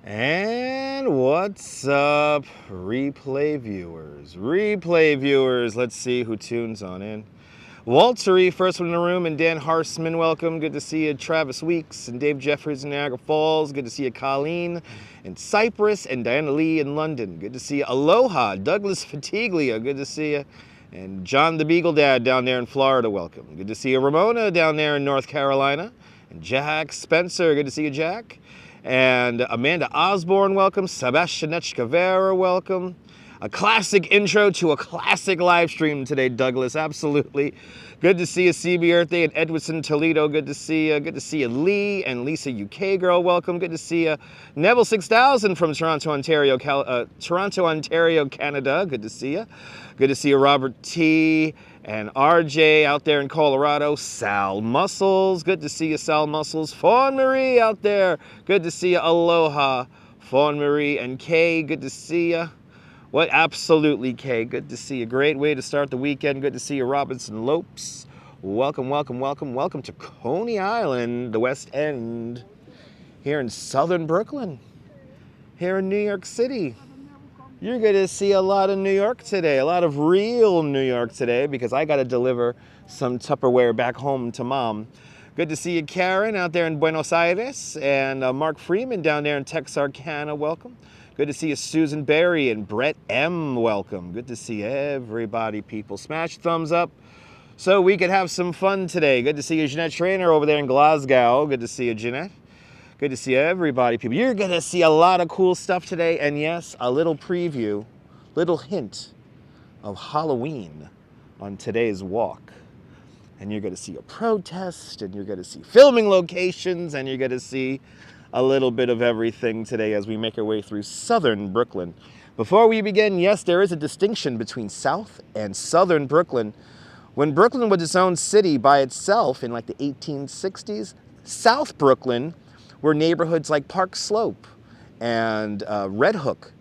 And what's up, replay viewers? Replay viewers, let's see who tunes on in. Waltery, first one in the room, and Dan Harsman, welcome. Good to see you. Travis Weeks and Dave Jeffries in Niagara Falls. Good to see you. Colleen in Cyprus and Diana Lee in London. Good to see you. Aloha, Douglas Fatiglia, good to see you. And John the Beagle Dad down there in Florida, welcome. Good to see you. Ramona down there in North Carolina. And Jack Spencer, good to see you, Jack. And Amanda Osborne, welcome. Sebastian Nechkavera, welcome. A classic intro to a classic live stream today, Douglas, absolutely. Good to see you, CB Earth Day and Edwardson Toledo, good to see you. Good to see you, Lee and Lisa UK Girl, welcome. Good to see you. Neville 6000 from Toronto, Ontario, Canada, good to see you. Good to see you, Robert T. and RJ out there in Colorado. Sal Muscles, good to see you, Sal Muscles. Fawn Marie out there, good to see you. Aloha, Fawn Marie and Kay, good to see you. What? Absolutely, Kay. Good to see you. Great way to start the weekend. Good to see you, Robinson Lopes. Welcome, welcome, welcome, welcome to Coney Island, the West End, here in southern Brooklyn, here in New York City. You're going to see a lot of New York today, a lot of real New York today, because I got to deliver some Tupperware back home to Mom. Good to see you, Karen, out there in Buenos Aires, and Mark Freeman down there in Texarkana. Welcome. Good to see you, Susan Berry and Brett M. Welcome. Good to see everybody, people. Smash thumbs up so we could have some fun today. Good to see you, Jeanette Trainer over there in Glasgow. Good to see you, Jeanette. Good to see everybody, people. You're going to see a lot of cool stuff today. And yes, a little preview, little hint of Halloween on today's walk. And you're going to see a protest, and you're going to see filming locations, and you're going to see a little bit of everything today as we make our way through southern Brooklyn. Before we begin, yes, there is a distinction between South and Southern Brooklyn. When Brooklyn was its own city by itself in like the 1860s, South Brooklyn were neighborhoods like Park Slope and Red Hook.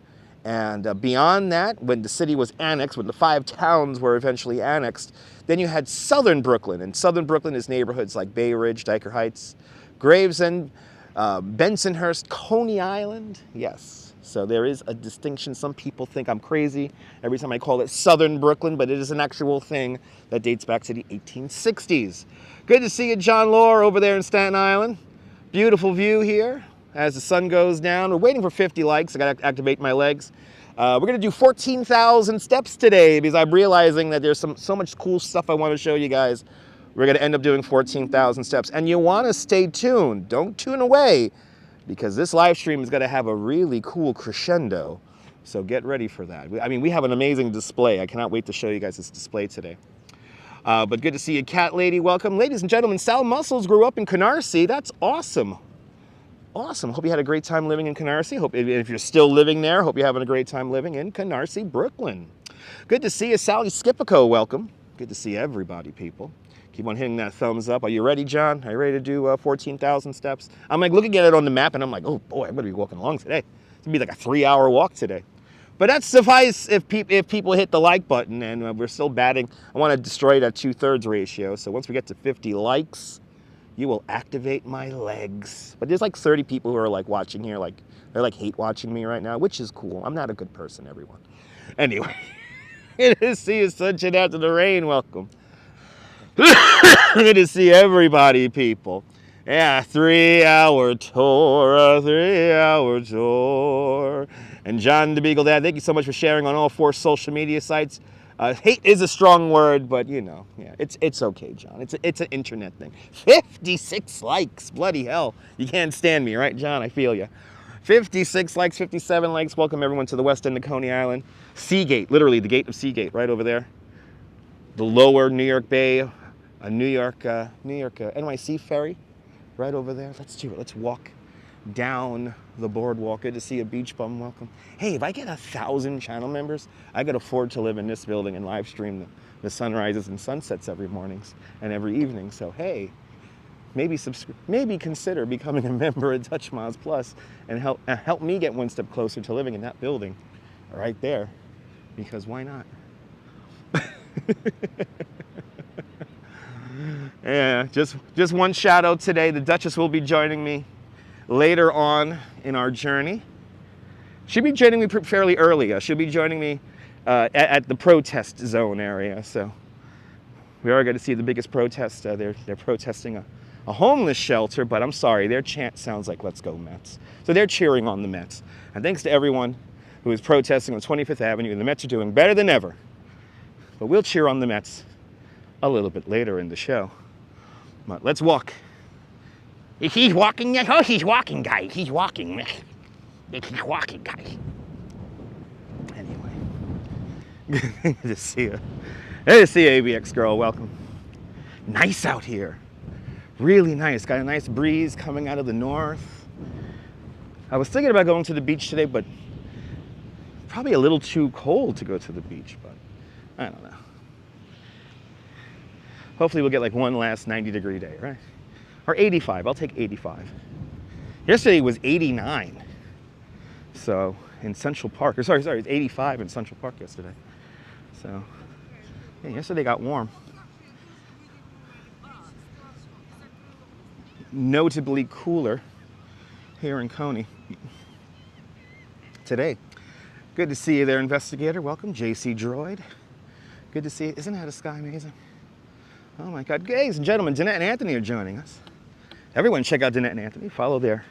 And beyond that, when the city was annexed, when the 5 towns were eventually annexed, then you had Southern Brooklyn. And Southern Brooklyn is neighborhoods like Bay Ridge, Dyker Heights, Gravesend, Bensonhurst, Coney Island, yes. So there is a distinction. Some people think I'm crazy every time I call it Southern Brooklyn, but it is an actual thing that dates back to the 1860s. Good to see you, John Lore, over there in Staten Island. Beautiful view here as the sun goes down. We're waiting for 50 likes. I gotta activate my legs. We're gonna do 14,000 steps today because I'm realizing that there's so much cool stuff I want to show you guys. We're going to end up doing 14,000 steps. And you want to stay tuned. Don't tune away, because this live stream is going to have a really cool crescendo. So get ready for that. I mean, we have an amazing display. I cannot wait to show you guys this display today. But good to see you, Cat Lady. Welcome. Ladies and gentlemen, Sal Muscles grew up in Canarsie. That's awesome. Awesome. Hope you had a great time living in Canarsie. Hope if you're still living there, hope you're having a great time living in Canarsie, Brooklyn. Good to see you, Sally Skipico. Welcome. Good to see everybody, people. Keep on hitting that thumbs up. Are you ready, John? Are you ready to do 14,000 steps? I'm like looking at it on the map, and I'm like, oh boy, I'm gonna be walking along today. It's gonna be like a 3-hour walk today. But that's suffice if people hit the like button, and we're still batting. I want to destroy that 2/3 ratio. So once we get to 50 likes, you will activate my legs. But there's like 30 people who are like watching here, like they're like hate watching me right now, which is cool. I'm not a good person, everyone. Anyway, good to see you, sunshine after the rain. Welcome. Good to see everybody, people. Yeah, 3-hour tour, a 3-hour tour. And John the Beagle Dad, thank you so much for sharing on all 4 social media sites. Hate is a strong word, but you know, yeah, it's okay, John. It's an internet thing. 56 likes, bloody hell. You can't stand me, right, John? I feel you. 56 likes, 57 likes. Welcome everyone to the west end of Coney Island. Seagate, literally the gate of Seagate, right over there. The lower New York Bay, a New York NYC ferry, right over there. Let's do it. Let's walk down the boardwalk. Good to see a beach bum. Welcome. Hey, if I get 1,000 channel members, I could afford to live in this building and live stream the sunrises and sunsets every mornings and every evening. So hey, maybe consider becoming a member of Dutch Miles Plus and help me get one step closer to living in that building, right there. Because why not? Yeah, just one shout out today. The Duchess will be joining me later on in our journey. She'll be joining me fairly early. She'll be joining me at the protest zone area. So we are going to see the biggest protest. They're protesting a homeless shelter, but I'm sorry, their chant sounds like "Let's go Mets." So they're cheering on the Mets. And thanks to everyone who is protesting on 25th Avenue, and the Mets are doing better than ever. But we'll cheer on the Mets a little bit later in the show. But let's walk. He's walking. Oh, he's walking, guys. He's walking. He's walking, guys. Anyway, good to see you. Good to see you, ABX girl. Welcome. Nice out here. Really nice. Got a nice breeze coming out of the north. I was thinking about going to the beach today, but probably a little too cold to go to the beach. But I don't know. Hopefully we'll get like one last 90-degree day, right? Or 85. I'll take 85. Yesterday was 89. So in Central Park, or sorry, it was 85 in Central Park yesterday. So yeah, yesterday got warm. Notably cooler here in Coney today. Good to see you there, investigator. Welcome, JC Droid. Good to see you. Isn't that a sky amazing? Oh my God. Ladies and gentlemen, Danette and Anthony are joining us. Everyone check out Danette and Anthony. Follow their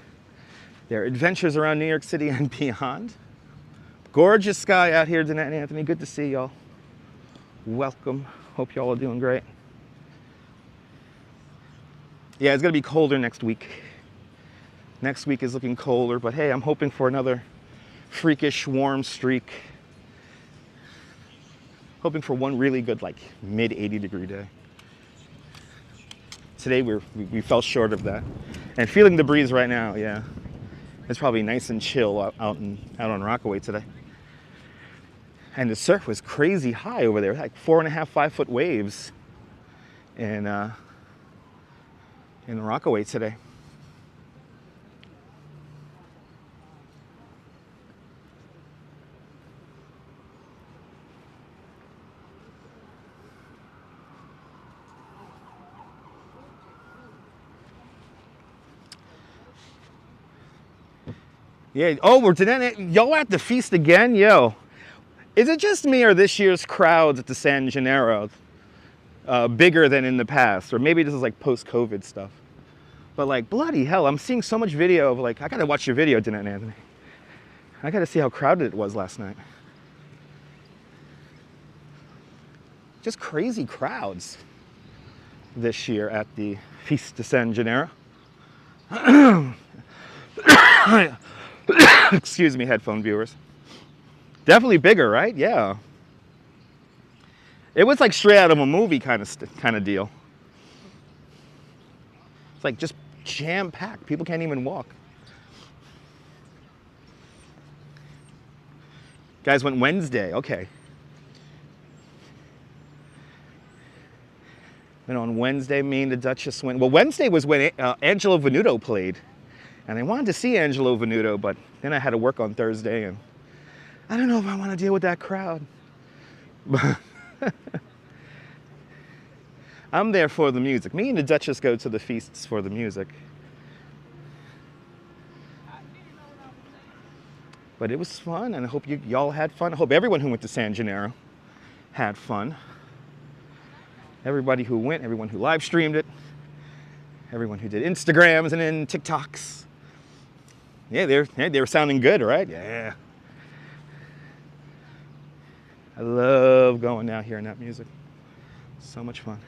adventures around New York City and beyond. Gorgeous sky out here, Danette and Anthony. Good to see y'all. Welcome. Hope y'all are doing great. Yeah, it's going to be colder next week. Next week is looking colder, but hey, I'm hoping for another freakish warm streak. Hoping for one really good, like, mid 80-degree day. Today we fell short of that. And feeling the breeze right now, yeah. It's probably nice and chill out on Rockaway today. And the surf was crazy high over there, like 4.5, 5 foot waves in the Rockaway today. Yeah. Oh, y'all at the feast again? Yo. Is it just me or this year's crowds at the San Gennaro bigger than in the past? Or maybe this is like post-COVID stuff. But like, bloody hell, I'm seeing so much video of like, I gotta watch your video, Danette and Anthony. I gotta see how crowded it was last night. Just crazy crowds this year at the Feast de San Gennaro. Excuse me, headphone viewers. Definitely bigger, right? Yeah. It was like straight out of a movie kind of deal. It's like just jam-packed. People can't even walk. Guys went Wednesday. Okay. And on Wednesday, me and the Duchess went. Well, Wednesday was when Angelo Venuto played. And I wanted to see Angelo Venuto, but then I had to work on Thursday, and I don't know if I want to deal with that crowd. But I'm there for the music. Me and the Duchess go to the feasts for the music. But it was fun, and I hope y'all had fun. I hope everyone who went to San Gennaro had fun. Everybody who went, everyone who live streamed it, everyone who did Instagrams and then TikToks. Yeah, they were sounding good, right? Yeah. I love going out here and that music. So much fun.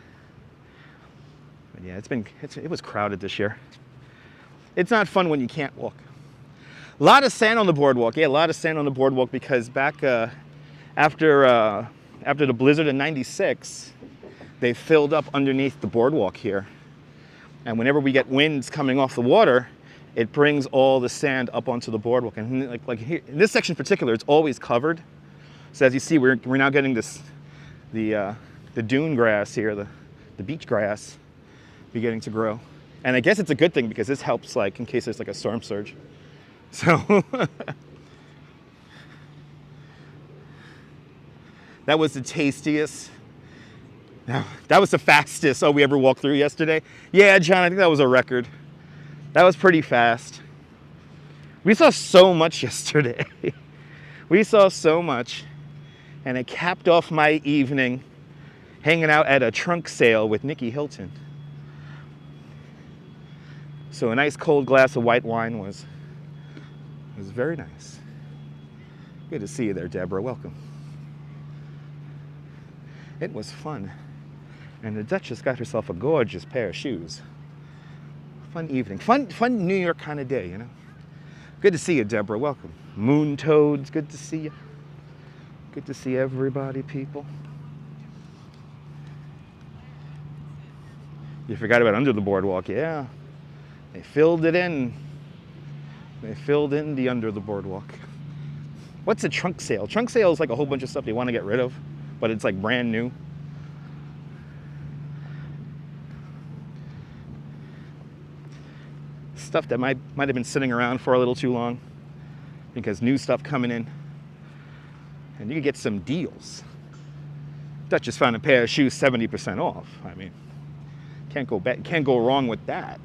But yeah, it was crowded this year. It's not fun when you can't walk. A lot of sand on the boardwalk. Yeah, a lot of sand on the boardwalk because back after the blizzard in '96, they filled up underneath the boardwalk here. And whenever we get winds coming off the water, it brings all the sand up onto the boardwalk. And like here, in this section in particular, it's always covered. So as you see, we're now getting the dune grass here, the beach grass, beginning to grow. And I guess it's a good thing because this helps, like, in case there's like a storm surge. So that was the tastiest. That was the fastest we ever walked through yesterday. Yeah, John, I think that was a record. That was pretty fast. We saw so much yesterday. We saw so much, and it capped off my evening hanging out at a trunk sale with Nikki Hilton. So a nice cold glass of white wine was very nice. Good to see you there, Deborah. Welcome. It was fun. And the Duchess got herself a gorgeous pair of shoes. Fun evening. Fun New York kind of day, you know. Good to see you, Deborah. Welcome. Moon Toads, good to see you. Good to see everybody, people. You forgot about under the boardwalk, yeah. They filled it in. They filled in the under the boardwalk. What's a trunk sale? Trunk sale is like a whole bunch of stuff they want to get rid of, but it's like brand new. Stuff that might have been sitting around for a little too long because new stuff coming in. And you can get some deals. Duchess found a pair of shoes 70% off. I mean, can't go wrong with that.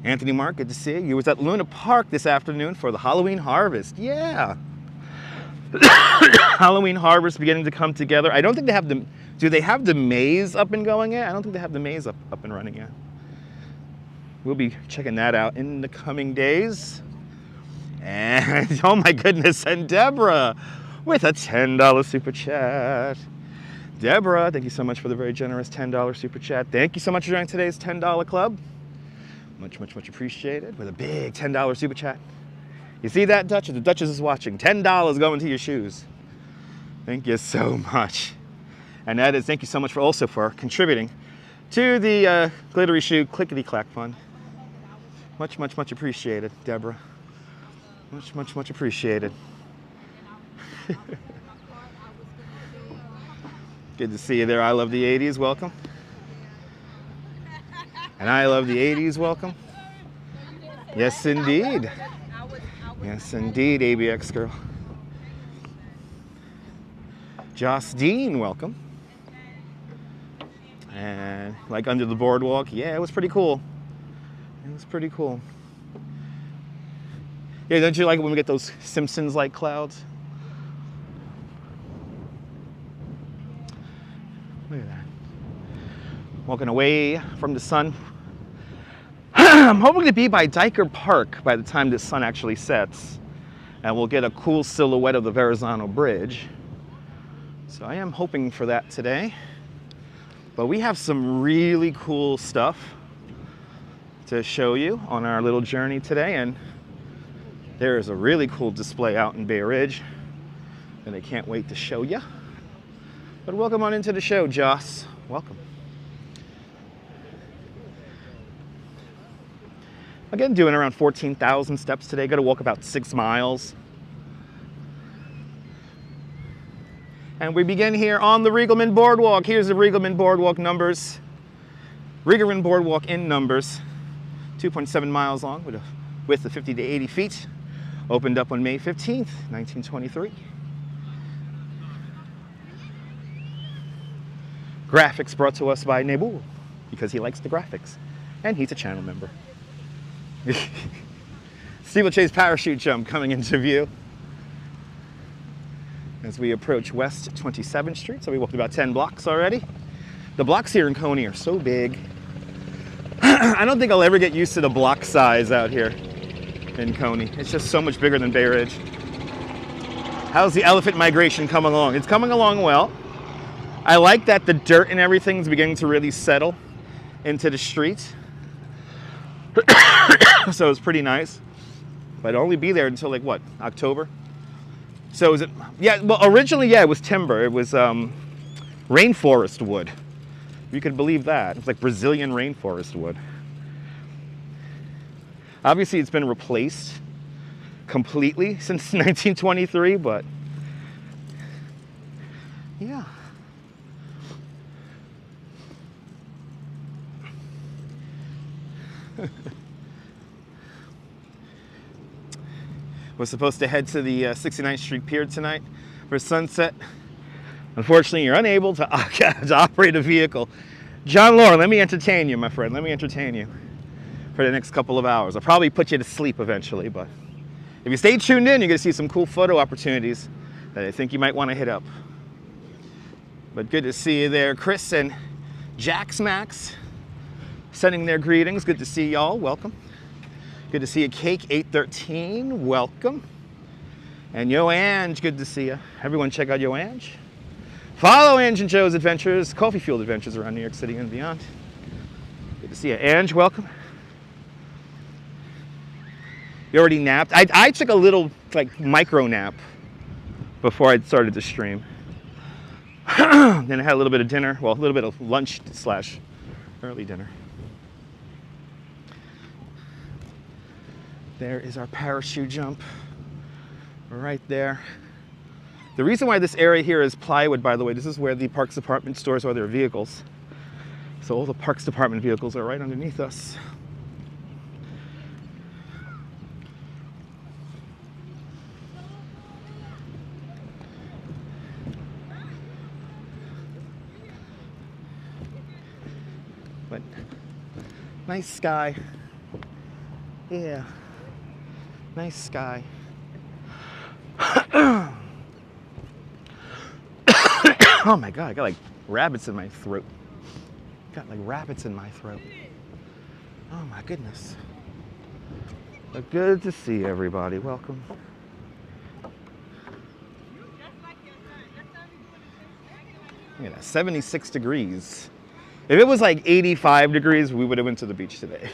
Anthony Mark, good to see you. You was at Luna Park this afternoon for the Halloween harvest. Yeah. Halloween harvest beginning to come together. I don't think they have the, do they have the maze up and going yet? I don't think they have the maze up and running yet. We'll be checking that out in the coming days. And oh my goodness, and Deborah with a $10 super chat. Deborah, thank you so much for the very generous $10 super chat. Thank you so much for joining today's $10 club. Much, much, much appreciated with a big $10 super chat. You see that, Duchess? The Duchess is watching. $10 going to your shoes. Thank you so much. And that is, thank you so much for also for contributing to the Glittery Shoe Clickety Clack Fund. Much, much, much appreciated, Deborah. Much, much, much appreciated. Good to see you there. I love the 80s. Welcome. And I love the 80s. Welcome. Yes, indeed. Yes, indeed, ABX girl. Joss Dean, welcome. And like under the boardwalk, yeah, it was pretty cool. It was pretty cool. Yeah, don't you like it when we get those Simpsons-like clouds? Look at that. Walking away from the sun. I'm hoping to be by Dyker Park by the time the sun actually sets. And we'll get a cool silhouette of the Verizon Bridge. So I am hoping for that today. But we have some really cool stuff to show you on our little journey today. And there is a really cool display out in Bay Ridge that I can't wait to show you. But welcome on into the show, Joss. Welcome. Again, doing around 14,000 steps today. Got to walk about 6 miles. And we begin here on the Riegelman Boardwalk. Here's the Riegelman Boardwalk numbers. Riegelman Boardwalk in numbers. 2.7 miles long with a width of 50 to 80 feet. Opened up on May 15th, 1923. Graphics brought to us by Nebul because he likes the graphics. And he's a channel member. Steeplechase parachute jump coming into view as we approach West 27th Street. So we walked about 10 blocks already. The blocks here in Coney are so big. I don't think I'll ever get used to the block size out here in Coney. It's just so much bigger than Bay Ridge. How's the elephant migration coming along? It's coming along well. I like that the dirt and everything is beginning to really settle into the street. So it's pretty nice, but it'll only be there until like what, October? So is it, yeah, well originally, yeah, it was timber. It was rainforest wood. You could believe that. It's like Brazilian rainforest wood. Obviously it's been replaced completely since 1923, but yeah. We're supposed to head to the 69th Street Pier tonight for sunset. Unfortunately, you're unable to, to operate a vehicle. John Lauren, let me entertain you, my friend. Let me entertain you for the next couple of hours. I'll probably put you to sleep eventually, but if you stay tuned in, you're going to see some cool photo opportunities that I think you might want to hit up. But good to see you there, Chris and Jax Max sending their greetings. Good to see y'all. Welcome. Good to see you, Cake 813. Welcome. And Yo Ange, good to see you. Everyone check out Yo Ange. Follow Ange and Joe's adventures, coffee fueled adventures around New York City and beyond. Good to see you. Ange, welcome. You already napped? I took a little like micro nap before I started to stream. Then I had a little bit of dinner, well, a little bit of lunch slash early dinner. There is our parachute jump right there. The reason why this area here is plywood, by the way, this is where the Parks Department stores all their vehicles. So all the Parks Department vehicles are right underneath us. But nice sky. Yeah, nice sky. Oh my God, I got like rabbits in my throat. Got like rabbits in my throat. Oh my goodness. But good to see everybody. Welcome. Look at that, 76 degrees. If it was like 85 degrees, we would have went to the beach today.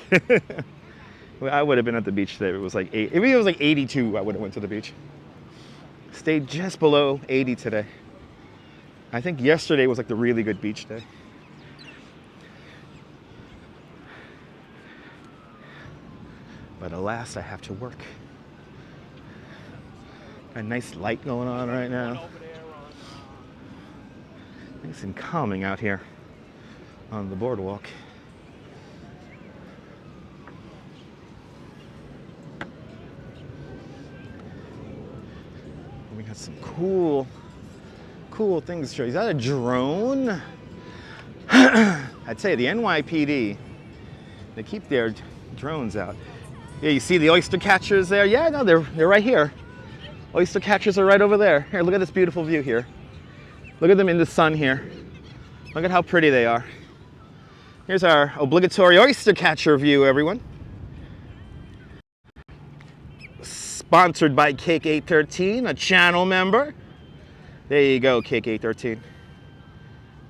I would have been at the beach today if it was like if it was like 82, I would have went to the beach. Stayed just below 80 today. I think yesterday was like the really good beach day. But alas, I have to work. A nice light going on right now. Nice and calming out here on the boardwalk. We got some cool things to show you. Is that a drone? I'd say the NYPD, they keep their drones out. Yeah, you see the oyster catchers there? Yeah, no, they're right here. Oyster catchers are right over there. Here, look at this beautiful view here. Look at them in the sun here. Look at how pretty they are. Here's our obligatory oyster catcher view, everyone. Sponsored by Cake 813, a channel member. There you go, Cake 813.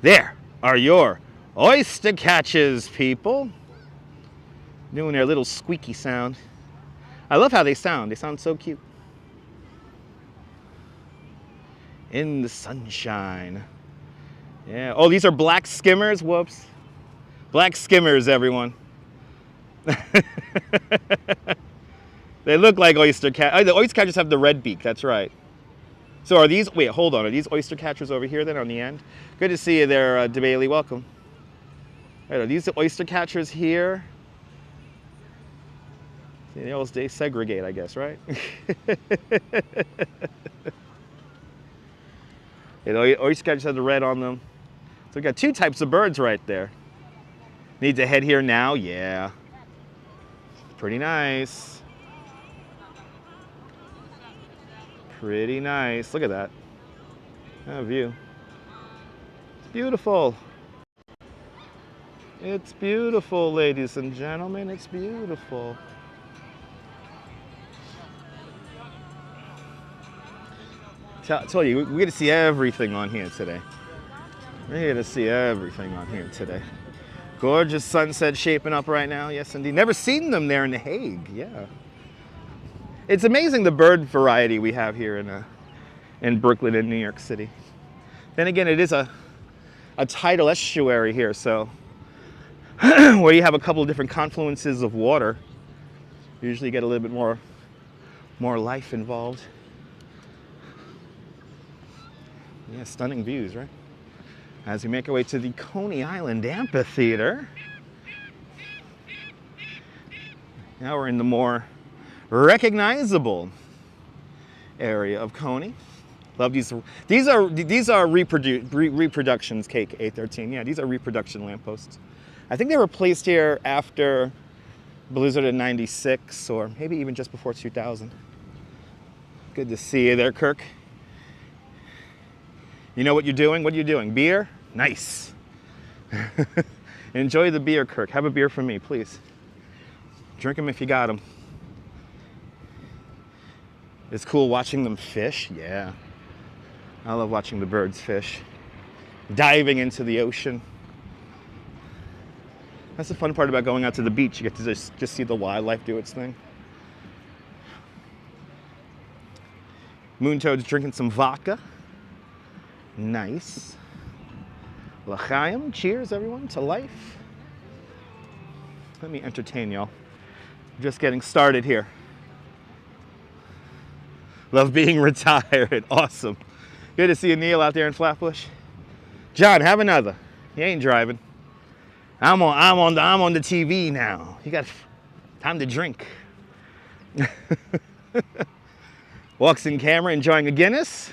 There are your oyster catches, people. Doing their little squeaky sound. I love how they sound. They sound so cute. In the sunshine. Yeah. Oh, these are black skimmers. Whoops. Black skimmers, everyone. They look like oyster cat. Oh, the oyster catchers have the red beak. That's right. So are these? Wait, hold on. Are these oyster catchers over here then on the end? Good to see you there, DeBailey. Welcome. Right, are these the oyster catchers here? See, they segregate, I guess, right? Oyster catchers have the red on them. So we got two types of birds right there. Need to head here now? Yeah. Pretty nice. Pretty nice. Look at that. That view. It's beautiful. It's beautiful, ladies and gentlemen. It's beautiful. I told you, we're going to see everything on here today. We're going to see everything on here today. Gorgeous sunset shaping up right now. Yes, indeed. Never seen them there in The Hague. Yeah. It's amazing the bird variety we have here in Brooklyn and New York City. Then again, it is a tidal estuary here, so where you have a couple of different confluences of water, you usually get a little bit more life involved. Yeah, stunning views, right? As we make our way to the Coney Island Amphitheater. Now we're in the more recognizable area of Coney. Love these. These are reproductions. Cake A13. Yeah, these are reproduction lampposts. I think they were placed here after Blizzard in '96, or maybe even just before 2000. Good to see you there, Kirk. You know what you're doing? What are you doing? Beer? Nice. Enjoy the beer, Kirk. Have a beer for me, please. Drink them if you got them. It's cool watching them fish. Yeah. I love watching the birds fish. Diving into the ocean. That's the fun part about going out to the beach. You get to just see the wildlife do its thing. Moontoad's drinking some vodka. Nice. L'chaim. Cheers, everyone, to life. Let me entertain y'all. Just getting started here. Love being retired. Awesome. Good to see you, Neil, out there in Flatbush. John, have another. You ain't driving. I'm on the TV now. You got time to drink. Walks in camera, enjoying a Guinness.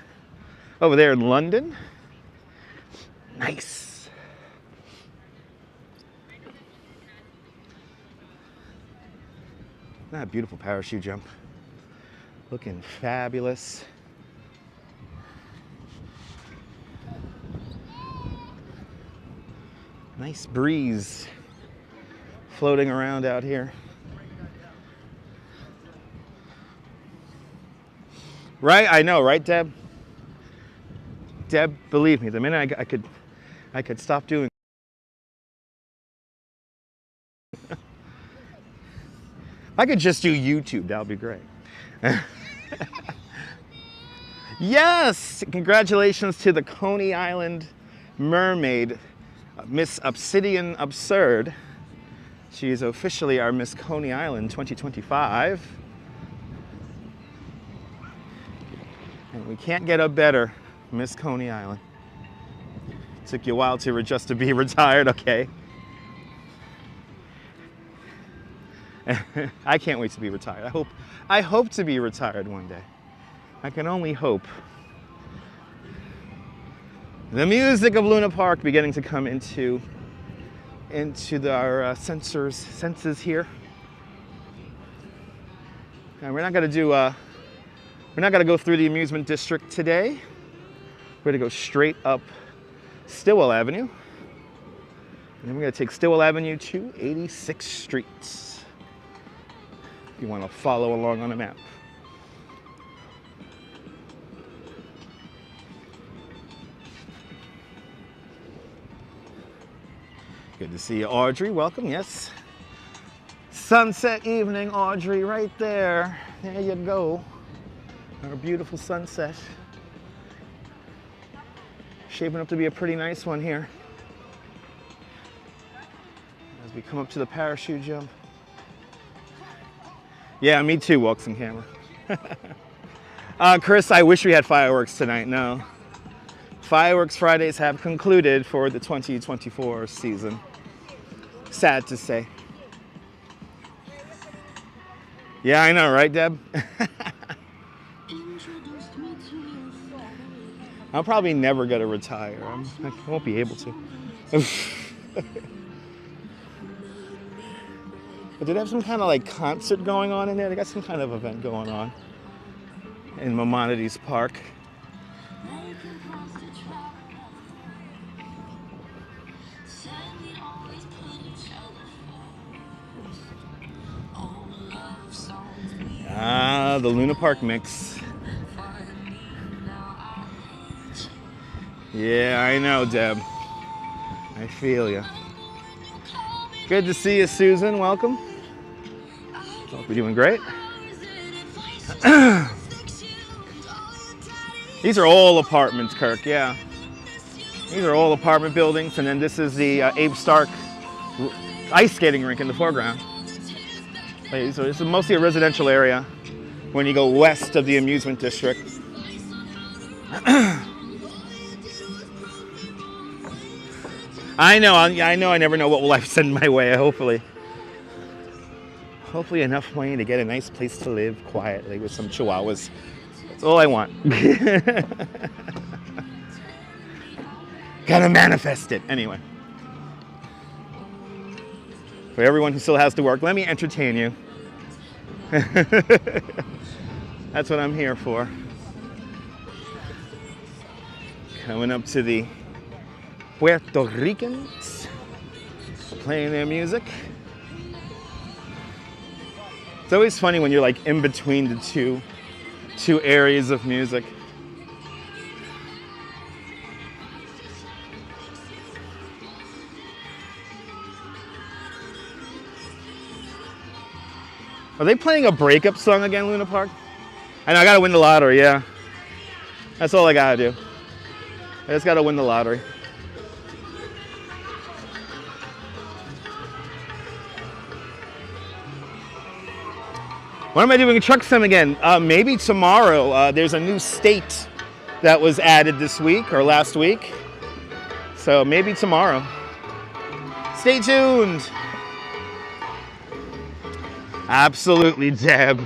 Over there in London. Nice. That beautiful parachute jump. Looking fabulous. Nice breeze floating around out here. Right? I know, right, Deb? Deb, believe me, the minute I could stop doing. I could just do YouTube, that would be great. Yes! Congratulations to the Coney Island mermaid, Miss Obsidian Absurd. She is officially our Miss Coney Island 2025. And we can't get a better Miss Coney Island. Took you a while to be retired, okay. I can't wait to be retired. I hope to be retired one day. I can only hope. The music of Luna Park beginning to come into our senses here. And we're not going to go through the amusement district today. We're going to go straight up Stillwell Avenue. And then we're going to take Stillwell Avenue to 86th Street. If you want to follow along on the map. Good to see you, Audrey. Welcome, yes. Sunset evening, Audrey, right there. There you go. Our beautiful sunset. Shaping up to be a pretty nice one here. As we come up to the parachute jump. Yeah, me too, walks in camera. Chris, I wish we had fireworks tonight. No. Fireworks Fridays have concluded for the 2024 season. Sad to say. Yeah, I know, right, Deb? I'm probably never going to retire. I won't be able to. But do they have some kind of like concert going on in there? They got some kind of event going on in Maimonides Park. Ah, the Luna Park mix. Yeah, I know, Deb. I feel you. Good to see you, Susan. Welcome. Hope you're doing great. These are all apartments, Kirk, yeah. These are all apartment buildings, and then this is the Abe Stark ice skating rink in the foreground. So this is mostly a residential area when you go west of the amusement district. I know I never know what will life send my way, hopefully. Hopefully enough money to get a nice place to live quietly with some chihuahuas. That's all I want. Gotta manifest it. Anyway. For everyone who still has to work, let me entertain you. That's what I'm here for. Coming up to the Puerto Ricans, playing their music. It's always funny when you're like in between the two areas of music. Are they playing a breakup song again, Luna Park? I know, I gotta win the lottery, yeah. That's all I gotta do. I just gotta win the lottery. When am I doing a truck sim again? Maybe tomorrow. There's a new state that was added this week or last week. So maybe tomorrow. Stay tuned. Absolutely, Deb.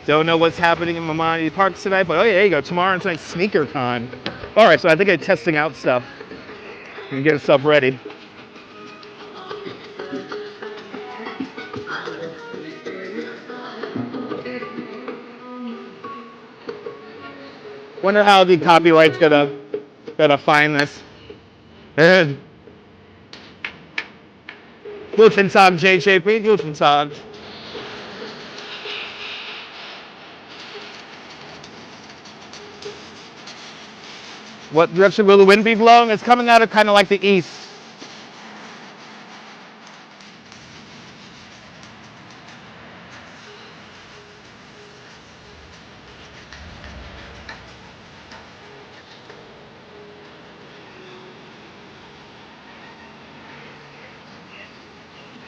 Don't know what's happening in Mamani Parks tonight, but oh yeah, there you go. Tomorrow tonight's Sneaker Con. All right, so I think I'm testing out stuff and get stuff ready. Wonder how the copyright's gonna find this. Guten Tag, JJP. Guten Tag. What direction will the wind be blowing? It's coming out of kind of like the east.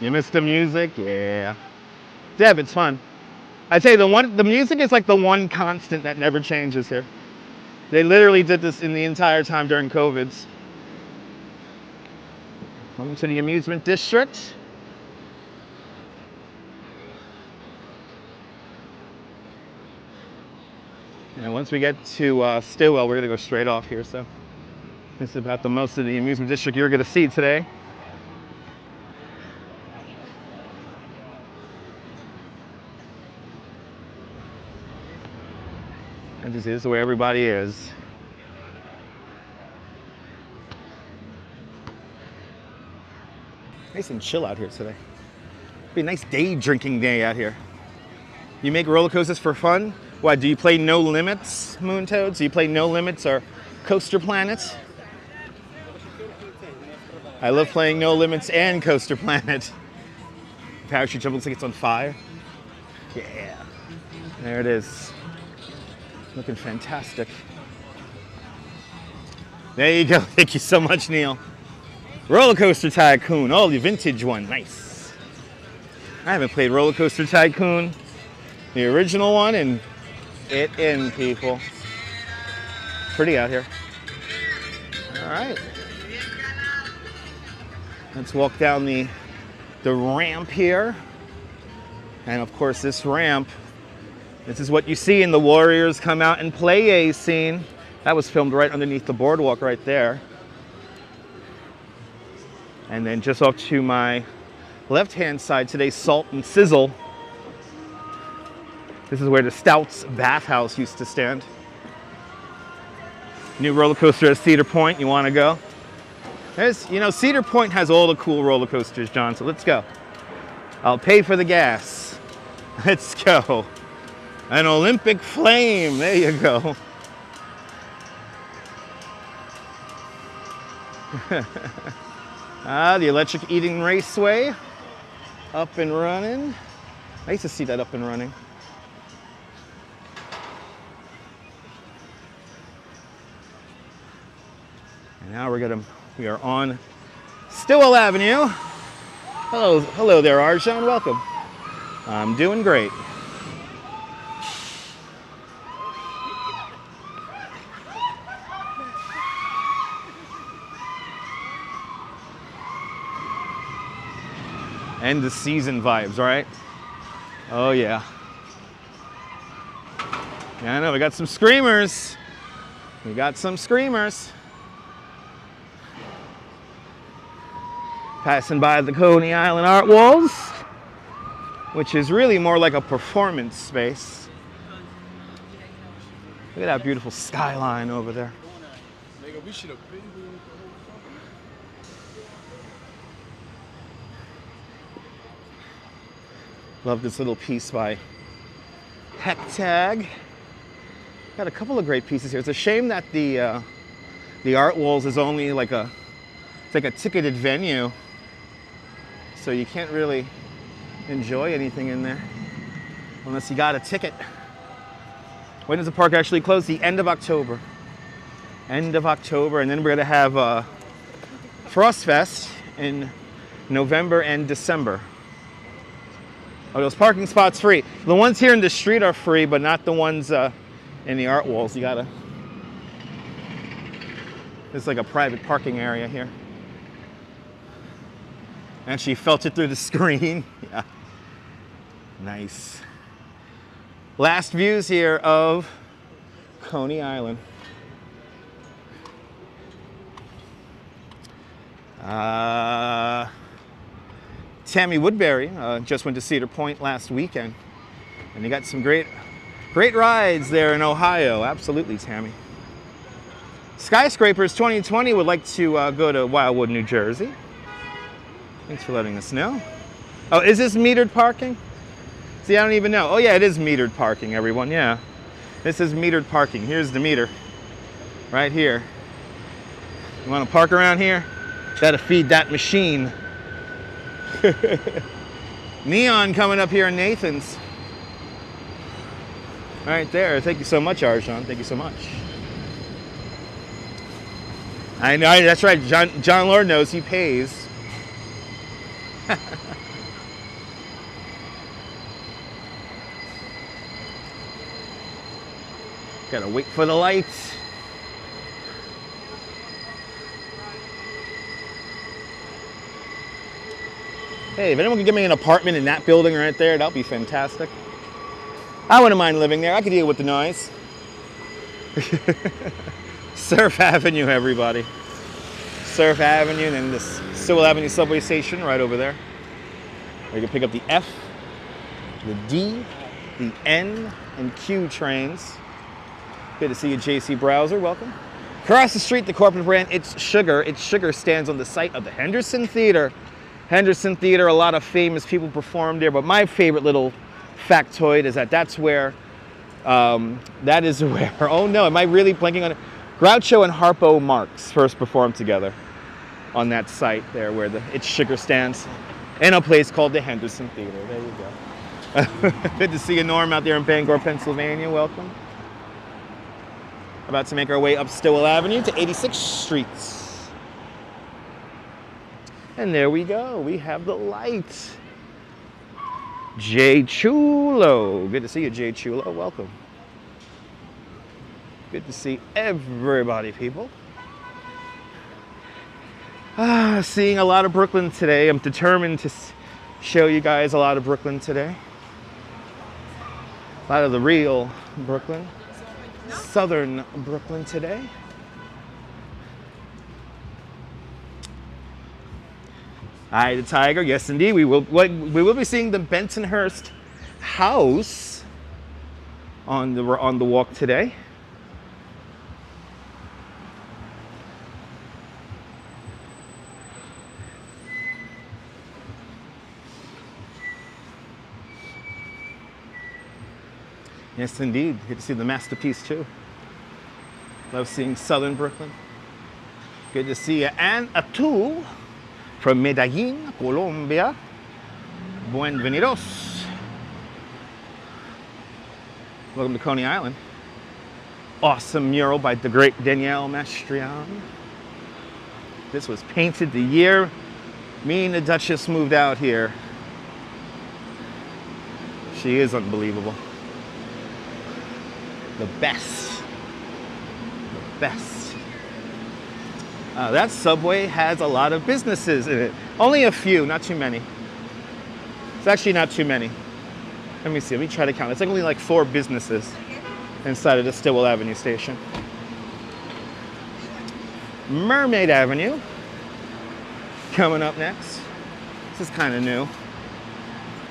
You missed the music? Yeah. Deb, it's fun. I tell you, the music is like the one constant that never changes here. They literally did this in the entire time during COVID's. Welcome to the Amusement District. And once we get to Stillwell, we're gonna go straight off here. So this is about the most of the Amusement District you're gonna see today. And this is where everybody is. Nice and chill out here today. Be a nice day drinking day out here. You make roller coasters for fun? What, do you play No Limits, Moon Toads? Do you play No Limits or Coaster Planet? I love playing No Limits and Coaster Planet. Parachute jump looks like it's on fire. Yeah, there it is. Looking fantastic. There you go. Thank you so much, Neil. Roller Coaster Tycoon. Oh, the vintage one. Nice. I haven't played Roller Coaster Tycoon, the original one, and it in, people. Pretty out here. All right. Let's walk down the ramp here. And of course, this ramp, this is what you see in the Warriors Come Out and Play A scene. That was filmed right underneath the boardwalk right there. And then just off to my left-hand side today, Salt and Sizzle. This is where the Stouts Bathhouse used to stand. New roller coaster at Cedar Point, you wanna go? There's, you know, Cedar Point has all the cool roller coasters, John, so let's go. I'll pay for the gas. Let's go. An Olympic flame, there you go. The Electric Eating Raceway, up and running. I used to see that up and running. And now we are on Stillwell Avenue. Hello there, Arjan, welcome. I'm doing great. End the season vibes, right? Oh yeah. Yeah, I know, we got some screamers. We got some screamers. Passing by the Coney Island art walls, which is really more like a performance space. Look at that beautiful skyline over there. Love this little piece by Hectag. Got a couple of great pieces here. It's a shame that the art walls is only like it's like a ticketed venue, so you can't really enjoy anything in there unless you got a ticket. When does the park actually close? The end of October. End of October, and then we're gonna have Frost Fest in November and December. Oh, those parking spots free. The ones here in the street are free, but not the ones in the art walls. You gotta. It's like a private parking area here. Actually felt it through the screen. Yeah. Nice. Last views here of Coney Island. Tammy Woodbury just went to Cedar Point last weekend, and you got some great rides there in Ohio. Absolutely, Tammy. Skyscrapers 2020 would like to go to Wildwood, New Jersey. Thanks for letting us know. Oh, is this metered parking? See, I don't even know. Oh yeah, it is metered parking, everyone, yeah. This is metered parking. Here's the meter, right here. You wanna park around here? Gotta feed that machine. Neon coming up here in Nathan's. Right there. Thank you so much, Arjan. Thank you so much. I know, that's right. John Lord knows he pays. Gotta wait for the lights. Hey, if anyone can give me an apartment in that building right there, that'll be fantastic. I wouldn't mind living there. I could deal with the noise. Surf Avenue, everybody. Surf Avenue, and then this Stillwell Avenue subway station right over there. You can pick up the F, the D, the N, and Q trains. Good to see you, JC Browser. Welcome. Across the street, the corporate brand It's Sugar. It's Sugar stands on the site of the Henderson Theater. Henderson Theater, a lot of famous people performed there, but my favorite little factoid is that that's where, that is where, oh no, am I really blanking on it? Groucho and Harpo Marx first performed together on that site there where the It's Sugar stands in a place called the Henderson Theater. There you go. Good to see you, Norm, out there in Bangor, Pennsylvania. Welcome. About to make our way up Stillwell Avenue to 86th Street. And there we go. We have the lights. Jay Chulo. Good to see you, Jay Chulo. Welcome. Good to see everybody, people. Seeing a lot of Brooklyn today. I'm determined to show you guys a lot of Brooklyn today. A lot of the real Brooklyn. Southern Brooklyn today. Hi, the Tiger. Yes, indeed. We will be seeing the Bensonhurst house on the walk today. Yes, indeed. Good to see the masterpiece too. Love seeing Southern Brooklyn. Good to see you, Ann Atul from Medellin, Colombia. Bienvenidos. Welcome to Coney Island. Awesome mural by the great Danielle Mastrian. This was painted the year me and the Duchess moved out here. She is unbelievable. The best. The best. That subway has a lot of businesses in it. Only a few, not too many. It's actually not too many. Let me see, let me try to count. It's only like 4 businesses. inside of the Stillwell Avenue station. Mermaid Avenue coming up next. This is kind of new.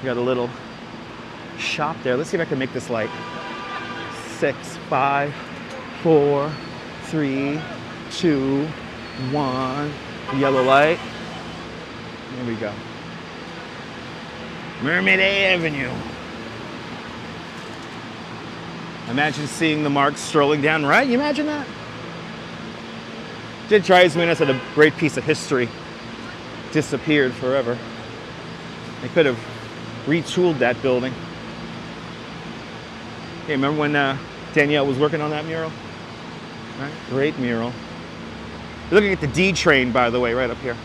We got a little shop there. Let's see if I can make this light. 6, 5, 4, 3, 2, 1. Yellow light. There we go. Mermaid Avenue. Imagine seeing the marks strolling down, right? You imagine that? It drives me nuts that a great piece of history disappeared forever. They could have retooled that building. Hey, remember when Danielle was working on that mural? Right? Great mural. You're looking at the D train, by the way, right up here.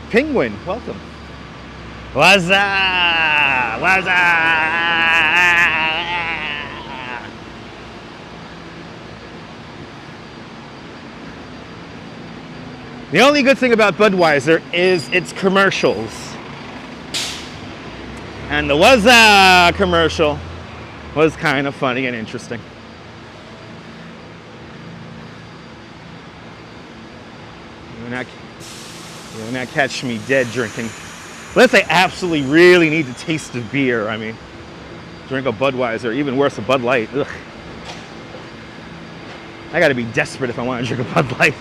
Penguin, welcome. What's up? What's up? The only good thing about Budweiser is its commercials. And the Wazza commercial was kind of funny and interesting. You will not catch me dead drinking. Unless I absolutely really need the taste of beer. I mean, drink a Budweiser, even worse, a Bud Light. Ugh. I gotta be desperate if I want to drink a Bud Light.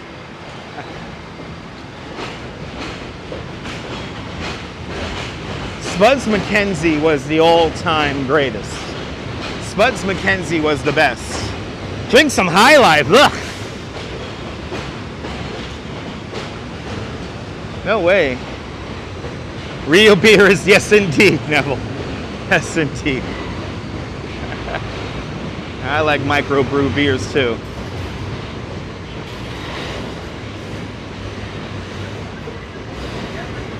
Spuds McKenzie was the all-time greatest. Spuds McKenzie was the best. Drink some High Life. Ugh. No way. Real beer is yes indeed, Neville. Yes indeed. I like microbrew beers too.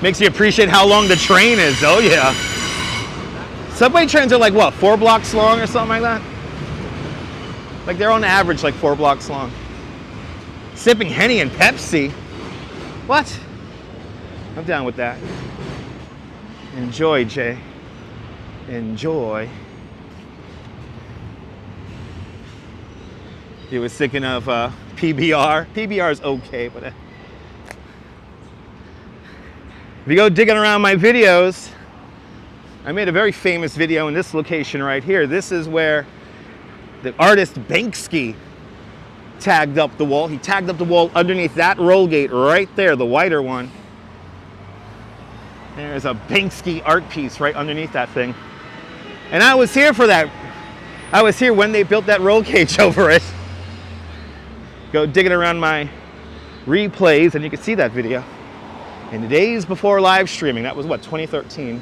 Makes you appreciate how long the train is. Oh yeah. Subway trains are like what, 4 blocks long or something like that? Like they're on average like 4 blocks long. Sipping Henny and Pepsi. What? I'm down with that. Enjoy, Jay. Enjoy. You was thinking of PBR. PBR is okay, but if you go digging around my videos, I made a very famous video in this location right here. This is where the artist Banksy tagged up the wall. He tagged up the wall underneath that roll gate right there, the wider one. There's a Banksy art piece right underneath that thing. And I was here for that. I was here when they built that roll cage over it. Go digging around my replays and you can see that video. In the days before live streaming, that was what, 2013.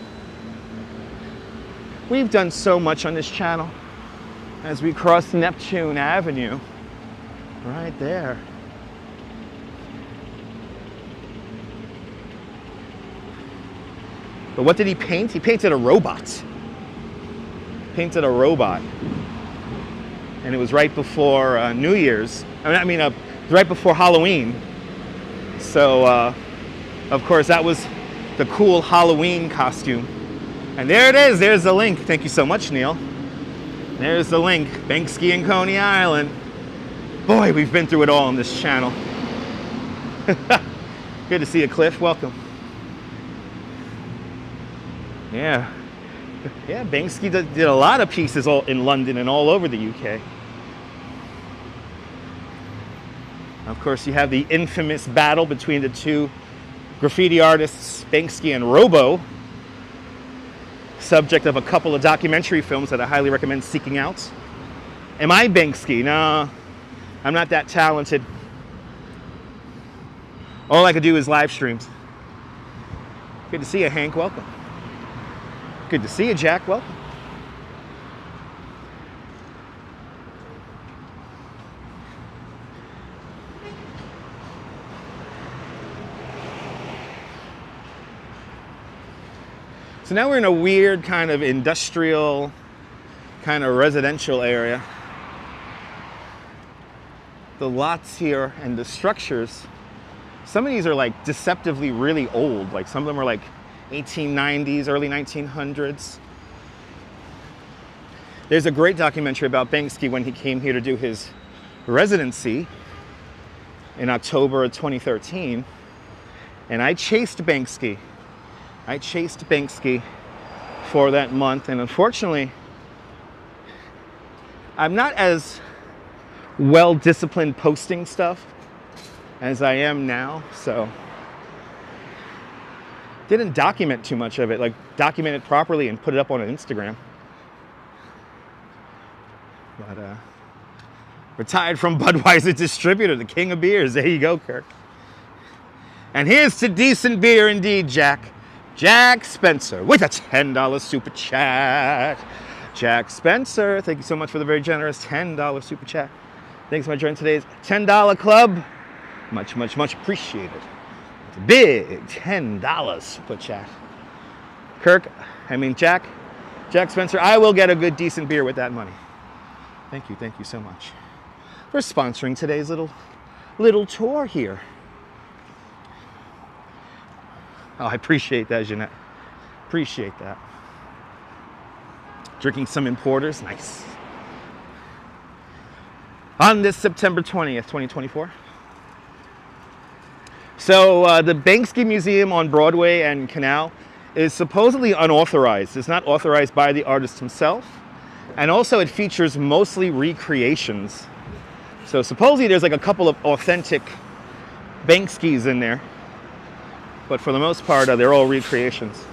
We've done so much on this channel as we cross Neptune Avenue. Right there. But what did he paint? He painted a robot. Painted a robot. And it was right before New Year's. Right before Halloween. So, of course, that was the cool Halloween costume. And there it is. There's the link. Thank you so much, Neil. There's the link. Banksy and Coney Island. Boy, we've been through it all on this channel. Good to see you, Cliff. Welcome. Yeah. Yeah, Banksy did a lot of pieces all in London and all over the UK. Of course, you have the infamous battle between the two graffiti artists, Banksy and Robo, subject of a couple of documentary films that I highly recommend seeking out. Am I Banksy? No, I'm not that talented. All I could do is live streams. Good to see you, Hank. Welcome. Good to see you, Jack. Welcome. So now we're in a weird kind of industrial, kind of residential area. The lots here and the structures, some of these are like deceptively really old. Like some of them are like 1890s, early 1900s. There's a great documentary about Banksy when he came here to do his residency in October of 2013. And I chased Banksy. For that month. And unfortunately, I'm not as well-disciplined posting stuff as I am now. So didn't document too much of it, like document it properly and put it up on an Instagram. But retired from Budweiser distributor, the king of beers. There you go, Kirk. And here's to decent beer indeed, Jack. Jack Spencer with a $10 super chat. Jack Spencer, thank you so much for the very generous $10 super chat. Thanks so much for joining today's $10 club. Much, much, much appreciated. It's a big $10 super chat. Jack Spencer, I will get a good, decent beer with that money. Thank you so much for sponsoring today's little tour here. Oh, I appreciate that, Jeanette. Appreciate that. Drinking some importers, nice. On this September 20th, 2024. So the Banksy Museum on Broadway and Canal is supposedly unauthorized. It's not authorized by the artist himself. And also it features mostly recreations. So supposedly there's like a couple of authentic Banksys in there. But for the most part, they're all recreations.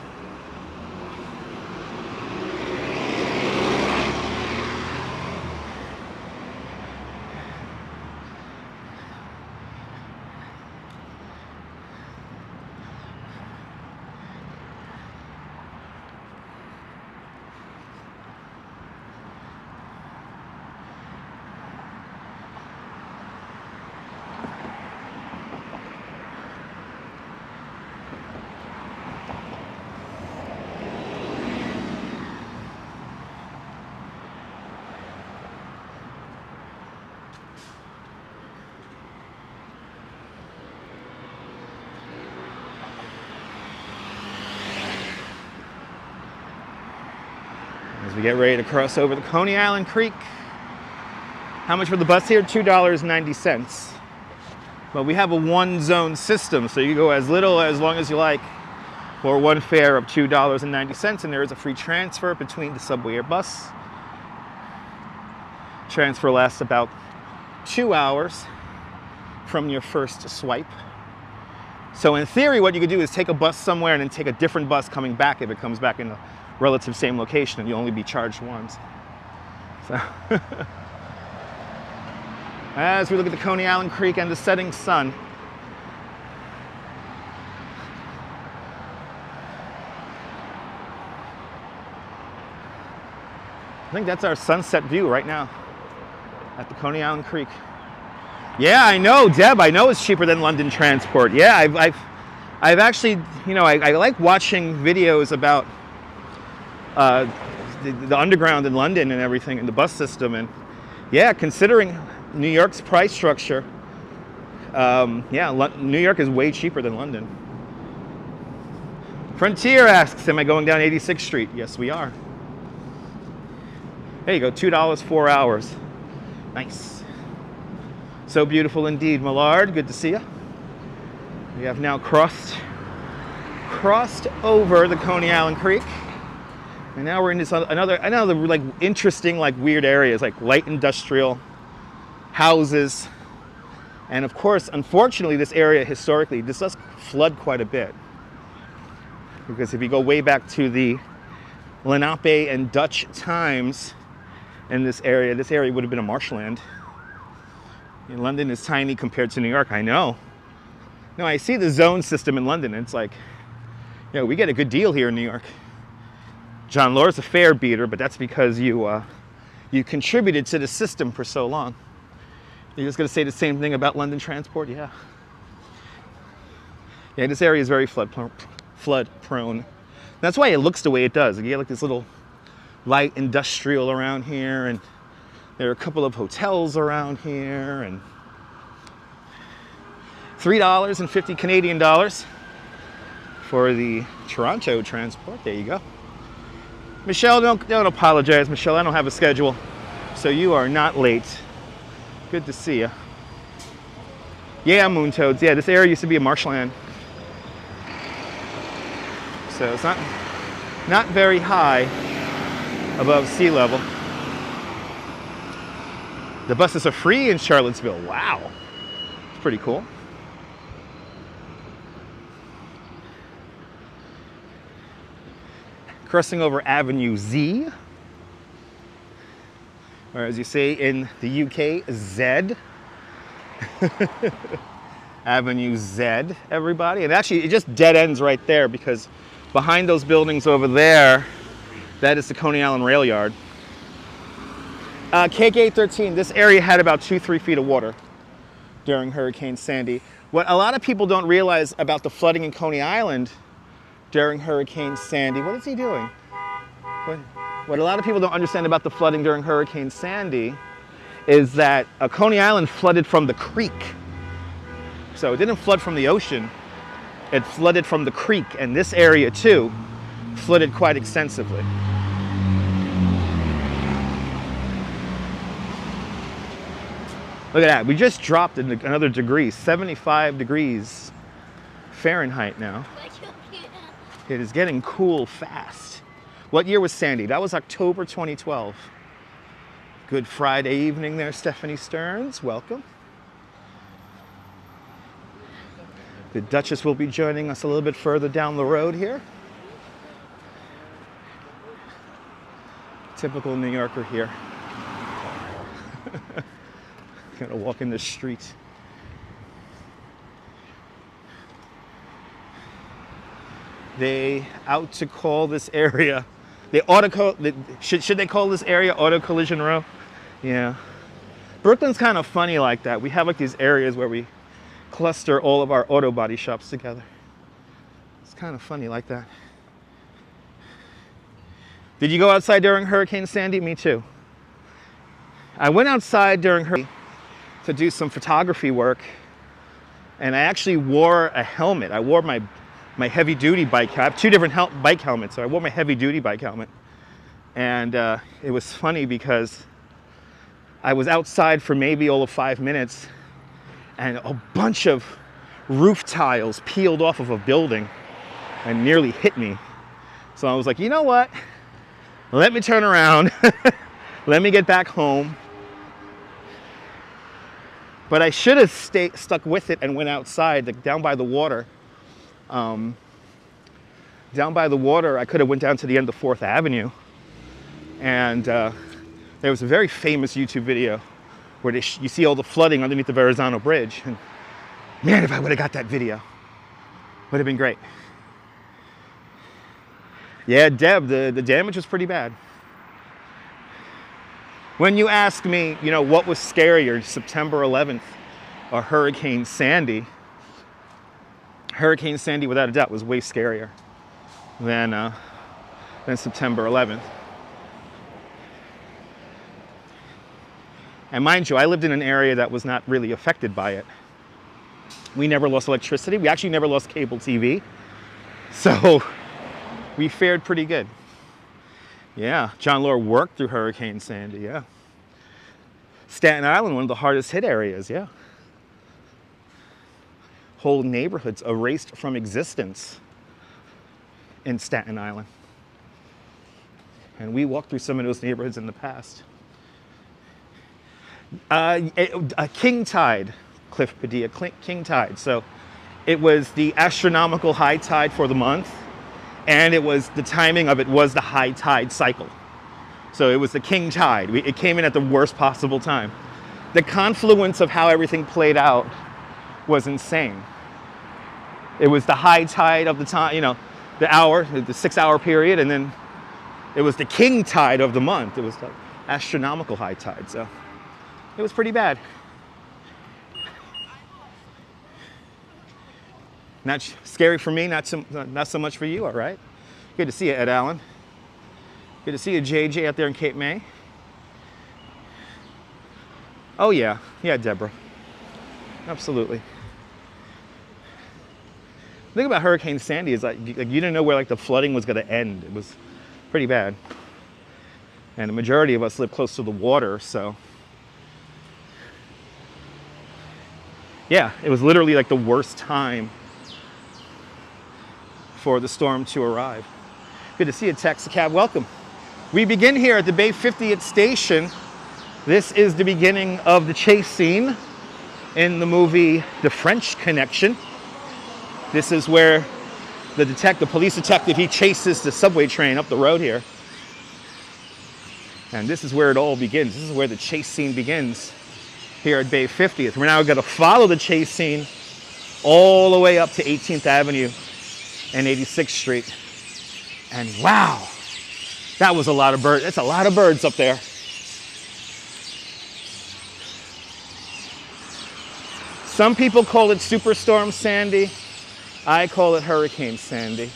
As we get ready to cross over the Coney Island Creek. How much for the bus here? $2.90. But we have a one-zone system, so you go as long as you like for one fare of $2.90, and there is a free transfer between the subway or bus. Transfer lasts about 2 hours from your first swipe. So in theory, what you could do is take a bus somewhere and then take a different bus coming back if it comes back in the relative same location, and you'll only be charged once. So as we look at the Coney Island Creek and the setting sun, I think that's our sunset view right now at the Coney Island Creek. Yeah, I know, Deb. I know it's cheaper than London transport. Yeah, I've actually, I like watching videos about the underground in London and everything, and the bus system, and yeah, considering New York's price structure, New York is way cheaper than London. Frontier asks, am I going down 86th Street? Yes, we are. There you go, $2 4 hours. Nice. So beautiful indeed, Millard. Good to see you. We have now crossed over the Coney Island Creek. And now we're in this another like interesting, like weird areas, like light industrial houses. And of course, unfortunately, this area historically, this does flood quite a bit. Because if you go way back to the Lenape and Dutch times in this area would have been a marshland. London is tiny compared to New York, I know. No, I see the zone system in London, and it's like, we get a good deal here in New York. John Laur's a fare beater, but that's because you contributed to the system for so long. You're just going to say the same thing about London transport? Yeah. Yeah, this area is very flood prone. That's why it looks the way it does. You get like this little light industrial around here, and there are a couple of hotels around here, and $3.50 Canadian dollars for the Toronto transport. There you go. Michelle, don't apologize, Michelle. I don't have a schedule, so you are not late. Good to see you. Yeah, moon toads. Yeah, this area used to be a marshland, so it's not very high above sea level. The buses are free in Charlottesville. Wow, it's pretty cool. Crossing over Avenue Z, or as you say in the UK, Z. Avenue Z, everybody. And actually, it just dead ends right there because behind those buildings over there, that is the Coney Island rail yard. Cake 13, this area had about 2-3 feet of water during Hurricane Sandy. What a lot of people don't realize about the flooding in Coney Island during Hurricane Sandy, what is he doing? What a lot of people don't understand about the flooding during Hurricane Sandy is that Coney Island flooded from the creek. So it didn't flood from the ocean, it flooded from the creek, and this area too flooded quite extensively. Look at that, we just dropped another degree, 75 degrees Fahrenheit now. It is getting cool fast. What year was Sandy? That was October 2012. Good Friday evening there, Stephanie Stearns, welcome. The Duchess will be joining us a little bit further down the road here. Typical New Yorker here. Gonna walk in the street. They out to call this area. They ought to call, should they call this area auto collision row? Yeah. Brooklyn's kind of funny like that. We have like these areas where we cluster all of our auto body shops together. It's kind of funny like that. Did you go outside during Hurricane Sandy? Me too. I went outside during Hurricane to do some photography work, and I actually wore a helmet. I wore my heavy duty bike. I have two different bike helmets, so I wore my heavy duty bike helmet. And it was funny because I was outside for maybe all of 5 minutes, and a bunch of roof tiles peeled off of a building and nearly hit me. So I was like, you know what? Let me turn around. Let me get back home. But I should have stuck with it and went outside, like down by the water. Down by the water, I could have went down to the end of 4th Avenue. And there was a very famous YouTube video where you see all the flooding underneath the Verizon Bridge. And man, if I would have got that video, would have been great. Yeah, Deb, the damage was pretty bad. When you ask me, you know, what was scarier, September 11th or Hurricane Sandy? Hurricane Sandy, without a doubt, was way scarier than September 11th. And mind you, I lived in an area that was not really affected by it. We never lost electricity. We actually never lost cable TV. So we fared pretty good. Yeah, John Law worked through Hurricane Sandy, yeah. Staten Island, one of the hardest hit areas, yeah. Whole neighborhoods erased from existence in Staten Island. And we walked through some of those neighborhoods in the past. A king tide, Cliff Padilla, king tide. So it was the astronomical high tide for the month, and it was the timing of it was the high tide cycle. So it was the king tide. It came in at the worst possible time. The confluence of how everything played out was insane. It was the high tide of the time, you know, the 6-hour period, and then it was the king tide of the month. It was the astronomical high tide. So it was pretty bad. Not scary for me, not so much for you, all right? Good to see you, Ed Allen. Good to see you, JJ, out there in Cape May. Oh yeah, Deborah. Absolutely. The thing about Hurricane Sandy is like you didn't know where like the flooding was gonna end. It was Pretty bad. And the majority of us live close to the water, so yeah, it was literally like the worst time for the storm to arrive. Good to see you, Taxi Cab. Welcome. We begin here at the Bay 50th station. This is the beginning of the chase scene in the movie The French Connection. This is where the police detective, he chases the subway train up the road here. And this is where it all begins. This is where the chase scene begins here at Bay 50th. We're now going to follow the chase scene all the way up to 18th Avenue and 86th Street. And wow, that was a lot of birds. That's a lot of birds up there. Some people call it Superstorm Sandy. I call it Hurricane Sandy.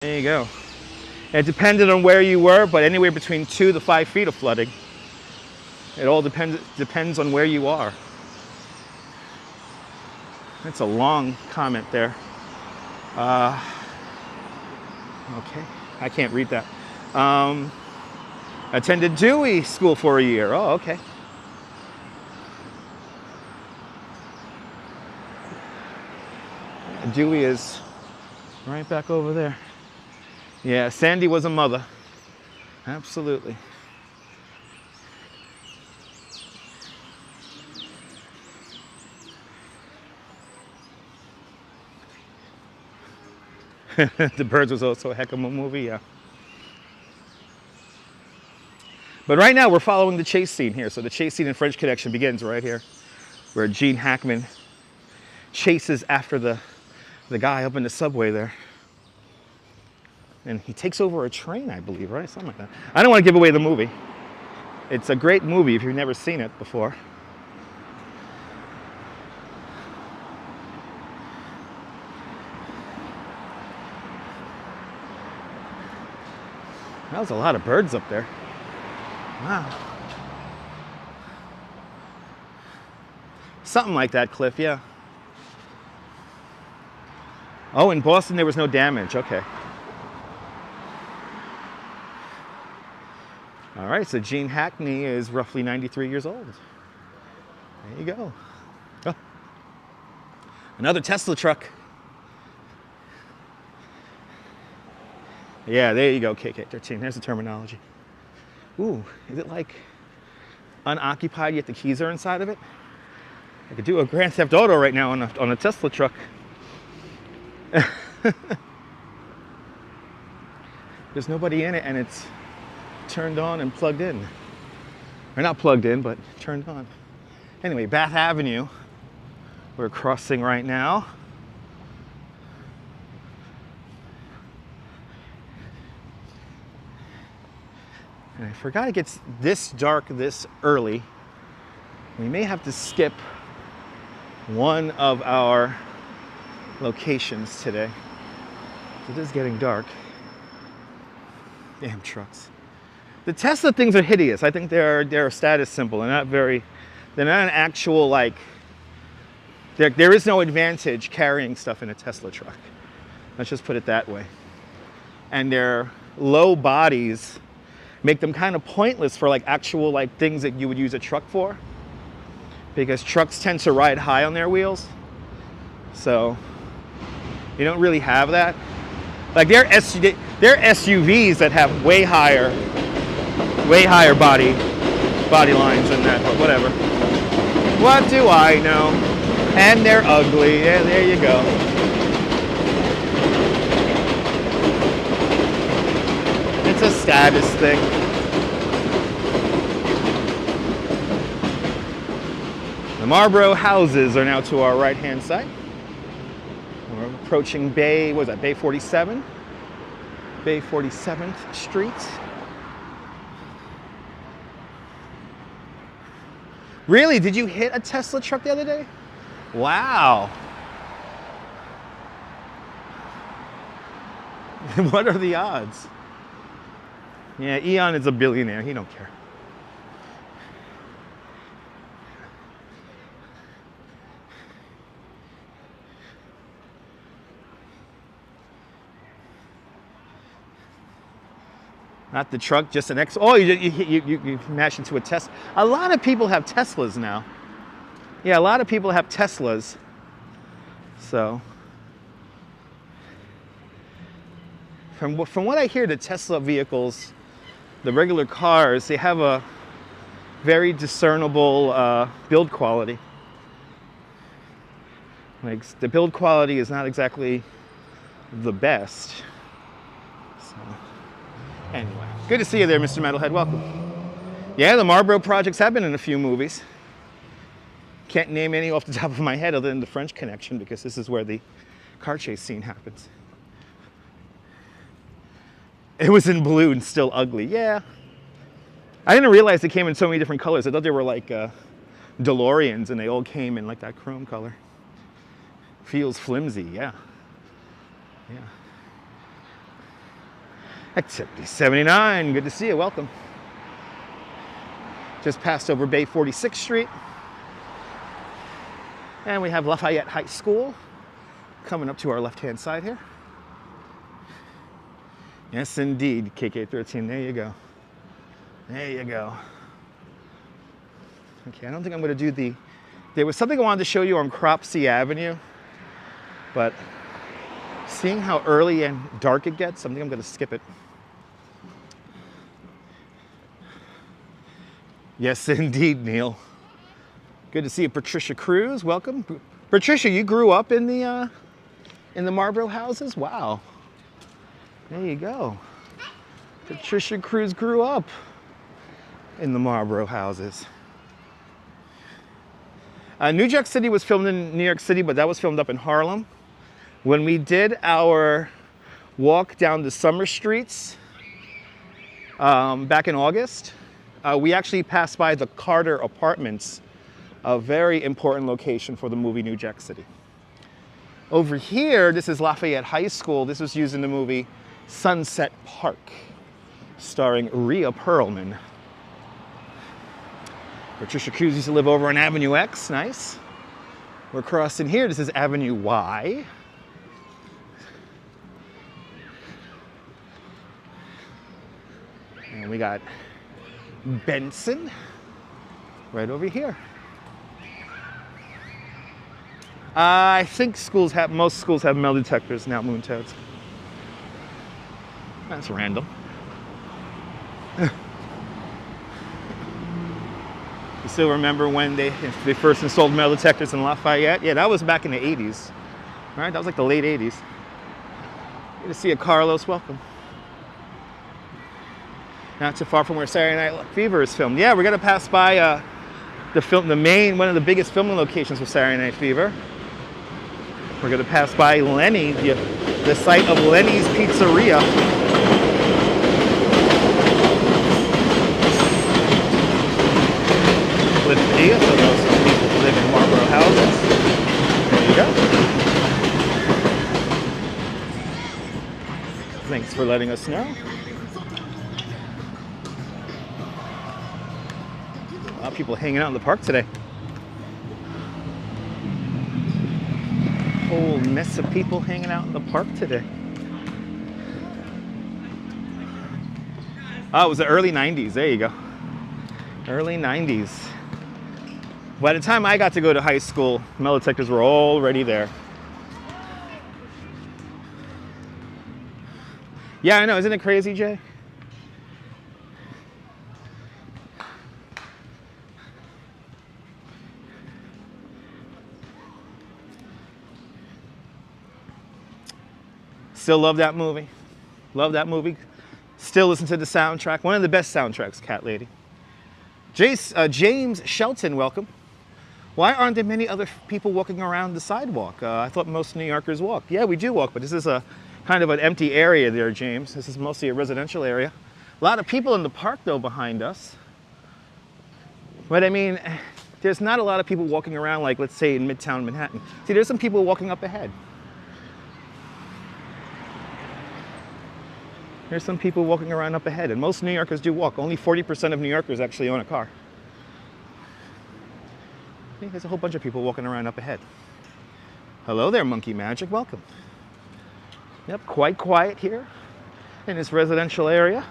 There you go. It depended on where you were, but anywhere between 2 to 5 feet of flooding. It all depends on where you are. That's a long comment there. Okay, I can't read that. Attended Dewey School for a year. Oh, okay. Dewey is right back over there. Yeah, Sandy was a mother. Absolutely. The Birds was also a heck of a movie, yeah. But right now we're following the chase scene here. So the chase scene in French Connection begins right here, where Gene Hackman chases after the guy up in the subway there. And he takes over a train, I believe, right? Something like that. I don't want to give away the movie. It's a great movie if you've never seen it before. That was a lot of birds up there. Wow. Something like that, Cliff, yeah. Oh, in Boston there was no damage, okay. All right, so Gene Hackney is roughly 93 years old. There you go. Oh. Another Tesla truck. Yeah, there you go, KK13. There's the terminology. Ooh, is it like unoccupied yet the keys are inside of it? I could do a Grand Theft Auto right now on a Tesla truck. There's nobody in it and it's turned on and plugged in. Or not plugged in, but turned on. Anyway, Bath Avenue, we're crossing right now. And I forgot it gets this dark this early. We may have to skip one of our locations today. It is getting dark. Damn trucks. The Tesla things are hideous. I think they're a status symbol. They're not an actual, like, there is no advantage carrying stuff in a Tesla truck. Let's just put it that way. And their low bodies make them kind of pointless for like actual like things that you would use a truck for, because trucks tend to ride high on their wheels. So you don't really have that. Like they're SUVs that have way higher body lines than that, but whatever. What do I know? And they're ugly. Yeah, there you go. It's a status thing. The Marlboro houses are now to our right-hand side. We're approaching Bay, what was that, Bay 47? Bay 47th Street. Really? Did you hit a Tesla truck the other day? Wow. What are the odds? Yeah, Eon is a billionaire. He don't care. Not the truck, just an X. Oh, you mash into a Tesla. A lot of people have Teslas now. Yeah, a lot of people have Teslas. So, from what I hear, the Tesla vehicles, the regular cars, they have a very discernible build quality. Like, the build quality is not exactly the best. So, anyway, good to see you there, Mr. Metalhead. Welcome. Yeah, the Marlboro projects have been in a few movies. Can't name any off the top of my head other than The French Connection, because this is where the car chase scene happens. It was in blue and still ugly. Yeah. I didn't realize they came in so many different colors. I thought they were like DeLoreans, and they all came in like that chrome color. Feels flimsy, yeah. Yeah. Activity 79, good to see you, welcome. Just passed over Bay 46th Street. And we have Lafayette High School coming up to our left-hand side here. Yes, indeed, KK13, there you go. There you go. Okay, I don't think I'm gonna do there was something I wanted to show you on Cropsey Avenue, but seeing how early and dark it gets, I think I'm gonna skip it. Yes, indeed, Neil. Good to see you, Patricia Cruz. Welcome, Patricia. You grew up in the Marlboro houses. Wow. There you go. Patricia Cruz grew up in the Marlboro houses. New Jack City was filmed in New York City, but that was filmed up in Harlem. When we did our walk down the summer streets back in August, we actually passed by the Carter Apartments, a very important location for the movie New Jack City. Over here, this is Lafayette High School. This was used in the movie Sunset Park, starring Rhea Perlman. Patricia Cruz used to live over on Avenue X, nice. We're crossing here, this is Avenue Y. And we got Benson right over here. I think most schools have metal detectors now, Moontoads. That's random. You still remember when they first installed metal detectors in Lafayette? Yeah, that was back in the 80s. All right, that was like the late 80s. Good to see you, Carlos. Welcome. Not too far from where Saturday Night Fever is filmed. Yeah, we're gonna pass by one of the biggest filming locations for Saturday Night Fever. We're gonna pass by Lenny, the site of Lenny's Pizzeria. Cliff for those people who live in Marlboro houses. There you go. Thanks for letting us know. A lot of people hanging out in the park today. Whole mess of people hanging out in the park today. Oh, it was the early 90s. There you go. Early 90s. By the time I got to go to high school, metal detectors were already there. Yeah, I know. Isn't it crazy, Jay? Still love that movie. Love that movie. Still listen to the soundtrack. One of the best soundtracks, Cat Lady. James Shelton, welcome. Why aren't there many other people walking around the sidewalk? I thought most New Yorkers walk. Yeah, we do walk, but this is a kind of an empty area there, James. This is mostly a residential area. A lot of people in the park, though, behind us. But I mean, there's not a lot of people walking around like, let's say, in Midtown Manhattan. See, there's some people walking up ahead. There's some people walking around up ahead, and most New Yorkers do walk. Only 40% of New Yorkers actually own a car. I think there's a whole bunch of people walking around up ahead. Hello there, Monkey Magic, welcome. Yep, quite quiet here in this residential area.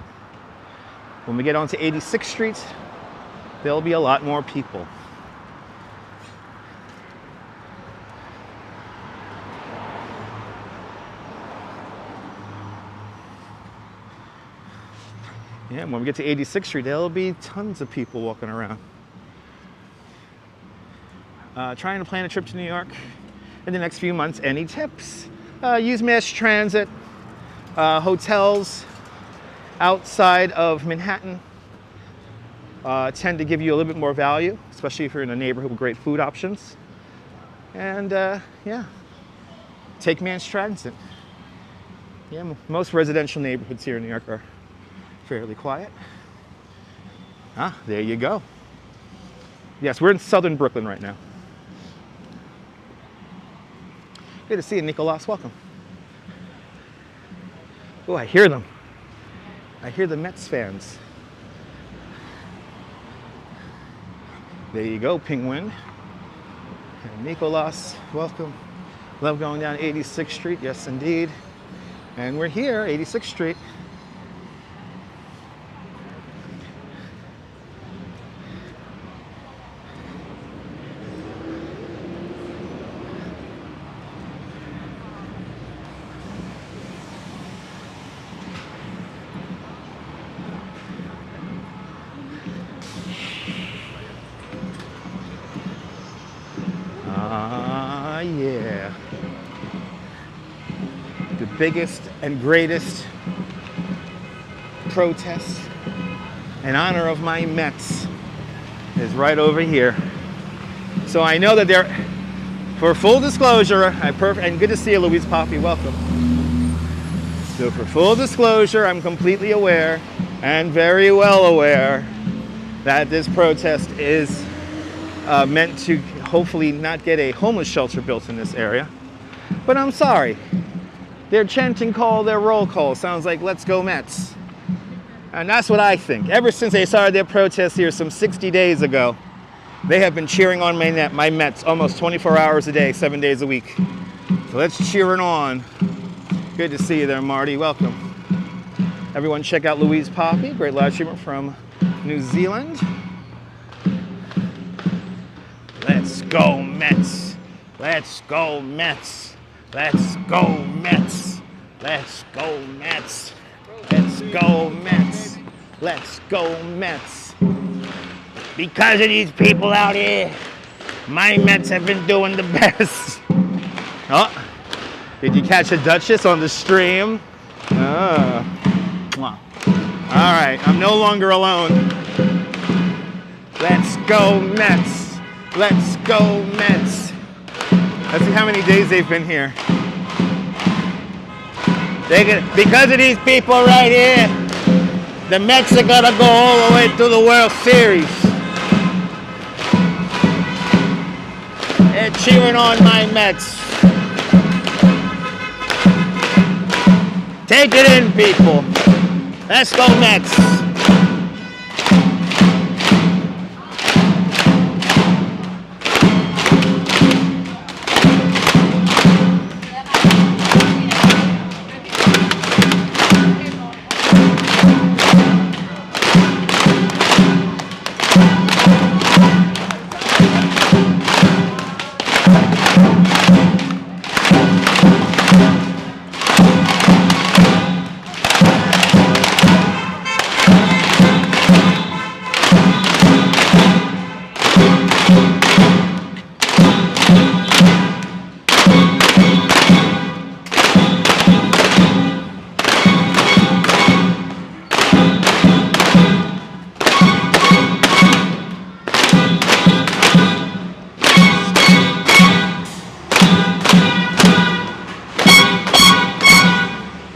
When we get onto 86th Street, there'll be a lot more people. Yeah, when we get to 86th Street, there'll be tons of people walking around. Trying to plan a trip to New York in the next few months. Any tips? Use mass transit. Hotels outside of Manhattan tend to give you a little bit more value, especially if you're in a neighborhood with great food options. And yeah, take mass transit. Yeah, most residential neighborhoods here in New York are fairly quiet. Ah, there you go. Yes, we're in southern Brooklyn right now. Good to see you, Nicolas. Welcome. Oh, I hear them. I hear the Mets fans. There you go, Penguin. And Nicolas, welcome. Love going down 86th Street. Yes, indeed. And we're here, 86th Street. Yeah. The biggest and greatest protest in honor of my Mets is right over here. So I know that they're, for full disclosure, and good to see you, Louise Poppy, welcome. So for full disclosure, I'm completely aware and very well aware that this protest is meant to hopefully not get a homeless shelter built in this area. But I'm sorry. Their chanting call, their roll call sounds like "Let's go Mets." And that's what I think. Ever since they started their protest here some 60 days ago, they have been cheering on my Mets almost 24 hours a day, 7 days a week. So let's cheer it on. Good to see you there, Marty. Welcome. Everyone check out Louise Poppy, great live streamer from New Zealand. Let's go Mets. Let's go Mets. Let's go Mets. Let's go Mets. Let's go Mets. Let's go Mets. Because of these people out here, my Mets have been doing the best. Oh, did you catch a Duchess on the stream? Oh. All right, I'm no longer alone. Let's go Mets. Let's go Mets. Let's see how many days they've been here. Because of these people right here, the Mets are gonna go all the way to the World Series. They're cheering on my Mets. Take it in, people. Let's go Mets.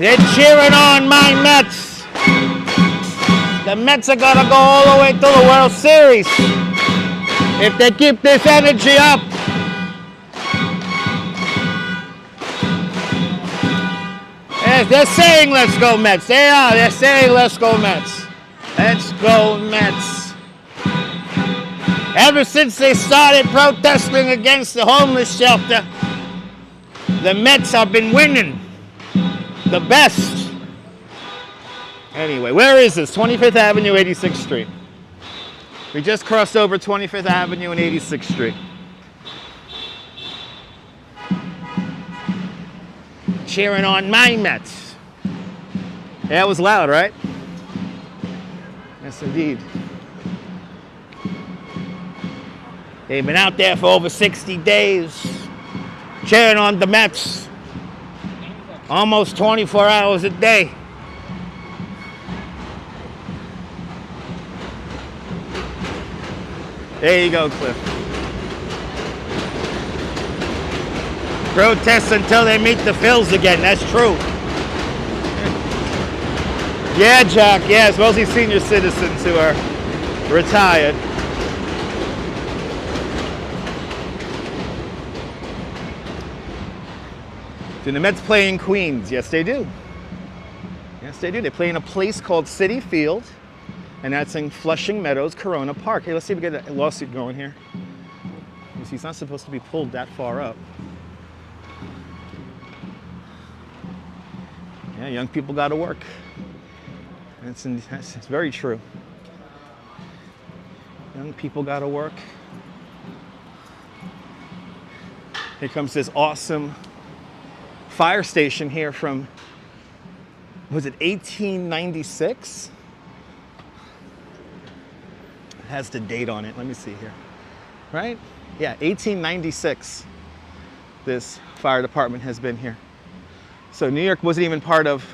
They're cheering on my Mets. The Mets are gonna go all the way to the World Series if they keep this energy up. Yes, they're saying let's go Mets. They are. They're saying let's go Mets. Let's go Mets. Ever since they started protesting against the homeless shelter, the Mets have been winning. The best. Anyway, where is this? 25th Avenue, 86th Street. We just crossed over 25th Avenue and 86th Street. Cheering on my Mets. Yeah, it was loud, right? Yes, indeed. They've been out there for over 60 days, cheering on the Mets, almost 24 hours a day. There you go, Cliff. Protests until they meet the Phils again, that's true. Yeah, Jack, yeah, it's mostly senior citizens who are retired. Do the Mets play in Queens? Yes, they do. Yes, they do. They play in a place called Citi Field, and that's in Flushing Meadows, Corona Park. Hey, let's see if we get a lawsuit going here. You see, it's not supposed to be pulled that far up. Yeah, young people got to work. That's very true. Young people got to work. Here comes this awesome fire station here from, was it 1896? It has the date on it. Let me see here. Right? Yeah, 1896. This fire department has been here. So New York wasn't even part of,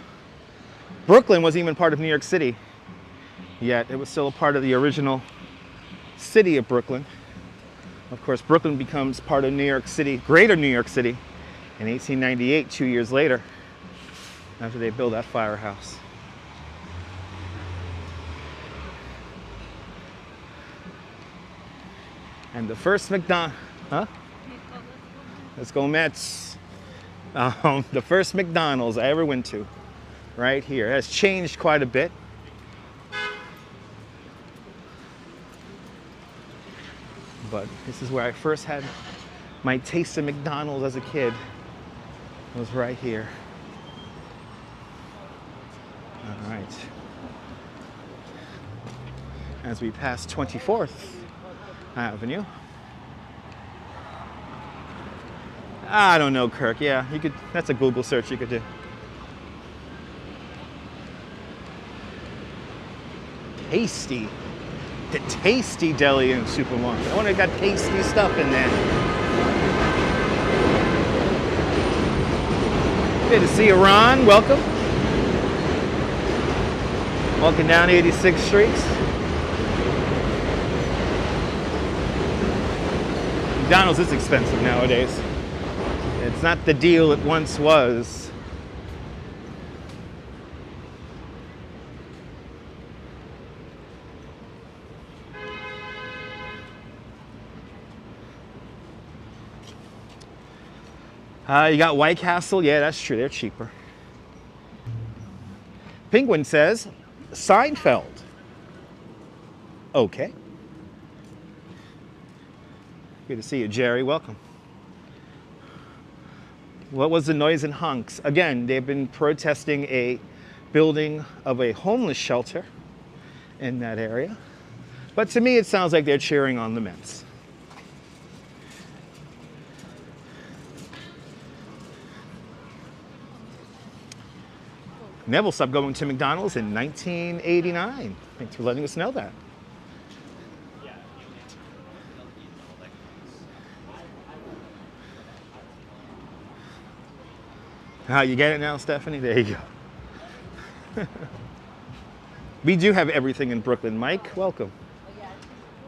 Brooklyn wasn't even part of New York City yet. It was still a part of the original city of Brooklyn. Of course, Brooklyn becomes part of New York City, Greater New York City, in 1898, 2 years later, after they built that firehouse. And the first McDonald's, huh? Let's go Mets. The first McDonald's I ever went to, right here. It has changed quite a bit. But this is where I first had my taste of McDonald's as a kid. It was right here. All right. As we pass 24th Avenue. I don't know, Kirk. Yeah, you could. That's a Google search you could do. Tasty. The Tasty Deli and Supermarket. I wonder if it got tasty stuff in there. Good to see you, Ron. Welcome. Walking down 86th Street. McDonald's is expensive nowadays. It's not the deal it once was. You got White Castle. Yeah, that's true. They're cheaper. Penguin says, Seinfeld. Okay. Good to see you, Jerry. Welcome. What was the noise and honks? Again, they've been protesting a building of a homeless shelter in that area. But to me, it sounds like they're cheering on the Mets. Neville stopped going to McDonald's in 1989. Thanks for letting us know that. You get it now, Stephanie? There you go. We do have everything in Brooklyn. Mike, welcome.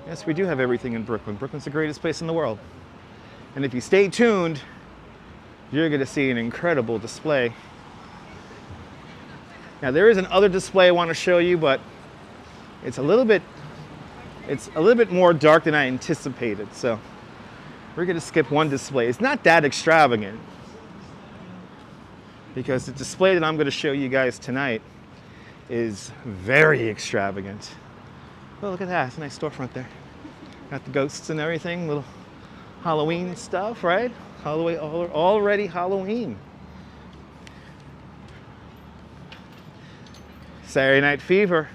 Yes, we do have everything in Brooklyn. Brooklyn's the greatest place in the world. And if you stay tuned, you're going to see an incredible display. Now there is another display I want to show you, but it's a little bit more dark than I anticipated. So we're going to skip one display. It's not that extravagant, because the display that I'm going to show you guys tonight is very extravagant. Oh, look at that. It's a nice storefront there. Got the ghosts and everything, little Halloween stuff, right? Already Halloween. Saturday Night Fever.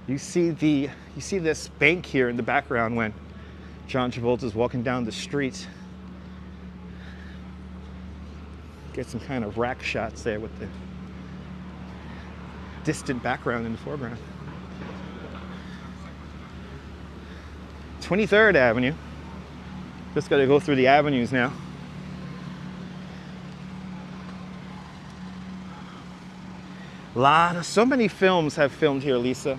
You see this bank here in the background when John Travolta's walking down the street. Get some kind of rack shots there with the distant background in the foreground. 23rd Avenue. Just got to go through the avenues now. So many films have filmed here, Lisa.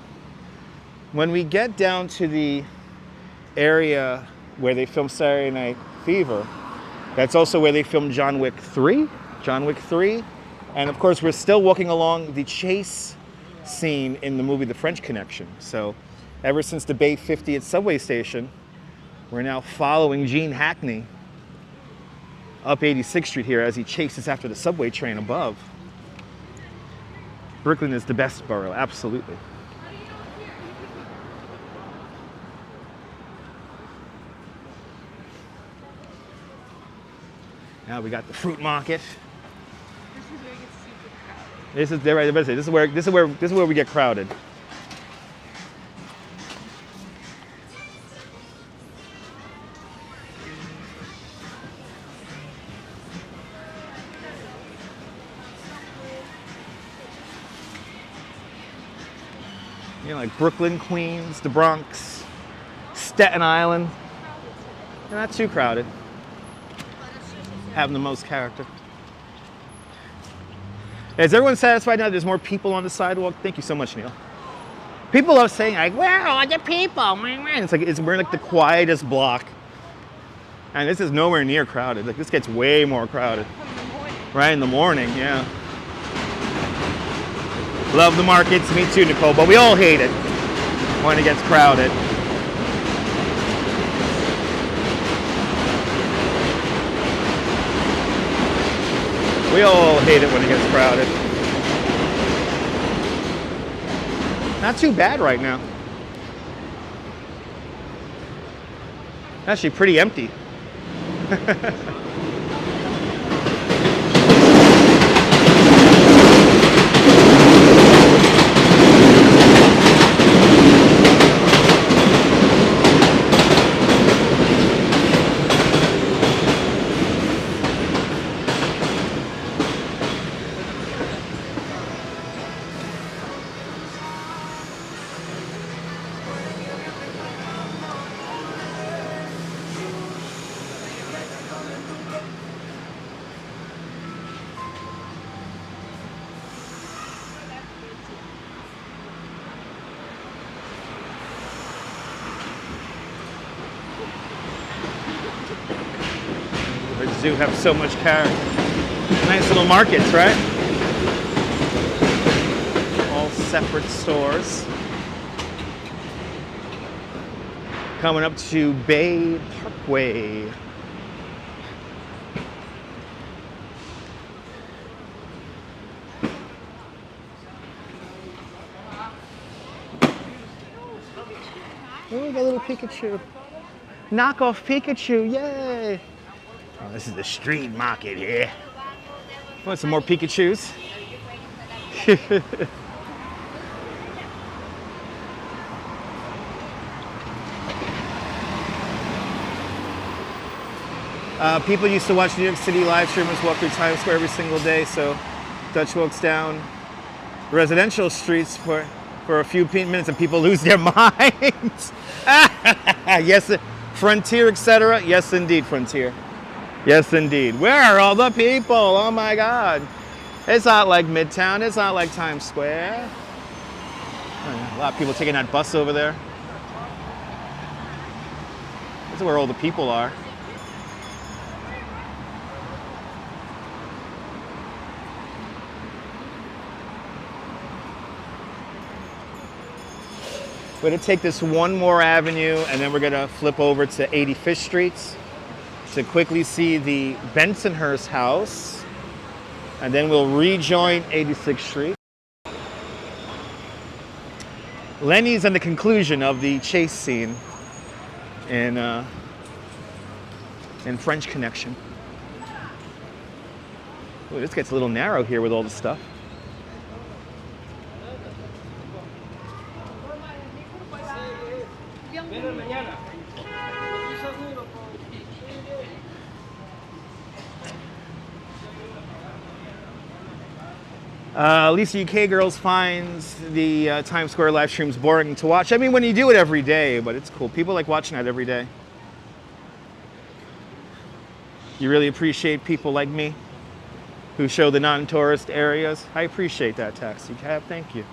When we get down to the area where they filmed Saturday Night Fever, that's also where they filmed John Wick 3. And of course, we're still walking along the chase scene in the movie The French Connection. So ever since the Bay 50th subway station, we're now following Gene Hackney up 86th Street here as he chases after the subway train above. Brooklyn is the best borough, absolutely. Now we got the fruit market. This is where we get crowded. You know, like Brooklyn, Queens, the Bronx, Staten Island. They're not too crowded. Having the most character. Is everyone satisfied now that there's more people on the sidewalk? Thank you so much, Neil. People love saying, like, where are the people? It's like we're like the quietest block. And this is nowhere near crowded. Like, this gets way more crowded. Right in the morning, yeah. Love the markets, me too, Nicole, but we all hate it when it gets crowded. We all hate it when it gets crowded. Not too bad right now. Actually pretty empty. Do have so much character. Nice little markets, right? All separate stores. Coming up to Bay Parkway. Oh, we got a little Pikachu. Knockoff Pikachu, yay! Oh, this is the street market here. Want some more Pikachus? People used to watch New York City live streamers walk through Times Square every single day, so Dutch walks down residential streets for a few minutes and people lose their minds. Yes, Frontier, etc. Yes, indeed, Frontier. Yes, indeed. Where are all the people? Oh my God. It's not like Midtown. It's not like Times Square. A lot of people taking that bus over there. This is where all the people are. We're going to take this one more avenue and then we're going to flip over to 85th Street to quickly see the Bensonhurst house. And then we'll rejoin 86th Street. Lenny's and the conclusion of the chase scene in French Connection. Ooh, this gets a little narrow here with all the stuff. Lisa UK Girls finds the Times Square live streams boring to watch. I mean, when you do it every day, but it's cool. People like watching that every day. You really appreciate people like me who show the non-tourist areas. I appreciate that, Taxi Cab. Thank you.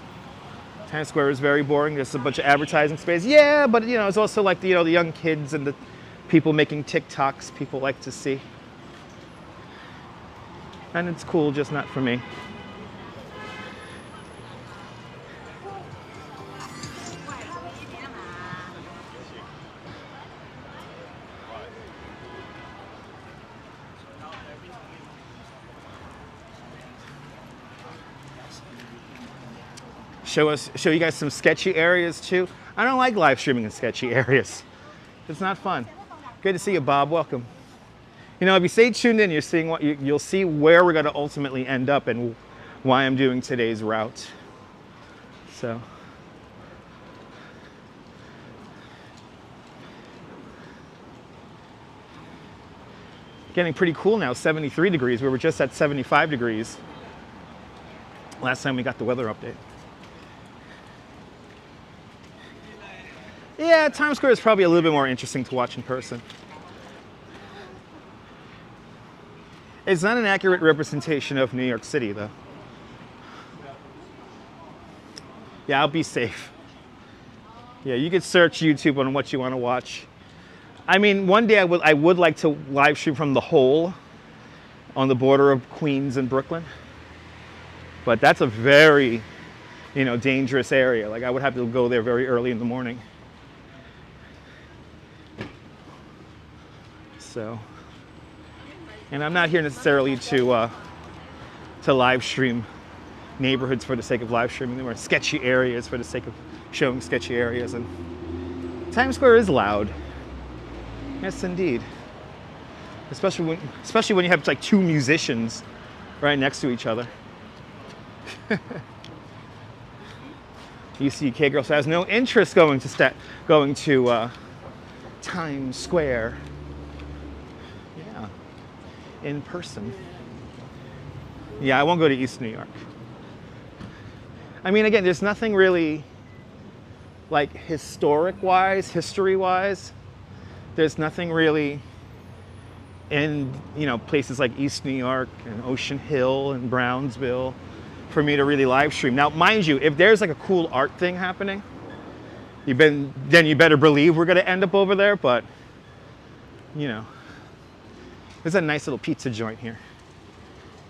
Times Square is very boring. There's a bunch of advertising space. Yeah, but you know, it's also like the, you know, the young kids and the people making TikToks people like to see. And it's cool, just not for me. Show you guys some sketchy areas too. I don't like live streaming in sketchy areas. It's not fun. Good to see you, Bob. Welcome. You know, if you stay tuned in, you're seeing what you'll see where we're going to ultimately end up and why I'm doing today's route. So. Getting pretty cool now, 73 degrees. We were just at 75 degrees last time we got the weather update. Yeah, Times Square is probably a little bit more interesting to watch in person. It's not an accurate representation of New York City, though. Yeah, I'll be safe. Yeah, you could search YouTube on what you want to watch. I mean, one day I would like to live stream from the Hole on the border of Queens and Brooklyn. But that's a very, you know, dangerous area. Like, I would have to go there very early in the morning. So, and I'm not here necessarily to live stream neighborhoods for the sake of live streaming them, or sketchy areas for the sake of showing sketchy areas. And Times Square is loud. Yes, indeed. Especially when you have like two musicians right next to each other. UCK girl has no interest going to Times Square. Yeah, in person. Yeah, I won't go to East New York. I mean, again, there's nothing really like history-wise. There's nothing really in, you know, places like East New York and Ocean Hill and Brownsville for me to really live stream. Now, mind you, if there's like a cool art thing happening, then you better believe we're gonna end up over there. But you know, there's a nice little pizza joint here.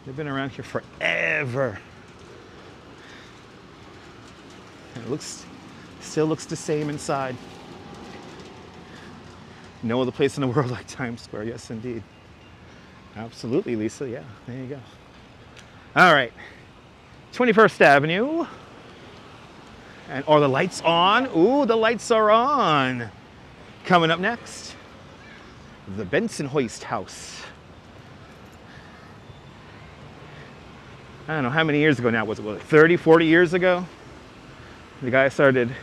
They've been around here forever. And it still looks the same inside. No other place in the world like Times Square. Yes, indeed. Absolutely, Lisa. Yeah, there you go. All right. 21st Avenue. And are the lights on? Ooh, the lights are on. Coming up next, the Bensonhurst house. I don't know how many years ago now was it? 30, 40 years ago? The guy started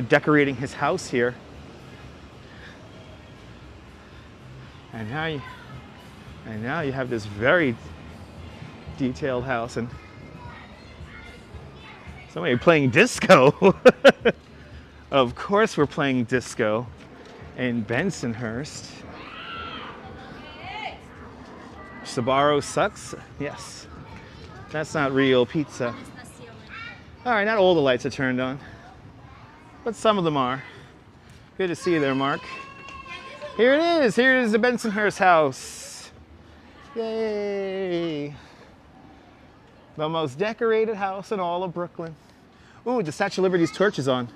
decorating his house here. And now you have this very detailed house, and somebody playing disco. Of course we're playing disco in Bensonhurst. Sbarro sucks? Yes. That's not real pizza. All right, not all the lights are turned on, but some of them are. Good to see you there, Mark. Here it is. Here is the Bensonhurst house. Yay. The most decorated house in all of Brooklyn. Ooh, the Statue of Liberty's torch is on.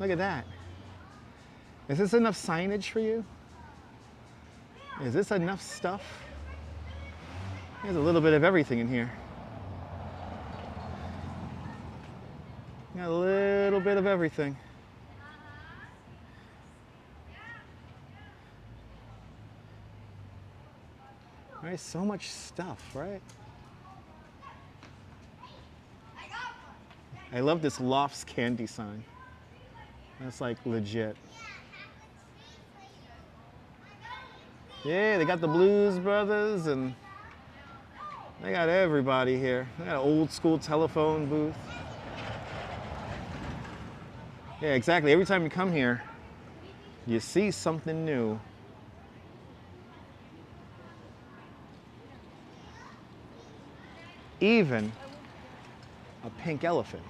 Look at that. Is this enough signage for you? Is this enough stuff? There's a little bit of everything in here. Got a little bit of everything. Right, so much stuff, right? I love this Lofts candy sign. That's like legit. Yeah, they got the Blues Brothers and they got everybody here. They got an old school telephone booth. Yeah, exactly. Every time you come here, you see something new. Even a pink elephant.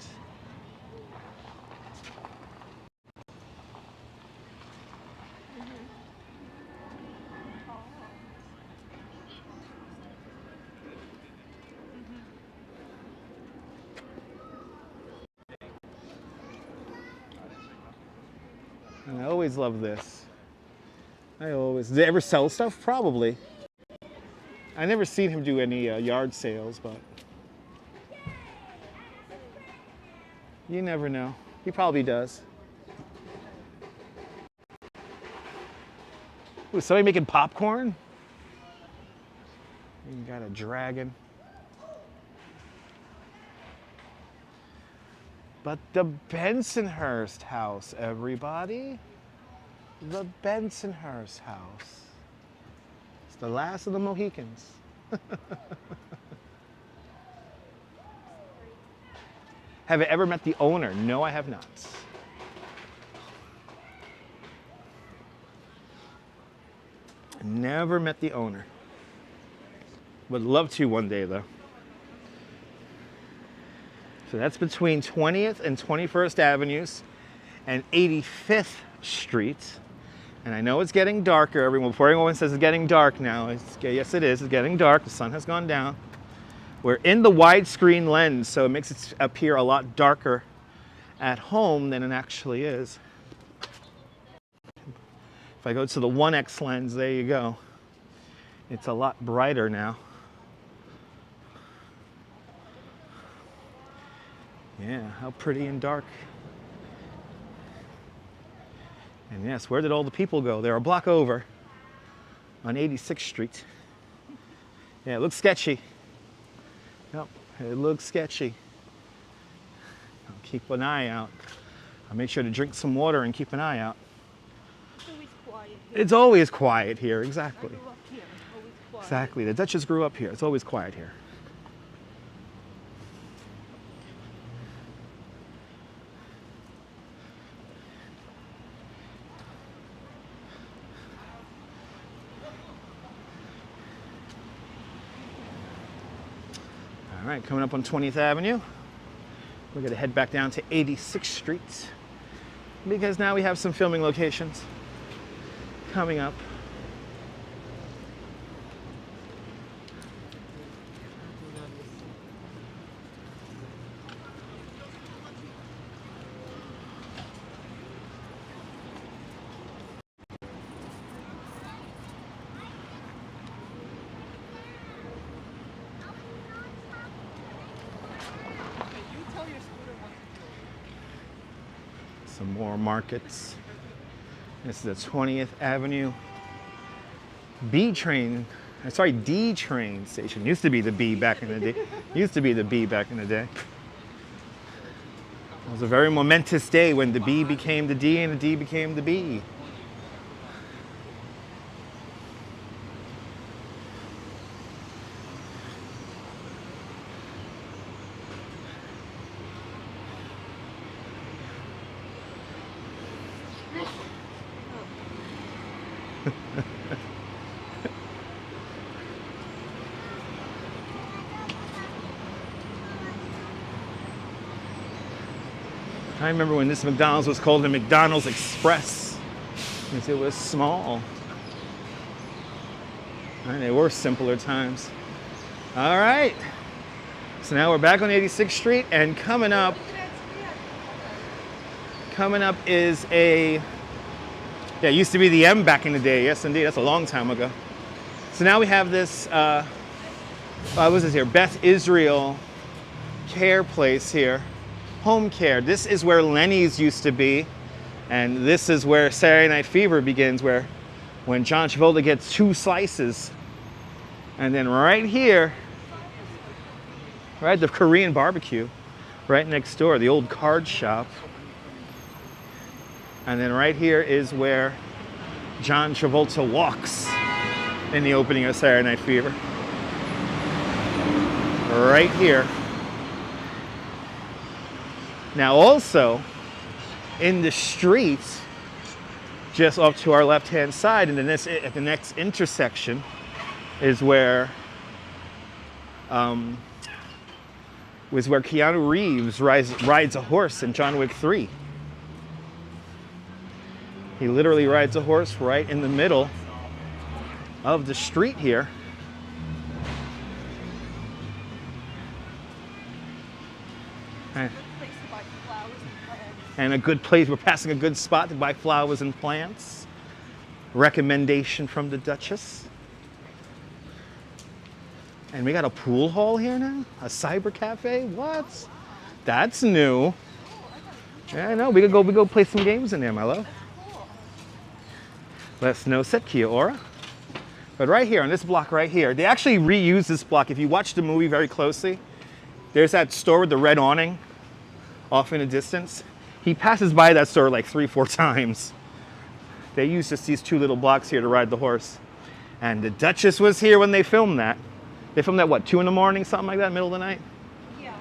And I always love this. Did they ever sell stuff? Probably. I never seen him do any yard sales, but you never know. He probably does. Ooh, somebody making popcorn? You got a dragon. But the Bensonhurst house, everybody. The Bensonhurst house. It's the last of the Mohicans. Have I ever met the owner? No, I have not. Never met the owner. Would love to one day, though. So that's between 20th and 21st Avenues and 85th Street. And I know it's getting darker, everyone. Before anyone says it's getting dark now, yes it is, it's getting dark. The sun has gone down. We're in the widescreen lens, so it makes it appear a lot darker at home than it actually is. If I go to the 1X lens, there you go. It's a lot brighter now. Yeah, how pretty and dark. And yes, where did all the people go? They're a block over on 86th Street. Yeah, it looks sketchy. Yep, it looks sketchy. I'll keep an eye out. I'll make sure to drink some water and keep an eye out. It's always quiet here. It's always quiet here, exactly. I grew up here. Always quiet. Exactly, the Duchess grew up here. It's always quiet here. All right, coming up on 20th Avenue, we're gonna head back down to 86th Street because now we have some filming locations coming up. Some more markets. This is the 20th Avenue D train station. Used to be the B back in the day. Used to be the B back in the day. It was a very momentous day when the B became the D and the D became the B. I remember when this McDonald's was called the McDonald's Express because it was small. And they were simpler times. All right. So now we're back on 86th Street and coming up is a, yeah, it used to be the M back in the day. Yes, indeed. That's a long time ago. So now we have this, what was this here? Beth Israel Care Place here. Home care. This is where Lenny's used to be. And this is where Saturday Night Fever begins, where when John Travolta gets 2 slices. And then right here, right, the Korean barbecue. right next door, the old card shop. And then right here is where John Travolta walks in the opening of Saturday Night Fever. Right here. Now also, in the street, just off to our left-hand side, and at the next intersection, is where Keanu Reeves rides a horse in John Wick 3. He literally rides a horse right in the middle of the street here. And a good place, we're passing a good spot to buy flowers and plants. Recommendation from the Duchess. And we got a pool hall here now? A cyber cafe? What? That's new. Yeah, I know, we could go play some games in there, my love. Let's know, set Kia Ora. But right here, on this block right here, they actually reuse this block. If you watch the movie very closely, there's that store with the red awning off in the distance. He passes by that store like 3-4 times. They used just these two little blocks here to ride the horse. And the Duchess was here when they filmed that. They filmed that, what, 2 in the morning, something like that, middle of the night? Yeah.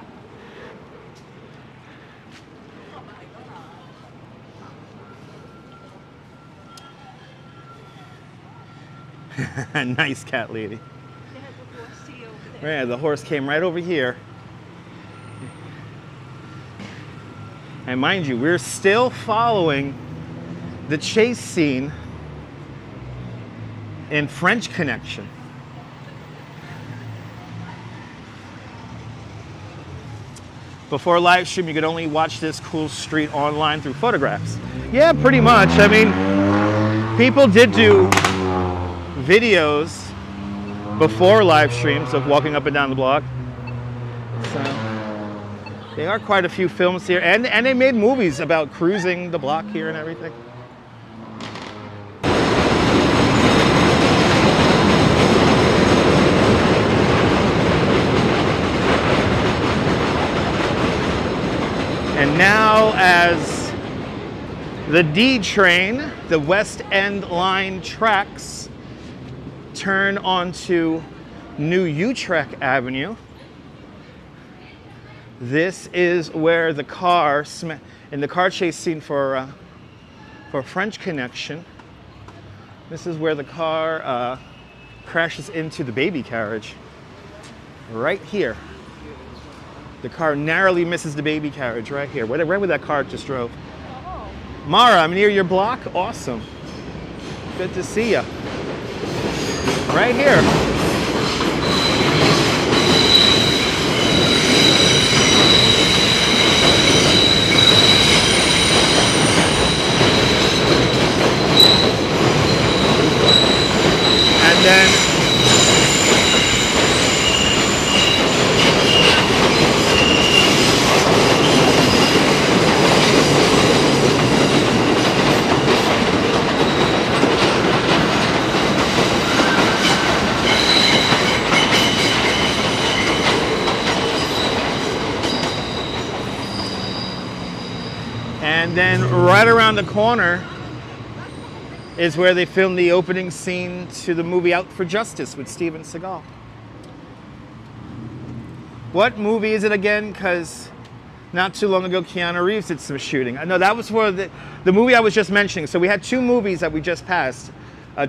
Nice cat lady. They had the horse tea over there. Yeah, the horse came right over here. And mind you, we're still following the chase scene in French Connection. Before live stream, you could only watch this cool street online through photographs. Yeah, pretty much. I mean, people did do videos before live streams of walking up and down the block. So there are quite a few films here, and they made movies about cruising the block here and everything. And now as the D train, the West End line tracks, turn onto New Utrecht Avenue, this is where the car, in the car chase scene for French Connection, this is where the car crashes into the baby carriage. Right here. The car narrowly misses the baby carriage right here. Right where that car just drove. Oh. Mara, I'm near your block. Awesome. Good to see you. Right here. And then right around the corner is where they filmed the opening scene to the movie Out for Justice with Steven Seagal. What movie is it again? Because not too long ago, Keanu Reeves did some shooting. No, that was for the movie I was just mentioning. So we had 2 movies that we just passed.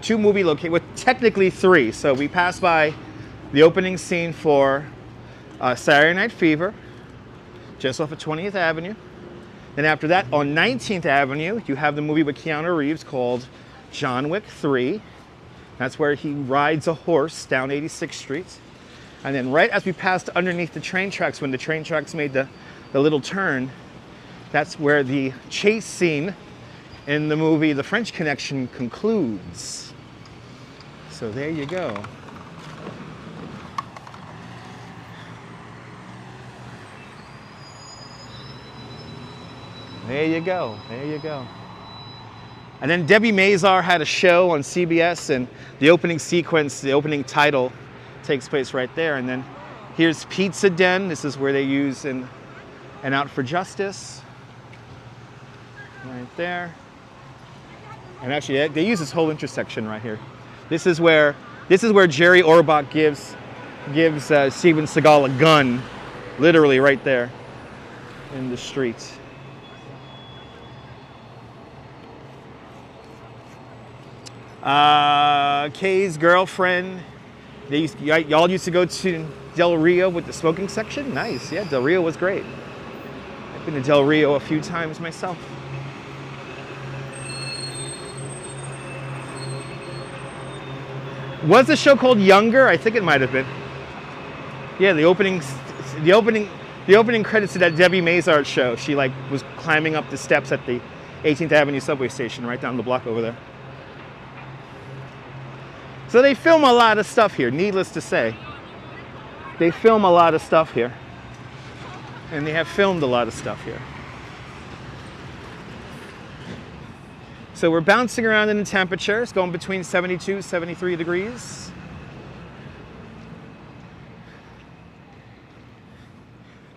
2 movie locations, well, technically 3. So we passed by the opening scene for Saturday Night Fever, just off of 20th Avenue. Then after that, on 19th Avenue, you have the movie with Keanu Reeves called John Wick 3. That's where he rides a horse down 86th Street. And then right as we passed underneath the train tracks, when the train tracks made the little turn, that's where the chase scene in the movie The French Connection concludes. So there you go. There you go, there you go. And then Debbie Mazar had a show on CBS, and the opening sequence, the opening title takes place right there. And then here's Pizza Den. This is where they use in and Out for Justice, right there. And actually, they use this whole intersection right here. This is where Jerry Orbach gives Steven Seagal a gun, literally right there in the street. Kay's girlfriend. Y'all used to go to Del Rio with the smoking section? Nice, yeah, Del Rio was great. I've been to Del Rio a few times myself. Was the show called Younger? I think it might have been. Yeah, the opening credits to that Debbie Mazart show. She like was climbing up the steps at the 18th Avenue subway station right down the block over there. So they film a lot of stuff here, needless to say. They film a lot of stuff here. And they have filmed a lot of stuff here. So we're bouncing around in the temperatures, going between 72, 73 degrees.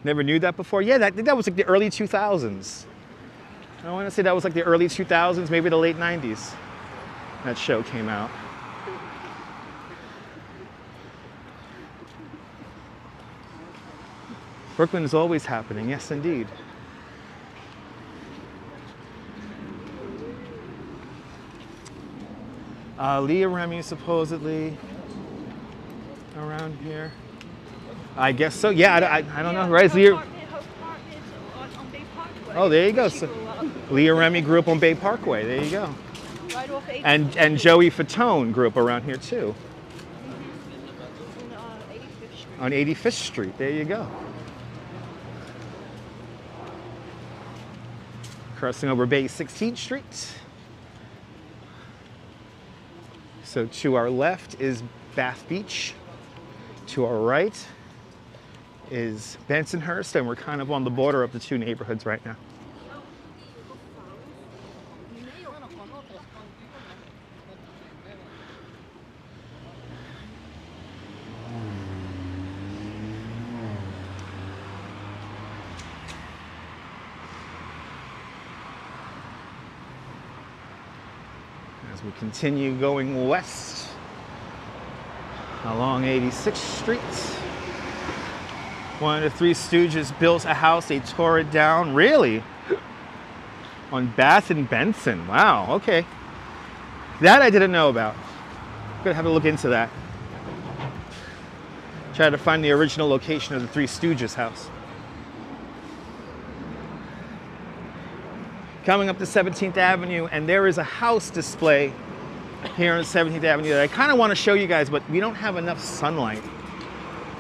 Never knew that before. Yeah, that was like the early 2000s. I want to say that was like the early 2000s, maybe the late 90s. That show came out. Brooklyn is always happening, yes indeed. Leah Remy supposedly around here. I guess so. Yeah, I don't know. Right, Leah. Oh, there you go. So, Leah Remy grew up on Bay Parkway. There you go. Right off 85th. And Joey Fatone grew up around here too. On 85th Street. There you go. Crossing over Bay 16th Street. So to our left is Bath Beach. To our right is Bensonhurst, and we're kind of on the border of the two neighborhoods right now. As we continue going west along 86th Street. One of the Three Stooges built a house, they tore it down. Really? On Bath and Benson. Wow, okay. That I didn't know about. I'm gonna have to look into that. Try to find the original location of the Three Stooges house. Coming up to 17th Avenue, and there is a house display here on 17th Avenue that I kind of want to show you guys, but we don't have enough sunlight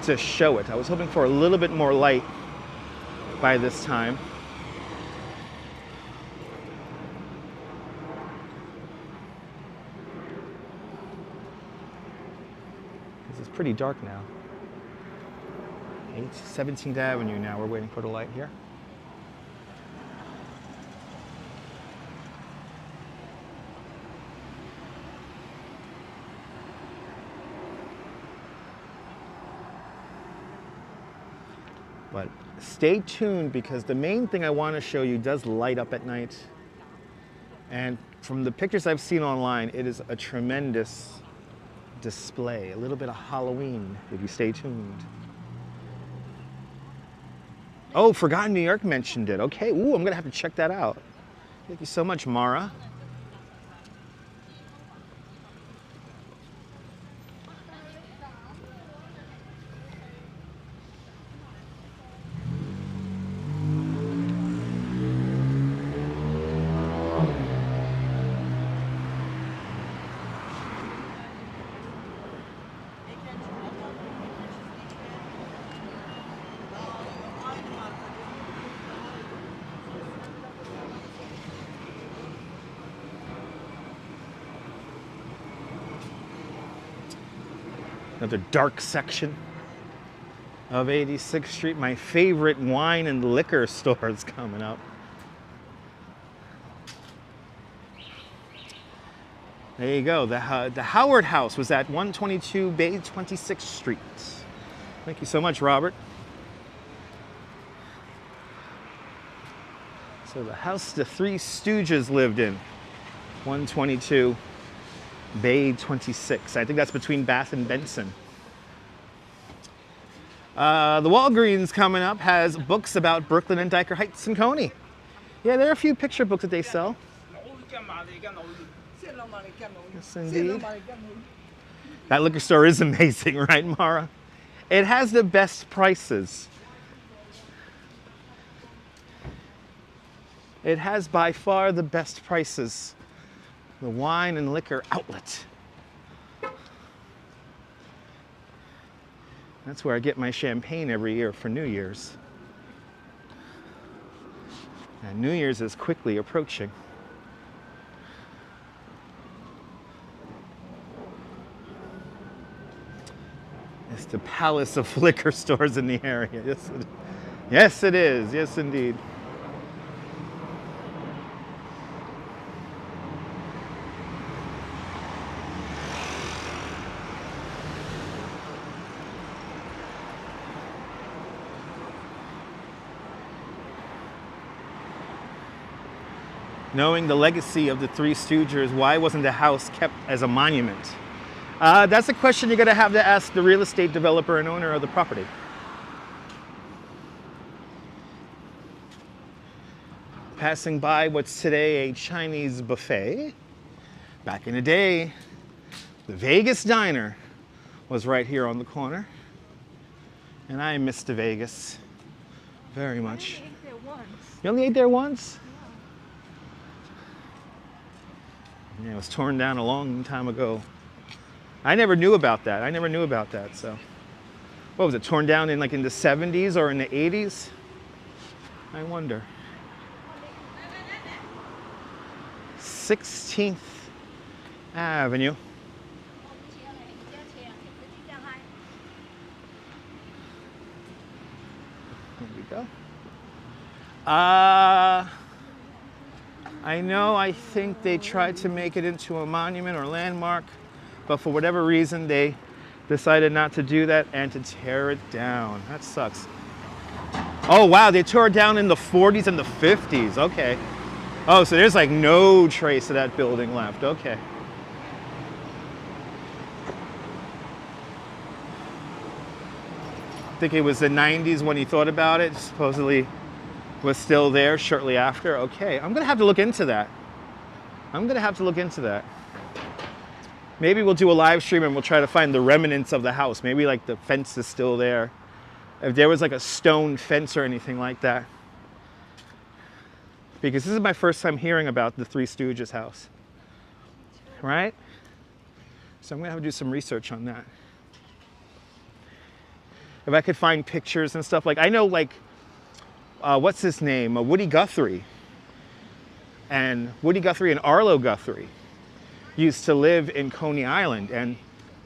to show it. I was hoping for a little bit more light by this time. This is pretty dark now. 17th Avenue now, we're waiting for the light here. But stay tuned, because the main thing I want to show you does light up at night. And from the pictures I've seen online, it is a tremendous display. A little bit of Halloween, if you stay tuned. Oh, Forgotten New York mentioned it. Okay, ooh, I'm gonna have to check that out. Thank you so much, Mara. Another dark section of 86th Street. My favorite wine and liquor store is coming up. There you go. The Howard House was at 122 Bay 26th Street. Thank you so much, Robert. So the house the Three Stooges lived in, 122 Bay 26. I think that's between Bath and Benson. The Walgreens coming up has books about Brooklyn and Dyker Heights and Coney. Yeah, there are a few picture books that they sell. Yes, indeed. That liquor store is amazing, right, Mara? It has the best prices. It has by far the best prices. The wine and liquor outlet. That's where I get my champagne every year for New Year's. And New Year's is quickly approaching. It's the palace of liquor stores in the area. Yes, it is. Yes, indeed. Knowing the legacy of the Three Stooges, why wasn't the house kept as a monument? That's a question you're going to have to ask the real estate developer and owner of the property. Passing by what's today a Chinese buffet. Back in the day, the Vegas Diner was right here on the corner. And I miss the Vegas very much. I only ate there once. You only ate there once? Yeah, it was torn down a long time ago. I never knew about that. So, what was it, torn down in like in the 70s or in the 80s? I wonder. 16th Avenue. There we go. I think they tried to make it into a monument or landmark, but for whatever reason, they decided not to do that and to tear it down. That sucks. Oh, wow, they tore it down in the 40s and the 50s. Okay. Oh, so there's like no trace of that building left. Okay. I think it was the 90s when he thought about it. Supposedly was still there shortly after. Okay, I'm gonna have to look into that. Maybe we'll do a live stream and we'll try to find the remnants of the house. Maybe like the fence is still there. If there was like a stone fence or anything like that. Because this is my first time hearing about the Three Stooges house. Right? So I'm gonna have to do some research on that. If I could find pictures and stuff, like I know like, what's his name? Woody Guthrie. And Woody Guthrie and Arlo Guthrie used to live in Coney Island, and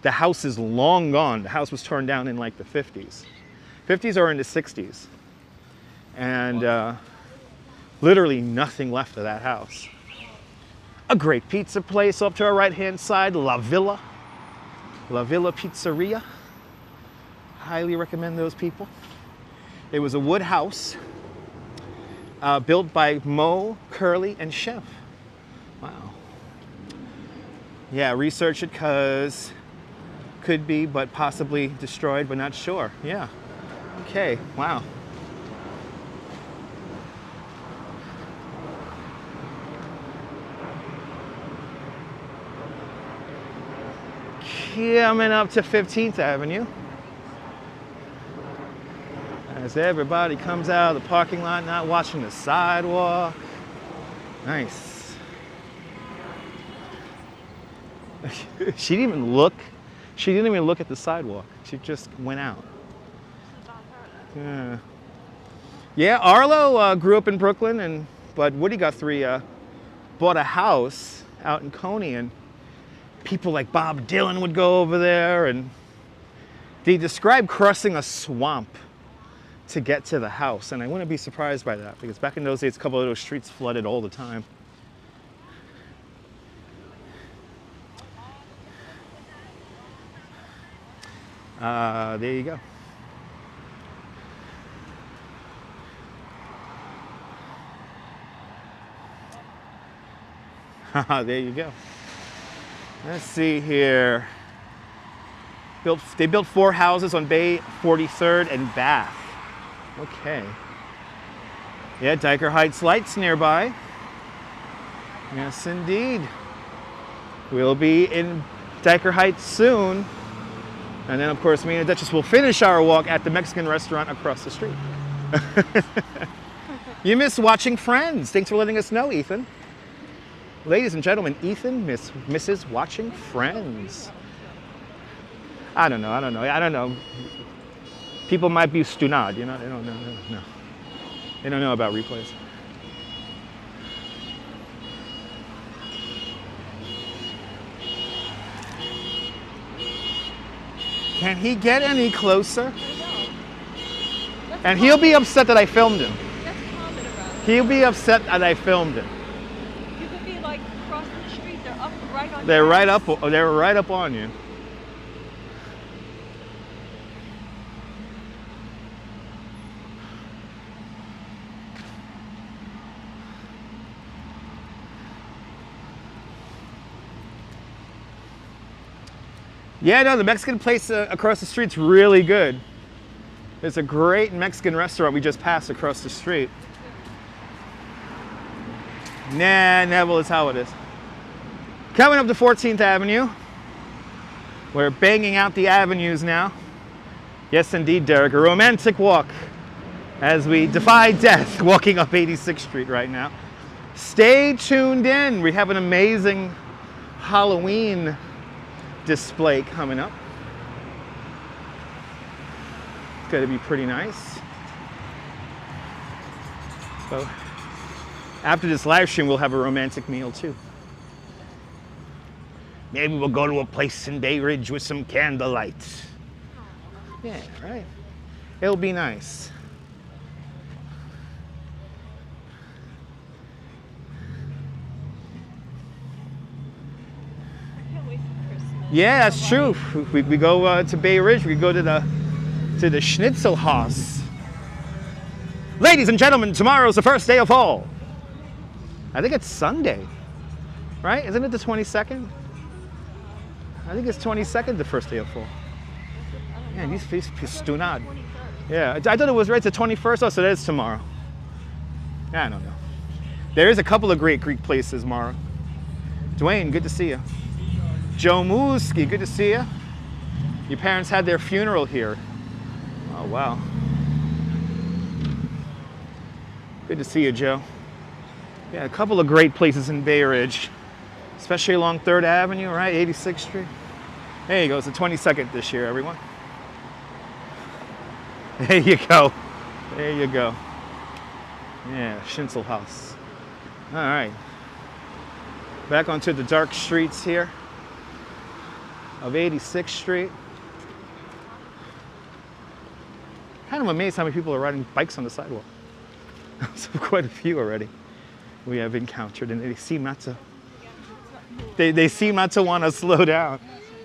the house is long gone. The house was torn down in like the 50s. 50s or in the 60s. And literally nothing left of that house. A great pizza place up to our right-hand side, La Villa Pizzeria. Highly recommend those people. It was a wood house built by Mo, Curly, and Chef. Wow. Yeah, research it because could be, but possibly destroyed, but not sure. Yeah. Okay, wow. Coming up to 15th Avenue. As everybody comes out of the parking lot, not watching the sidewalk. Nice. She didn't even look. She didn't even look at the sidewalk. She just went out. Yeah. Yeah, Arlo grew up in Brooklyn, but Woody Guthrie bought a house out in Coney, and people like Bob Dylan would go over there, and they described crossing a swamp to get to the house, and I wouldn't be surprised by that because back in those days, a couple of those streets flooded all the time. There you go. There you go. Let's see here. They built 4 houses on Bay 43rd and Bath. Okay. Yeah, Dyker Heights lights nearby. Yes, indeed. We'll be in Dyker Heights soon. And then, of course, me and Duchess will finish our walk at the Mexican restaurant across the street. You miss watching Friends. Thanks for letting us know, Ethan. Ladies and gentlemen, Ethan misses watching Friends. I don't know. People might be stunad, you know? They don't know. No. They don't know about replays. Can he get any closer? And he'll be upset that I filmed him. He'll be upset that I filmed him. You could be like crossing the street. They're up right on. They're right up. They're right up on you. Yeah, no, the Mexican place across the street's really good. There's a great Mexican restaurant we just passed across the street. Nah, Neville is how it is. Coming up to 14th Avenue. We're banging out the avenues now. Yes, indeed, Derek, a romantic walk as we defy death walking up 86th Street right now. Stay tuned in. We have an amazing Halloween display coming up. It's going to be pretty nice. So after this live stream, we'll have a romantic meal too. Maybe we'll go to a place in Bay Ridge with some candlelight. Yeah, right. It'll be nice. Yeah, that's true. We go to Bay Ridge. We go to the Schnitzel Haus. Ladies and gentlemen, tomorrow's the first day of fall. I think it's Sunday, right? Isn't it the 22nd? I think it's 22nd, the first day of fall. Yeah, these pistunad. Yeah, I thought it was right. It's the 21st. Oh, so that is tomorrow. I don't know. There is a couple of great Greek places tomorrow. Dwayne, good to see you. Joe Mooski, good to see you. Your parents had their funeral here. Oh, wow. Good to see you, Joe. Yeah, a couple of great places in Bay Ridge, especially along 3rd Avenue, right? 86th Street. There you go. It's the 22nd this year, everyone. There you go. There you go. Yeah, Schnitzel House. All right. Back onto the dark streets here of 86th Street. Kind of amazed how many people are riding bikes on the sidewalk. So quite a few already we have encountered, and they seem not to. They seem not to want to slow down.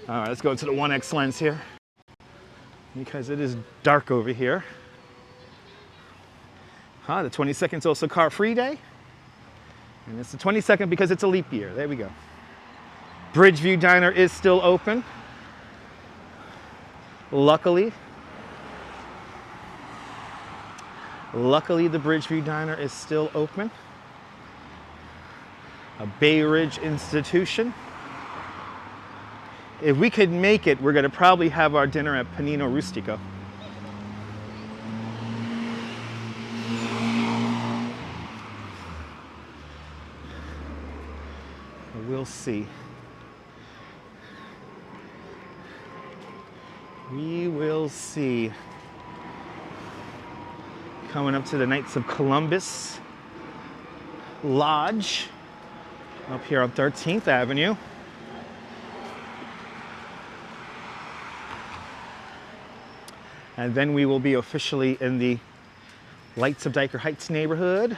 All right, let's go to the 1X lens here because it is dark over here. The 22nd is also car-free day, and it's the 22nd because it's a leap year. There we go. Bridgeview Diner is still open. Luckily, the Bridgeview Diner is still open. A Bay Ridge institution. If we could make it, we're going to probably have our dinner at Panino Rustico. We'll see. We will see. Coming up to the Knights of Columbus Lodge up here on 13th Avenue. And then we will be officially in the Lights of Dyker Heights neighborhood.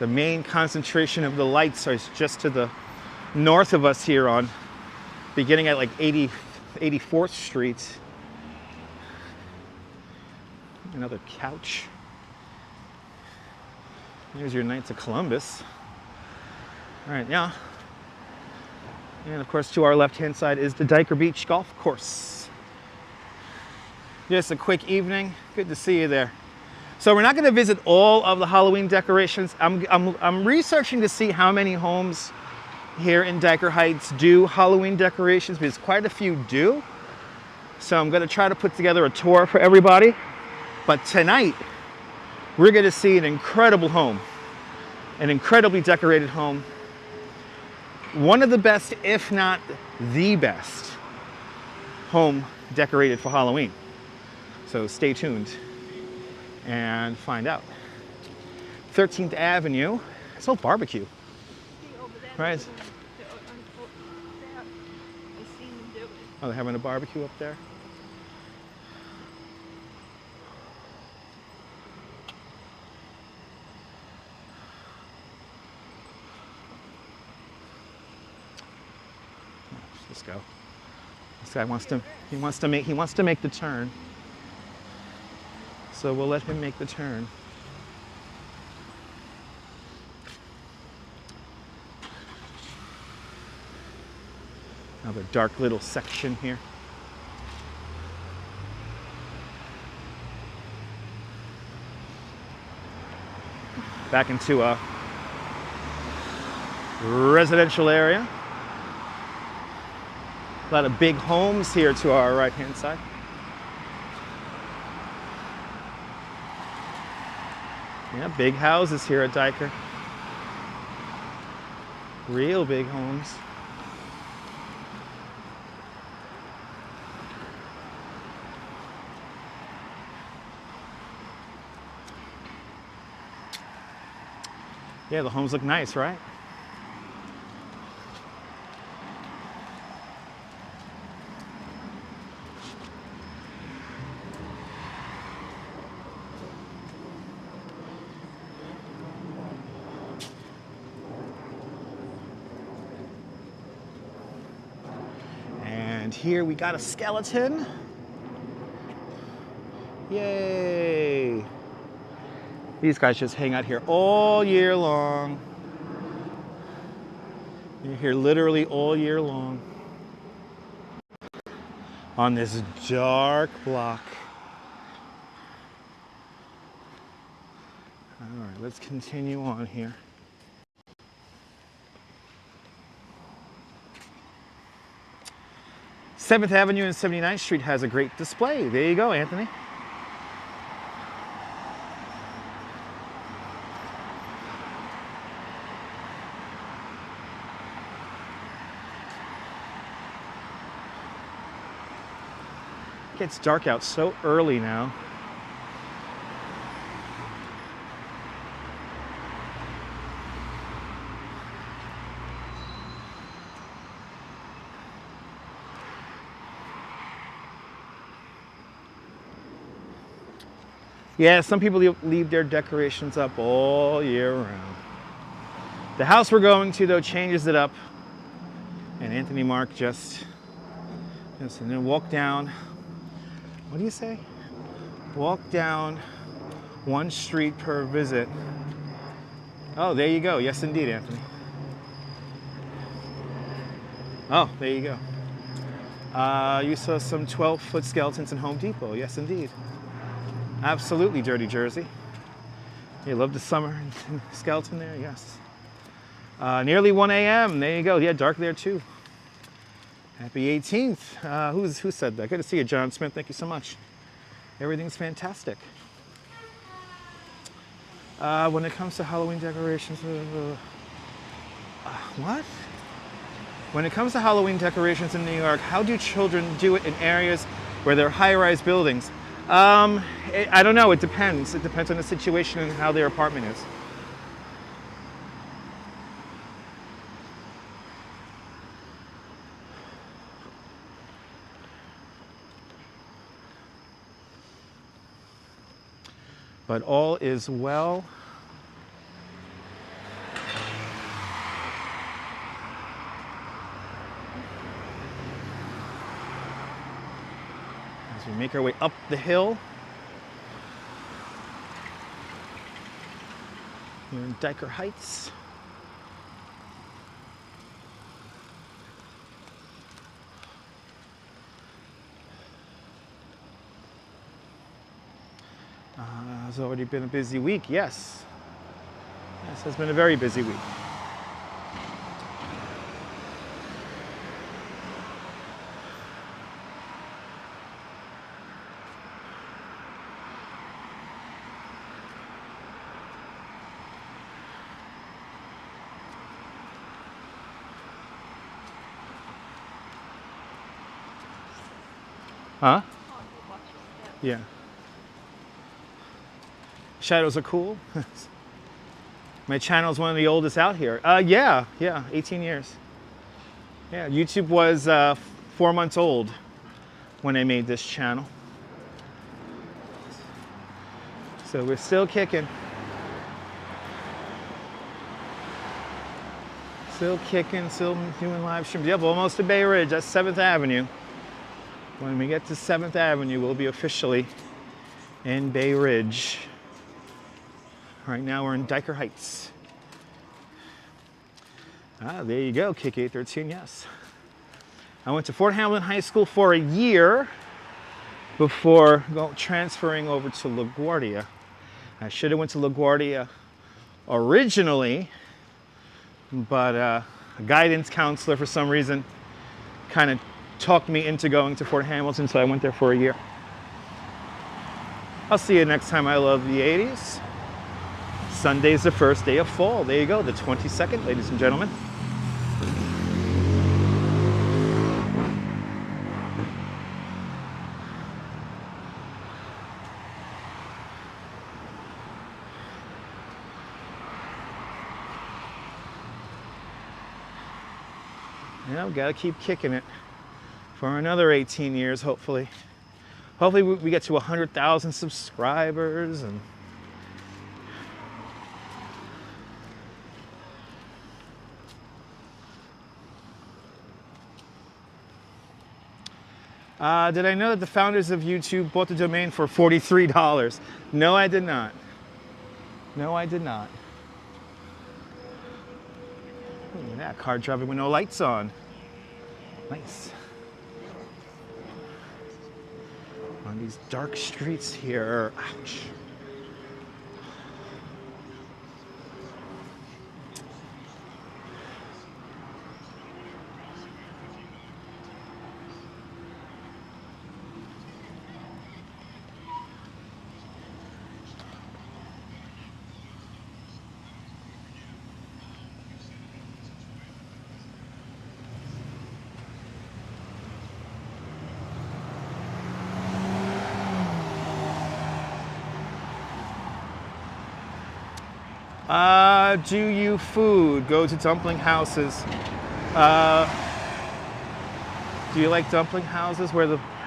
The main concentration of the lights is just to the north of us here on, beginning at like 84th Street. Another couch. Here's your Knights of Columbus. All right, now, and of course to our left-hand side is the Dyker Beach Golf Course. Just a quick evening. Good to see you there. So we're not going to visit all of the Halloween decorations. I'm researching to see how many homes here in Dyker Heights do Halloween decorations, because quite a few do. So I'm going to try to put together a tour for everybody. But tonight, we're going to see an incredible home, an incredibly decorated home. One of the best, if not the best, home decorated for Halloween. So stay tuned and find out. 13th Avenue, it's all barbecue. Right? Oh, they're having a barbecue up there? Let's go. This guy wants to make the turn. So we'll let him make the turn. Another dark little section here. Back into a residential area. A lot of big homes here to our right-hand side. Yeah, big houses here at Dyker. Real big homes. Yeah, the homes look nice, right? And here we got a skeleton. Yay! These guys just hang out here all year long. You're here literally all year long on this dark block. All right, let's continue on here. Seventh Avenue and 79th Street has a great display. There you go, Anthony. It gets dark out so early now. Yeah, some people leave their decorations up all year round. The house we're going to, though, changes it up. And Anthony Mark just and then walk down. What do you say? Walk down one street per visit. Oh, there you go. Yes, indeed, Anthony. Oh, there you go. You saw some 12-foot skeletons in Home Depot. Yes, indeed. Absolutely, Dirty Jersey. You love the summer skeleton there? Yes. Nearly 1 a.m. There you go. Yeah, dark there too. Happy 18th. Who said that? Good to see you, John Smith. Thank you so much. Everything's fantastic. When it comes to Halloween decorations, what? When it comes to Halloween decorations in New York, how do children do it in areas where there are high-rise buildings? I don't know. It depends. It depends on the situation and how their apartment is. But all is well. As we make our way up the hill here in Dyker Heights. It's already been a busy week, yes. Yes, it's been a very busy week. Huh? Yeah. Shadows are cool. My channel's one of the oldest out here. Yeah, 18 years. Yeah, YouTube was 4 months old when I made this channel. So we're still kicking. Still kicking, still doing live streams. Yep, almost to Bay Ridge, that's 7th Avenue. When we get to 7th Avenue, we'll be officially in Bay Ridge. Right now we're in Dyker Heights. There you go, Kick 813, yes. I went to Fort Hamilton High School for a year before transferring over to LaGuardia. I should have went to LaGuardia originally, but a guidance counselor for some reason kind of talked me into going to Fort Hamilton, so I went there for a year. I'll see you next time. I love the 80s. Sunday's the first day of fall. There you go, the 22nd, ladies and gentlemen. Yeah, we gotta keep kicking it for another 18 years, hopefully. Hopefully we get to 100,000 subscribers and did I know that the founders of YouTube bought the domain for $43? No, I did not. No, I did not. Look at that, car driving with no lights on. Nice. On these dark streets here. Ouch. Do you food? Go to dumpling houses. Do you like dumpling houses?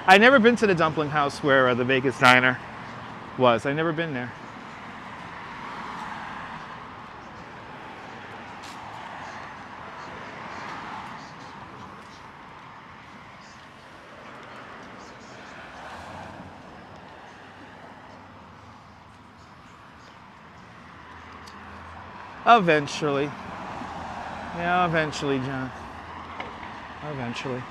I never been to the dumpling house where the Vegas diner was. I never been there. Eventually. Yeah, eventually, John. Eventually.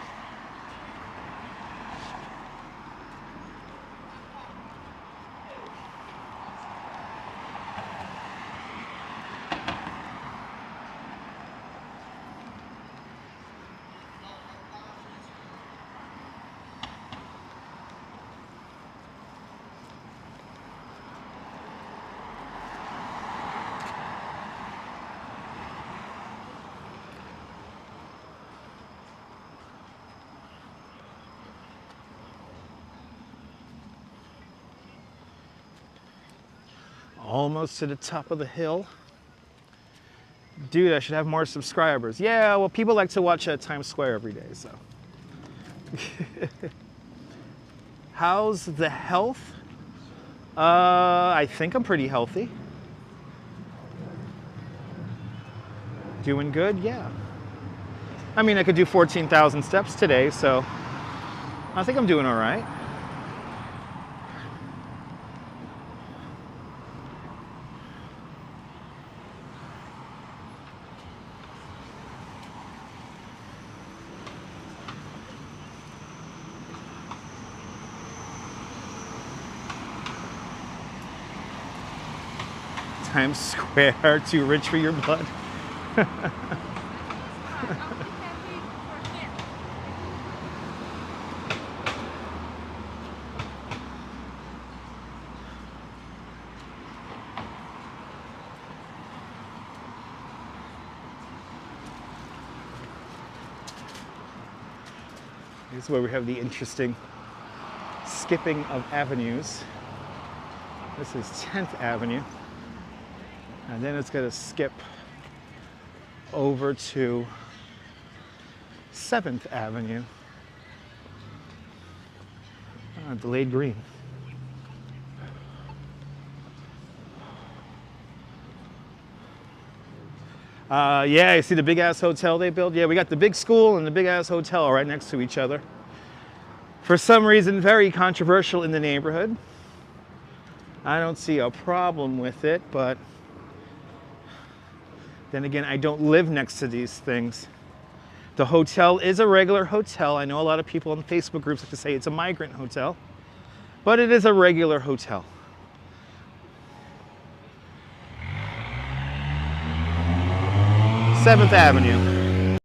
Almost to the top of the hill. Dude, I should have more subscribers. Yeah, well, people like to watch Times Square every day, so. How's the health? I think I'm pretty healthy. Doing good, yeah. I mean, I could do 14,000 steps today, so I think I'm doing all right. Times Square, too rich for your blood. This is where we have the interesting skipping of avenues. This is 10th Avenue. And then it's going to skip over to 7th Avenue. Delayed green. Yeah, you see the big ass hotel they built? Yeah, we got the big school and the big ass hotel right next to each other. For some reason, very controversial in the neighborhood. I don't see a problem with it, but then again, I don't live next to these things. The hotel is a regular hotel. I know a lot of people in Facebook groups like to say it's a migrant hotel, but it is a regular hotel. Seventh Avenue.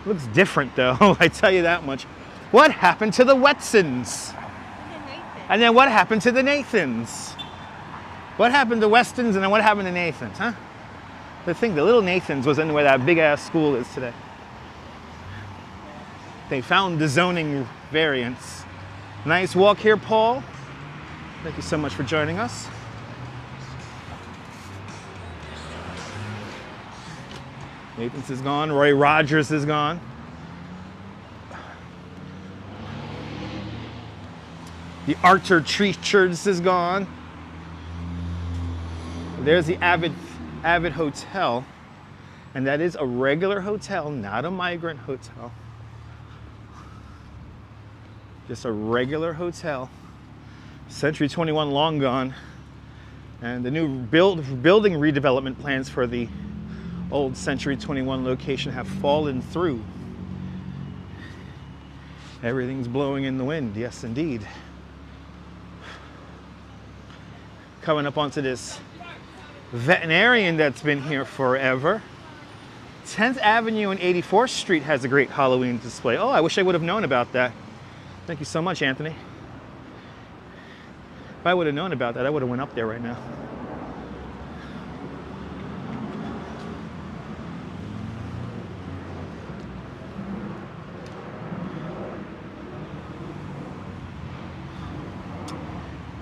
Looks different though, I tell you that much. What happened to the Wetsons? And then what happened to the Nathans? What happened to Westons and then what happened to Nathans, huh? The little Nathans was in where that big ass school is today. They found the zoning variance. Nice walk here, Paul. Thank you so much for joining us. Nathan's is gone. Roy Rogers is gone. The Archer Treachers is gone. There's the Avid Hotel. And that is a regular hotel, not a migrant hotel. Just a regular hotel. Century 21 long gone. And the new building redevelopment plans for the old Century 21 location have fallen through. Everything's blowing in the wind, yes indeed. Coming up onto this veterinarian that's been here forever. 10th Avenue and 84th Street has a great Halloween display. Oh, I wish I would have known about that. Thank you so much, Anthony. If I would have known about that, I would have went up there right now.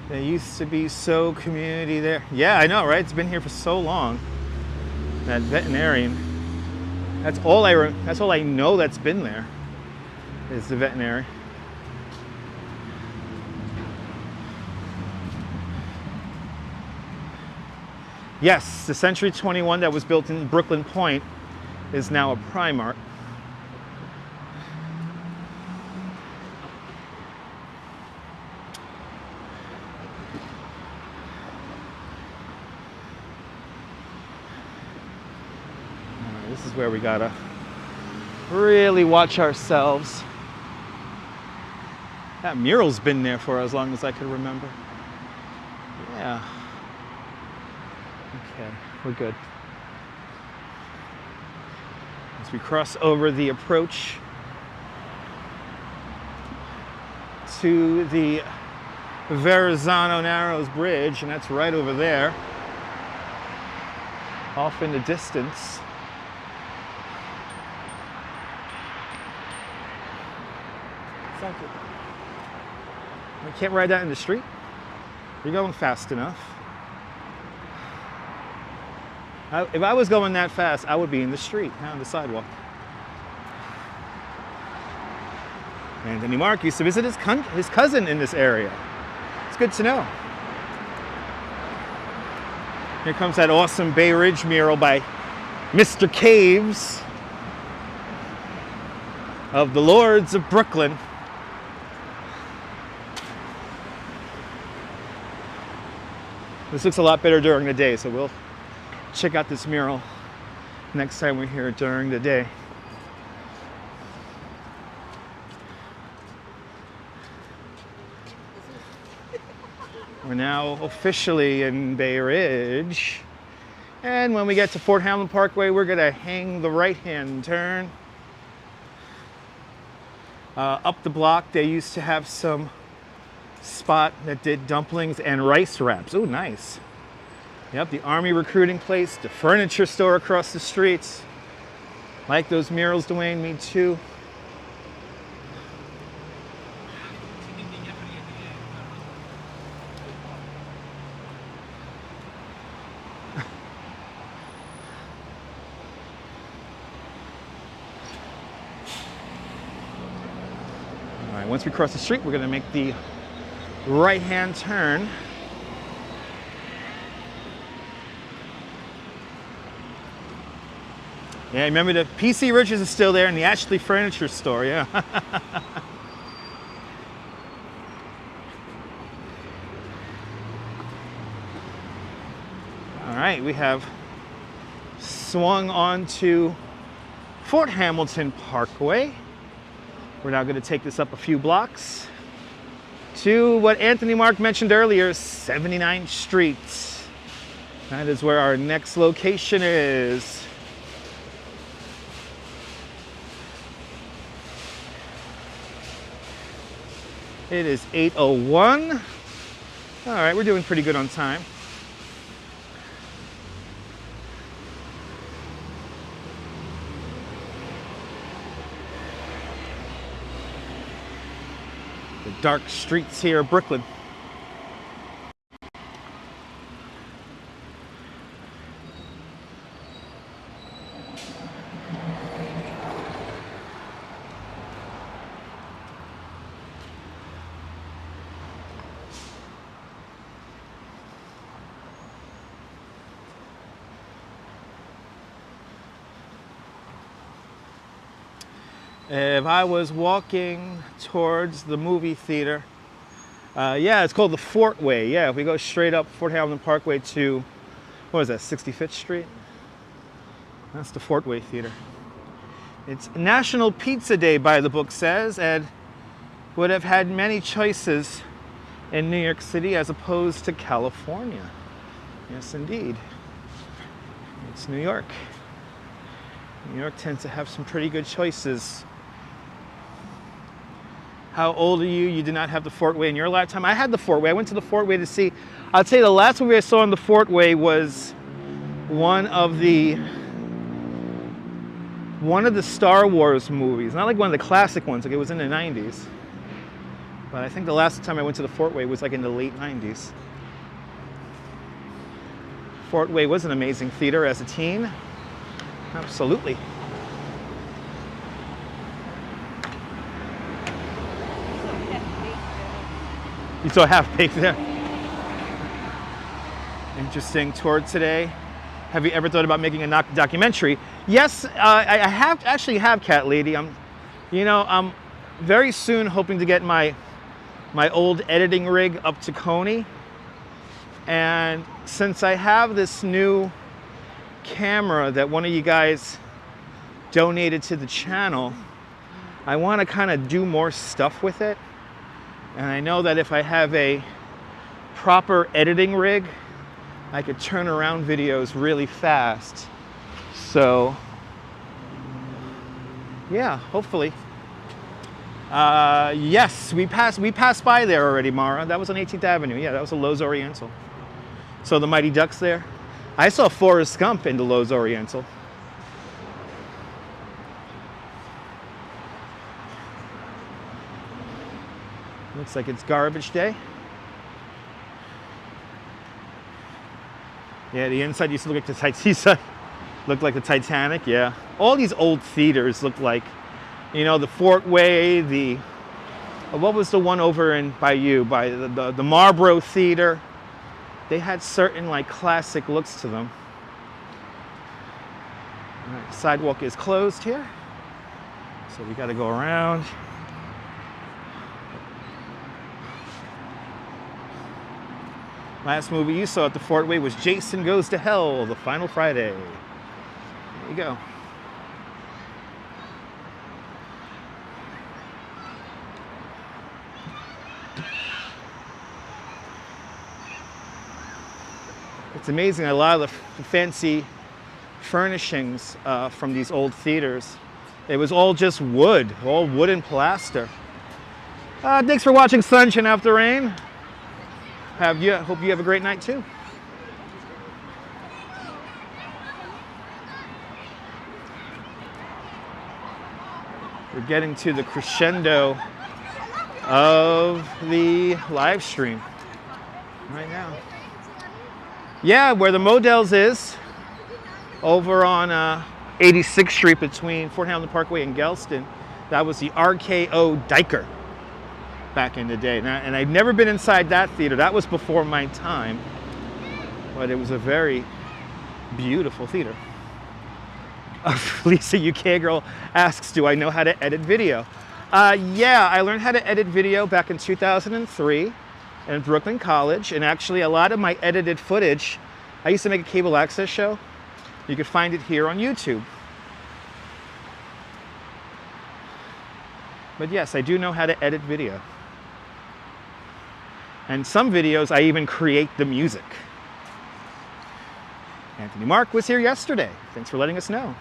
There used to be so community there. Yeah, I know, right? It's been here for so long. That veterinarian. That's all I know that's been there. Is the veterinary. Yes, the Century 21 that was built in Brooklyn Point is now a Primark. This is where we gotta really watch ourselves. That mural's been there for as long as I can remember. Yeah. Okay, we're good. As we cross over the approach to the Verizon Narrows Bridge, and that's right over there, off in the distance. I can't ride that in the street. You're going fast enough. If I was going that fast, I would be in the street, not on the sidewalk. Anthony Mark used to visit his cousin in this area. It's good to know. Here comes that awesome Bay Ridge mural by Mr. Caves of the Lords of Brooklyn. This looks a lot better during the day, so we'll check out this mural next time we're here during the day. We're now officially in Bay Ridge. And when we get to Fort Hamlin Parkway, we're gonna hang the right-hand turn. Up the block, they used to have some spot that did dumplings and rice wraps. Oh, nice. Yep, the Army recruiting place, the furniture store across the streets. Like those murals, Dwayne, me too. All right, once we cross the street, we're gonna make the right-hand turn. Yeah, remember the PC Richards is still there and the Ashley Furniture Store, yeah. All right, we have swung on to Fort Hamilton Parkway. We're now gonna take this up a few blocks to what Anthony Mark mentioned earlier, 79th Street. That is where our next location is. It is 8:01. All right, we're doing pretty good on time. The dark streets here of Brooklyn. If I was walking towards the movie theater, yeah, it's called the Fort Way. Yeah, if we go straight up Fort Hamilton Parkway to, what is that, 65th Street? That's the Fort Way Theater. It's National Pizza Day, by the book says, and would have had many choices in New York City as opposed to California. Yes, indeed. It's New York. New York tends to have some pretty good choices. How old are you? You did not have the Fort Way in your lifetime. I had the Fort Way. I went to the Fort Way to see. I'll tell you, the last movie I saw on the Fort Way was one of the Star Wars movies. Not like one of the classic ones. Like it was in the 90s. But I think the last time I went to the Fort Way was like in the late 90s. Fort Way was an amazing theater as a teen. Absolutely. You saw Half-Baked there. Interesting tour today. Have you ever thought about making a documentary? Yes, I actually have, Cat Lady. I'm very soon hoping to get my old editing rig up to Coney. And since I have this new camera that one of you guys donated to the channel, I want to kind of do more stuff with it. And I know that if I have a proper editing rig, I could turn around videos really fast. So yeah, hopefully. Yes, we passed by there already, Mara. That was on 18th Avenue. Yeah, that was a Lowe's Oriental. So the Mighty Ducks there. I saw Forrest Gump in the Lowe's Oriental. Looks like it's garbage day. Yeah, the inside used to look like the Titanic, yeah. All these old theaters look like, the Fort Way, what was the one over by the Marlboro Theater? They had certain like classic looks to them. All right, sidewalk is closed here, so we got to go around. Last movie you saw at the Fort Way was Jason Goes to Hell, the final Friday. There you go. It's amazing, a lot of the fancy furnishings from these old theaters, it was all just wood, all wood and plaster. Thanks for watching Sunshine After Rain. Hope you have a great night too. We're getting to the crescendo of the live stream right now. Yeah, where the Models is, over on 86th Street between Fort Hamilton Parkway and Gelston, that was the RKO Dyker back in the day. And I've never been inside that theater. That was before my time, but it was a very beautiful theater. Lisa UK Girl asks, do I know how to edit video? Yeah, I learned how to edit video back in 2003 in Brooklyn College, and actually a lot of my edited footage, I used to make a cable access show. You could find it here on YouTube. But yes, I do know how to edit video. And some videos, I even create the music. Anthony Mark was here yesterday. Thanks for letting us know.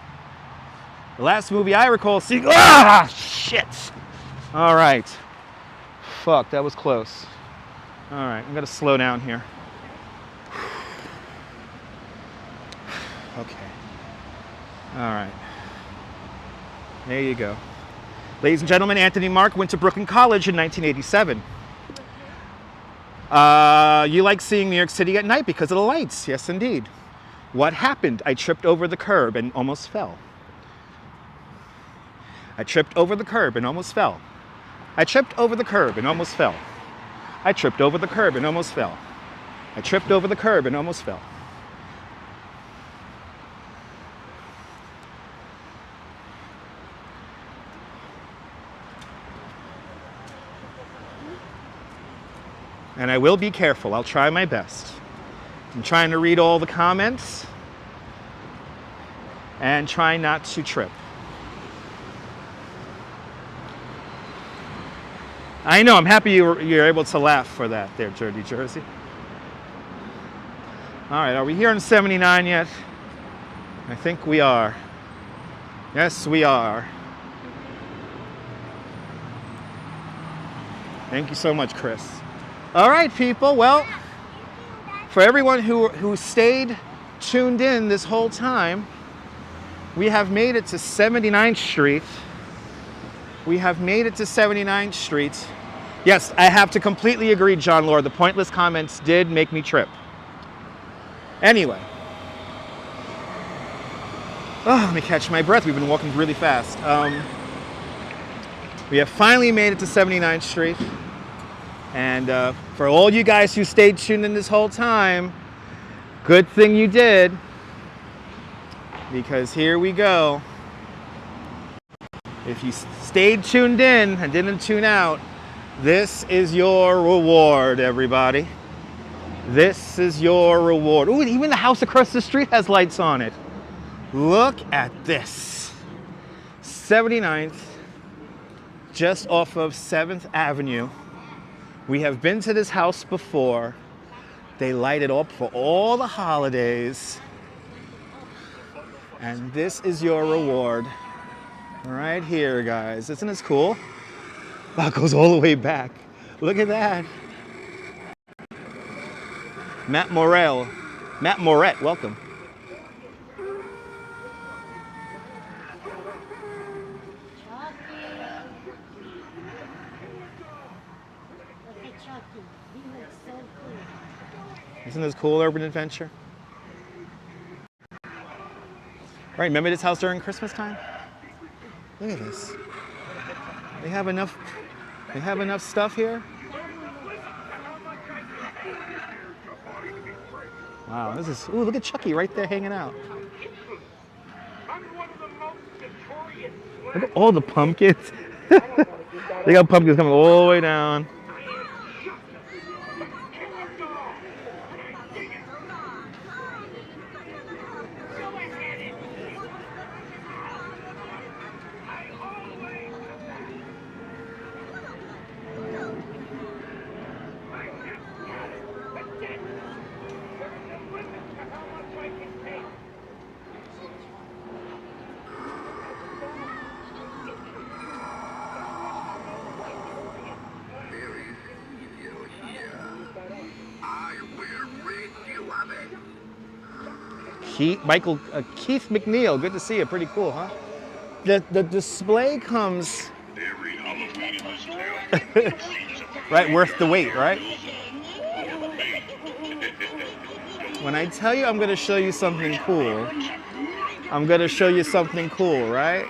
The last movie I recall seeing, shit. All right. Fuck, that was close. All right, I'm gonna slow down here. Okay. All right. There you go. Ladies and gentlemen, Anthony Mark went to Brooklyn College in 1987. You like seeing New York City at night because of the lights. Yes, indeed. What happened? I tripped over the curb and almost fell. I tripped over the curb and almost fell. I tripped over the curb and almost fell. I tripped over the curb and almost fell. I tripped over the curb and almost fell. And I will be careful. I'll try my best. I'm trying to read all the comments and try not to trip. I know, I'm happy you're able to laugh for that there, Dirty Jersey. All right, are we here in 79 yet? I think we are. Yes, we are. Thank you so much, Chris. All right, people, well, for everyone who stayed tuned in this whole time, we have made it to 79th Street. We have made it to 79th Street. Yes, I have to completely agree, John Lord. The pointless comments did make me trip. Anyway. Oh, let me catch my breath. We've been walking really fast. We have finally made it to 79th Street. And for all you guys who stayed tuned in this whole time, good thing you did. Because here we go. If you stayed tuned in and didn't tune out, this is your reward, everybody. This is your reward. Ooh, even the house across the street has lights on it. Look at this. 79th, just off of 7th Avenue. We have been to this house before. They light it up for all the holidays. And this is your reward. Right here, guys. Isn't this cool? Wow, it goes all the way back. Look at that. Matt Moret, welcome. Isn't this cool, Urban Adventure? Right, remember this house during Christmas time? Look at this. They have enough stuff here. Wow, this is, ooh, look at Chucky right there hanging out. Look at all the pumpkins. They got pumpkins coming all the way down. Keith McNeil, good to see you. Pretty cool, huh? The display comes right, worth the wait, right? When I tell you I'm going to show you something cool, I'm going to show you something cool, right?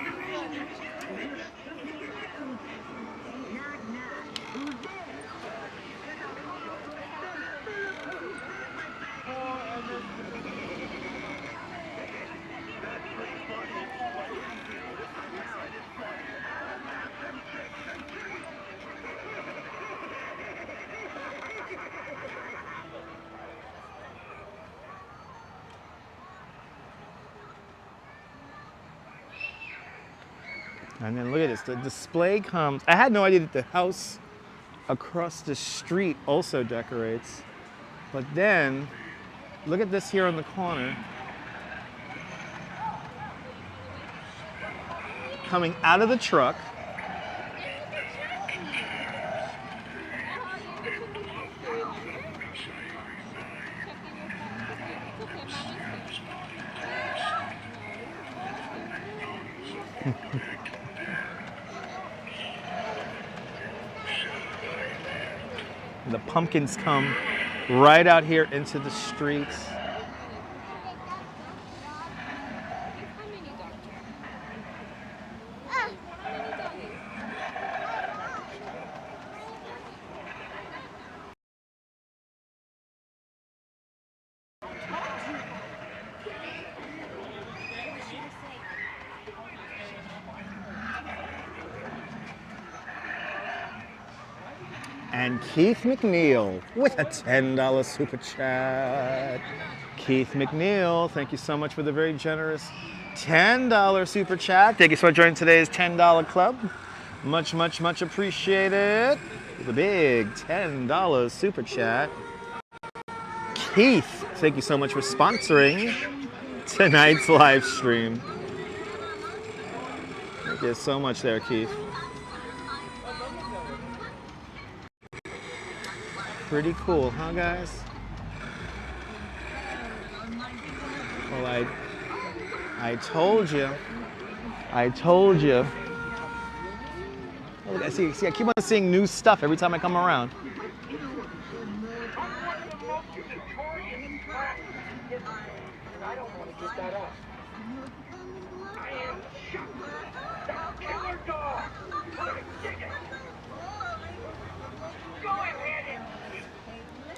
And then look at this, the display comes, I had no idea that the house across the street also decorates. But then, look at this here on the corner. Coming out of the truck. The pumpkins come right out here into the streets. And Keith McNeil with a $10 super chat. Keith McNeil, thank you so much for the very generous $10 super chat. Thank you so much for joining today's $10 club. Much, much, much appreciated. The big $10 super chat. Keith, thank you so much for sponsoring tonight's live stream. Thank you so much there, Keith. Pretty cool, huh, guys? Well, I told you. I told you. Oh, look, see, I keep on seeing new stuff every time I come around.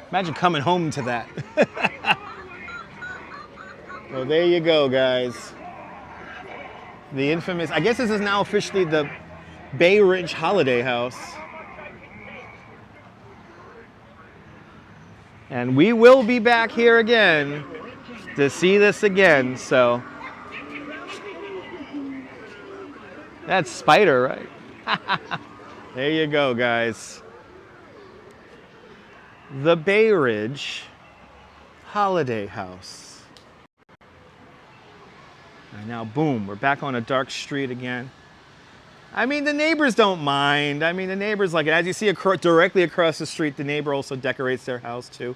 Imagine coming home to that. Well, there you go, guys. The infamous, I guess this is now officially the Bay Ridge Holiday House. And we will be back here again to see this again, so. That's Spider, right? There you go, guys. The Bay Ridge Holiday House. And now, boom, we're back on a dark street again. I mean, the neighbors don't mind. I mean, the neighbors like it. As you see directly across the street, the neighbor also decorates their house too.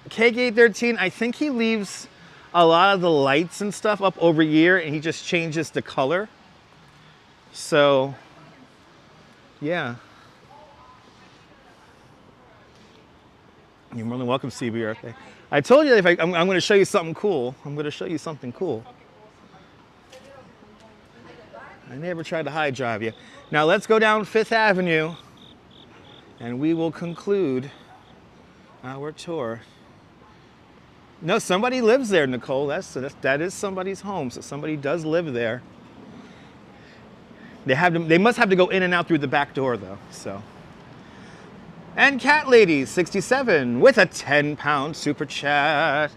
Cake 813, I think he leaves a lot of the lights and stuff up over here and he just changes the color. So, yeah. You're more than welcome, CBR. I told you if I'm going to show you something cool. I'm going to show you something cool. I never tried to high drive you. Now let's go down 5th Avenue and we will conclude our tour. No, somebody lives there, Nicole. That is somebody's home, so somebody does live there. They must have to go in and out through the back door though, so. And Cat Lady 67 with a £10 super chat.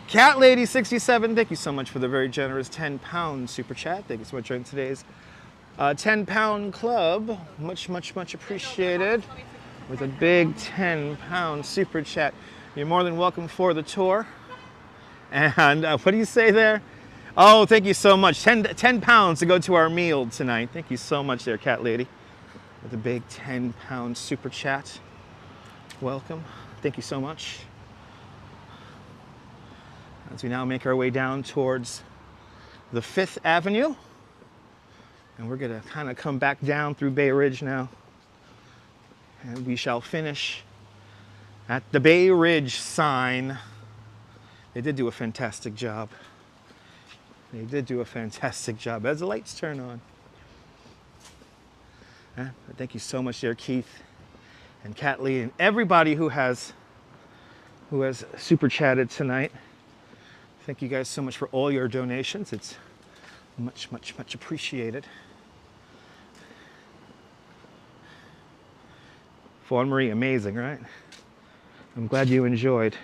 Cat Lady 67, thank you so much for the very generous £10 super chat. Thank you so much for joining today's £10 club. Much, much, much appreciated. With a big £10 super chat. You're more than welcome for the tour. And what do you say there? Oh, thank you so much. 10 pounds to go to our meal tonight. Thank you so much there, Cat Lady. With a big £10 super chat. Welcome. Thank you so much. as we now make our way down towards the 5th Avenue. And we're gonna kind of come back down through Bay Ridge now. And we shall finish at the Bay Ridge sign. They did do a fantastic job. They did do a fantastic job as the lights turn on. Thank you so much there, Keith and Catley and everybody who has super chatted tonight. Thank you guys so much for all your donations. It's much, much, much appreciated. Fawn Marie, amazing, right? I'm glad you enjoyed.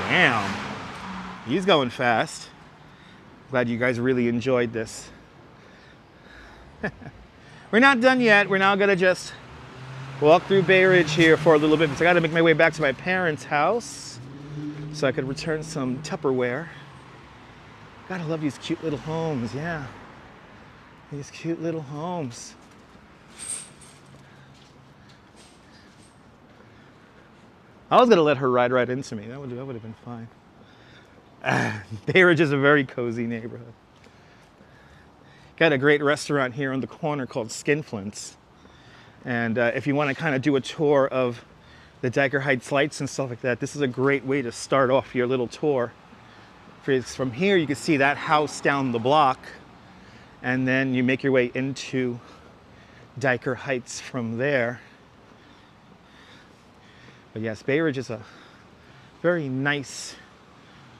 Damn. He's going fast. Glad you guys really enjoyed this. We're not done yet. We're now going to just walk through Bay Ridge here for a little bit because I got to make my way back to my parents' house so I could return some Tupperware. Gotta love these cute little homes, yeah. These cute little homes. I was gonna let her ride right into me. That would have been fine. Bay Ridge is a very cozy neighborhood. Got a great restaurant here on the corner called Skinflint's. And if you want to kind of do a tour of the Dyker Heights lights and stuff like that, this is a great way to start off your little tour. From here, you can see that house down the block, and then you make your way into Dyker Heights from there. But yes, Bay Ridge is a very nice,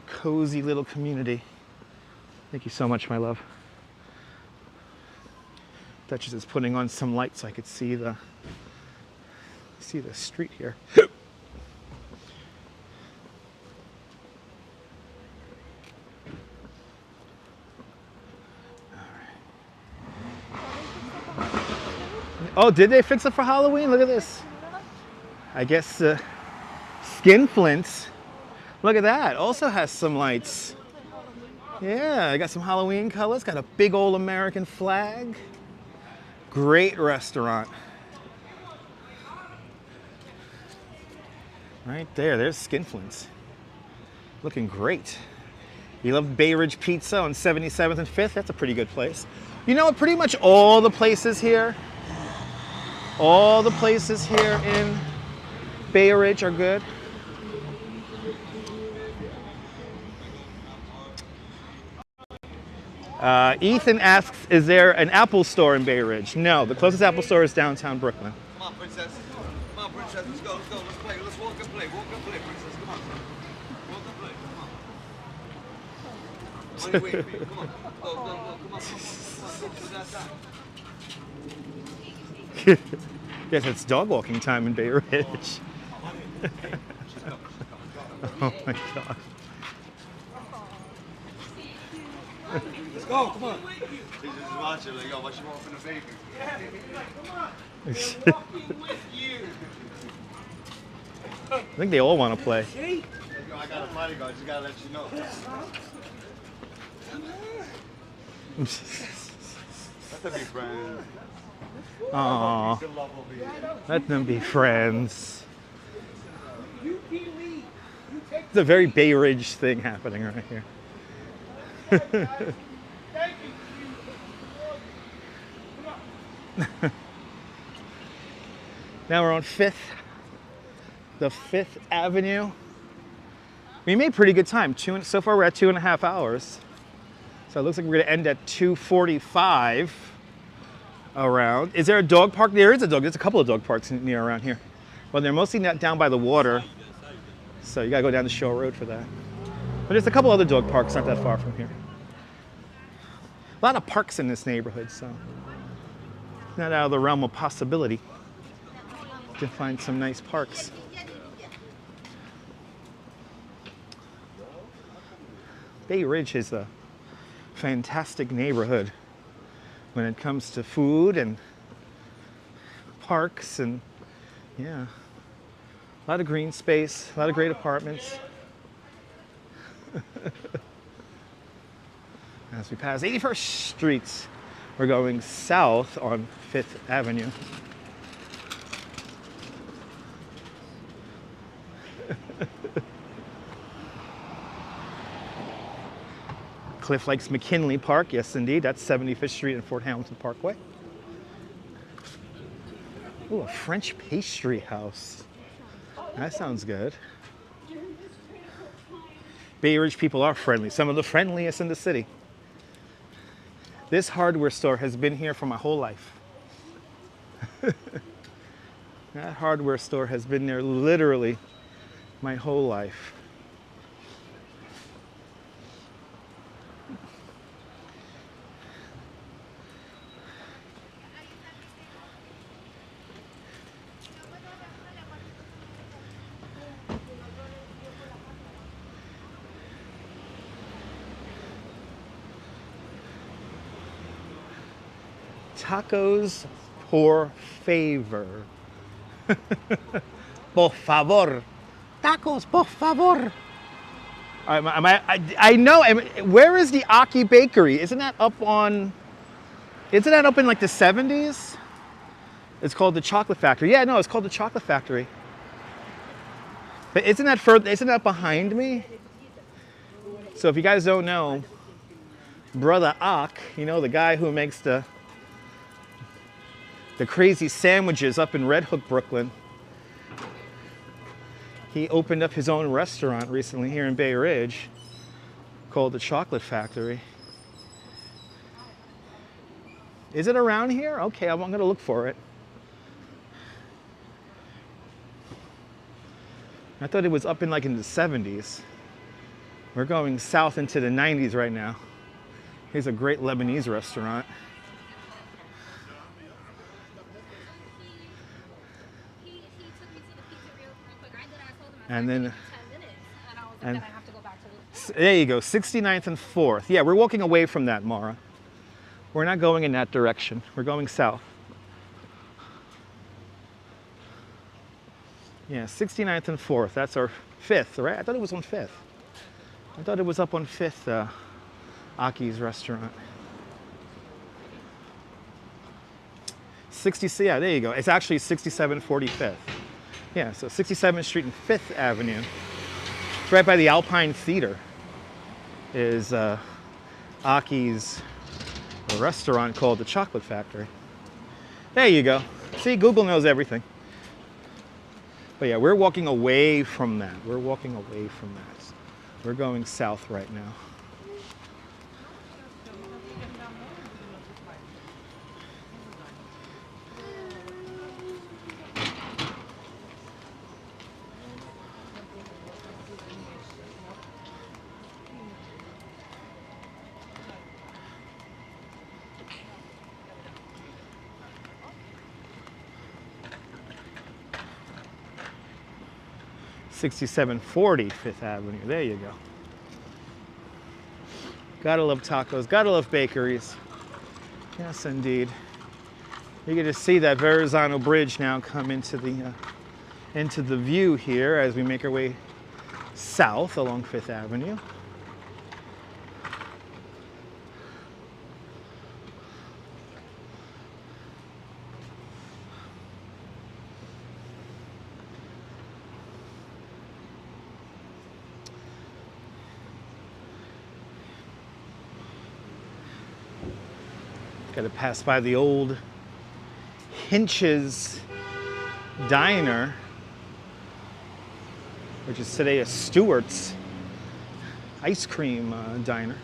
cozy little community. Thank you so much, my love. Duchess is putting on some lights so I could see the street here. Oh, did they fix it for Halloween? Look at this. I guess Skinflint's, look at that, also has some lights. Yeah, I got some Halloween colors, got a big old American flag. Great restaurant. Right there, there's Skinflint's. Looking great. You love Bay Ridge Pizza on 77th and 5th? That's a pretty good place. You know what, pretty much all the places here in Bay Ridge are good. Ethan asks, is there an Apple store in Bay Ridge? No, the closest Apple store is downtown Brooklyn. Come on, princess. Come on, princess. Let's go, let's go. Let's play. Let's walk and play. Walk and play, princess. Come on. Walk and play. Come on. Only wait for you. Come on. Go, go, go. Come on. Come on. Go to that side. Yes, it's dog walking time in Bay Ridge. Oh my God. Let's go, come on. She's just watching, like, yo, what you want from the baby? Yeah, come on. We're walking with you. I think they all want to play. Yo, I got a bodyguard, just gotta let you know. Let them be friends. Aww. Let them be friends. It's a very Bay Ridge thing happening right here. Now we're on 5th, the 5th Avenue. We made pretty good time. So far we're at 2.5 hours. So it looks like we're gonna end at 2:45 around. Is there a dog park? There is a dog, there's a couple of dog parks near around here. Well, they're mostly not down by the water. So you gotta go down the Shore Road for that. But there's a couple other dog parks not that far from here. A lot of parks in this neighborhood, so not out of the realm of possibility to find some nice parks. Bay Ridge is a fantastic neighborhood when it comes to food and parks and, yeah, a lot of green space, a lot of great apartments. As we pass 81st Street We're going south on 5th Avenue. Cliff likes McKinley Park. Yes, indeed. That's 75th Street and Fort Hamilton Parkway. Ooh, a French pastry house. That sounds good. Bay Ridge people are friendly. Some of the friendliest in the city. This hardware store has been here for my whole life. That hardware store has been there literally my whole life. Tacos por favor. Por favor. Tacos por favor. I know. Where is the Aki Bakery? Isn't that up in like the 70s? It's called the Chocolate Factory. Yeah, no, it's called the Chocolate Factory. But isn't that behind me? So if you guys don't know, Brother Ak, you know, the guy who makes the crazy sandwiches up in Red Hook, Brooklyn. He opened up his own restaurant recently here in Bay Ridge called the Chocolate Factory. Is it around here? Okay, I'm gonna look for it. I thought it was up in like in the 70s. We're going south into the 90s right now. Here's a great Lebanese restaurant. And then, and there you go, 69th and 4th. Yeah, we're walking away from that, Mara. We're not going in that direction. We're going south. Yeah, 69th and 4th. That's our 5th, right? I thought it was on 5th. I thought it was up on 5th, Aki's restaurant. Yeah, there you go. It's actually 6745th. Yeah, so 67th Street and 5th Avenue. It's right by the Alpine Theater is Aki's restaurant called the Chocolate Factory. There you go. See, Google knows everything. But yeah, we're walking away from that. We're walking away from that. We're going south right now. $67.40 5th Avenue. There you go. Gotta love tacos. Gotta love bakeries. Yes, indeed. You get to see that Verizon Bridge now come into the view here as we make our way south along 5th Avenue. Got to pass by the old Hinch's Diner, which is today a Stewart's ice cream diner.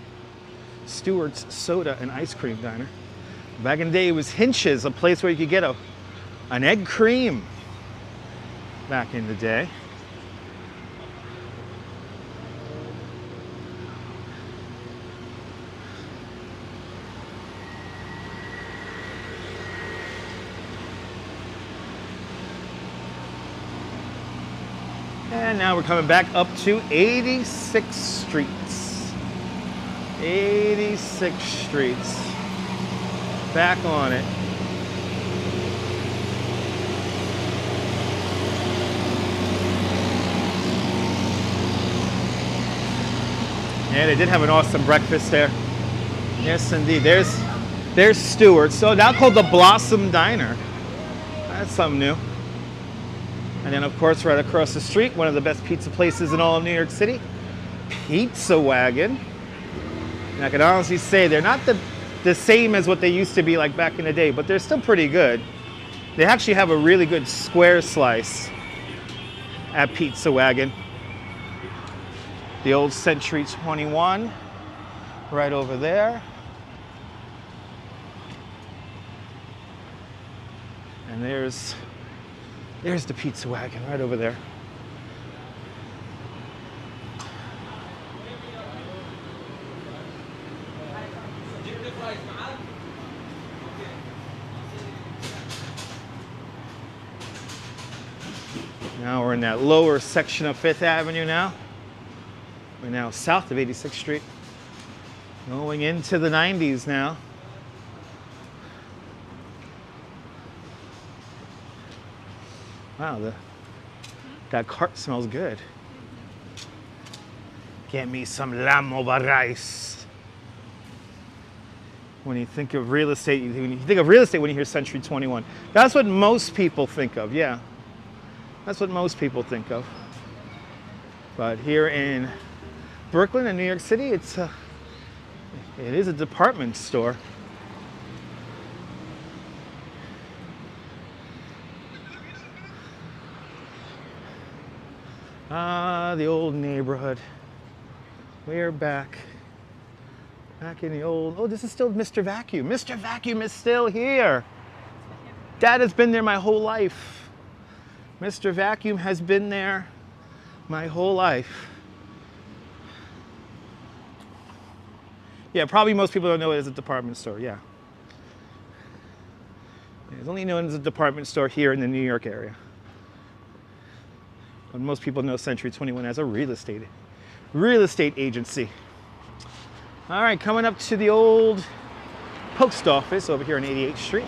Stewart's Soda and Ice Cream Diner. Back in the day, it was Hinch's, a place where you could get an egg cream back in the day. And now we're coming back up to 86th Street. 86th Street. Back on it. Yeah, they did have an awesome breakfast there. Yes, indeed. There's Stewart's. So now called the Blossom Diner. That's something new. And then, of course, right across the street, one of the best pizza places in all of New York City, Pizza Wagon. And I can honestly say they're not the same as what they used to be like back in the day, but they're still pretty good. They actually have a really good square slice at Pizza Wagon. The old Century 21 right over there. And there's the Pizza Wagon right over there. Now we're in that lower section of 5th Avenue now. We're now south of 86th Street. Going into the 90s now. Wow, that cart smells good. Get me some lamb over rice. When you think of real estate, when you hear Century 21, that's what most people think of, yeah. That's what most people think of. But here in Brooklyn and New York City, it is a department store. Ah, the old neighborhood. We're back in the old, oh, this is still Mr. Vacuum. Mr. Vacuum is still here. Dad has been there my whole life. Mr. Vacuum has been there my whole life. Yeah, probably most people don't know it as a department store, yeah. It's only known as a department store here in the New York area. But most people know Century 21 as a real estate agency. All right, coming up to the old post office over here on 88th Street.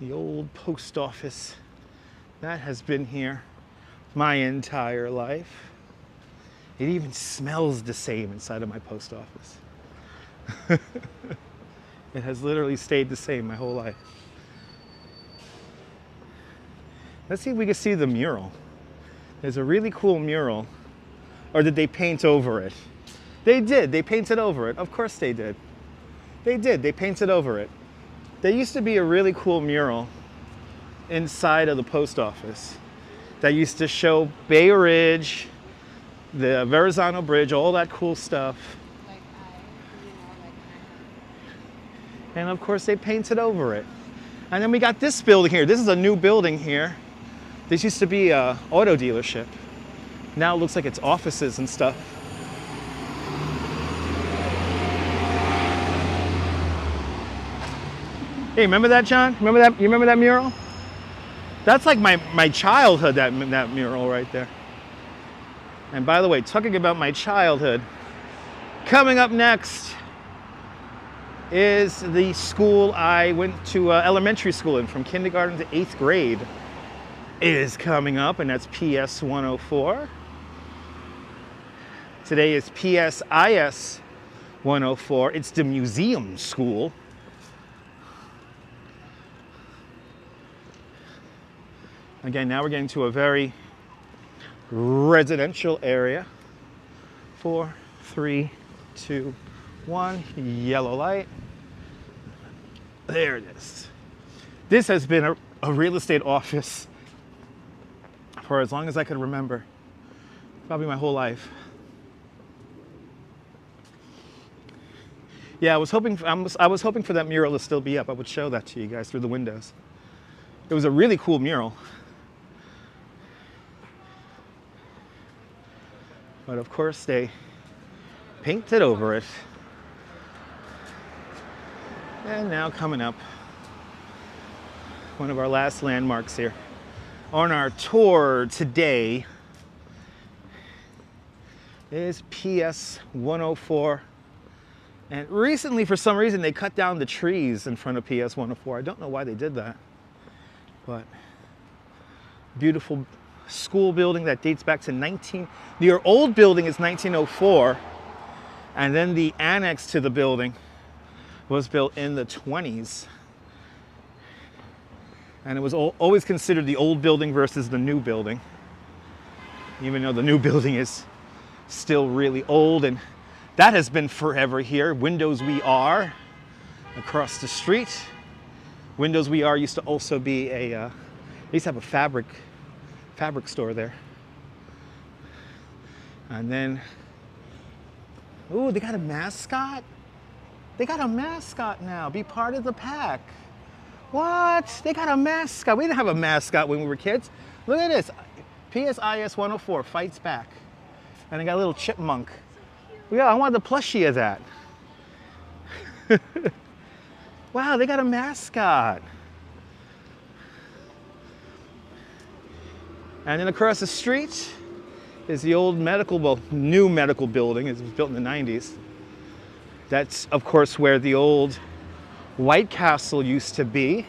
The old post office, that has been here my entire life. It even smells the same inside of my post office. It has literally stayed the same my whole life. Let's see if we can see the mural. There's a really cool mural. Or did they paint over it? They did, they painted over it. Of course they did. They did, they painted over it. There used to be a really cool mural inside of the post office that used to show Bay Ridge, the Verizon Bridge, all that cool stuff. And of course they painted over it. And then we got this building here. This is a new building here. This used to be an auto dealership. Now it looks like it's offices and stuff. Hey, remember that, John? Remember that? You remember that mural? That's like my childhood, that mural right there. And by the way, talking about my childhood, coming up next is the school I went to elementary school in from kindergarten to 8th grade. It is coming up, and that's PS 104. Today is PSIS 104. It's the museum school. Again, now we're getting to a very residential area. 4, 3, 2, 1, yellow light. There it is. This has been a real estate office for as long as I could remember, probably my whole life. Yeah, I was hoping for that mural to still be up. I would show that to you guys through the windows. It was a really cool mural. But of course they painted over it. And now coming up, one of our last landmarks here on our tour today is PS 104 And recently, for some reason, they cut down the trees in front of PS 104. I don't know why they did that, but beautiful school building that dates back to the old building is 1904, and then the annex to the building was built in the 20s. And it was always considered the old building versus the new building, even though the new building is still really old, and that has been forever here. Windows We Are across the street. Windows We Are used to also be they used to have a fabric store there. And then, ooh, they got a mascot? They got a mascot now. Be part of the pack. What? They got a mascot. We didn't have a mascot when we were kids. Look at this. PSIS 104 fights back. And they got a little chipmunk. Yeah, I want the plushie of that. Wow, they got a mascot. And then across the street is the old new medical building. It was built in the 90s. That's, of course, where the old White Castle used to be.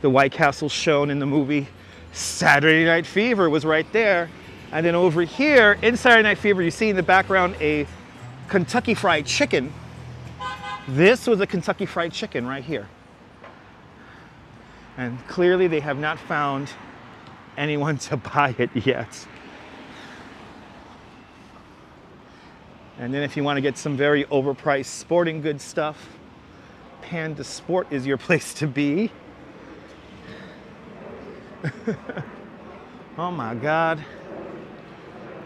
The White Castle shown in the movie Saturday Night Fever was right there. And then over here, in Saturday Night Fever, you see in the background a Kentucky Fried Chicken. This was a Kentucky Fried Chicken right here. And clearly they have not found anyone to buy it yet. And then if you want to get some very overpriced sporting goods stuff, Panda Sport is your place to be. Oh my God.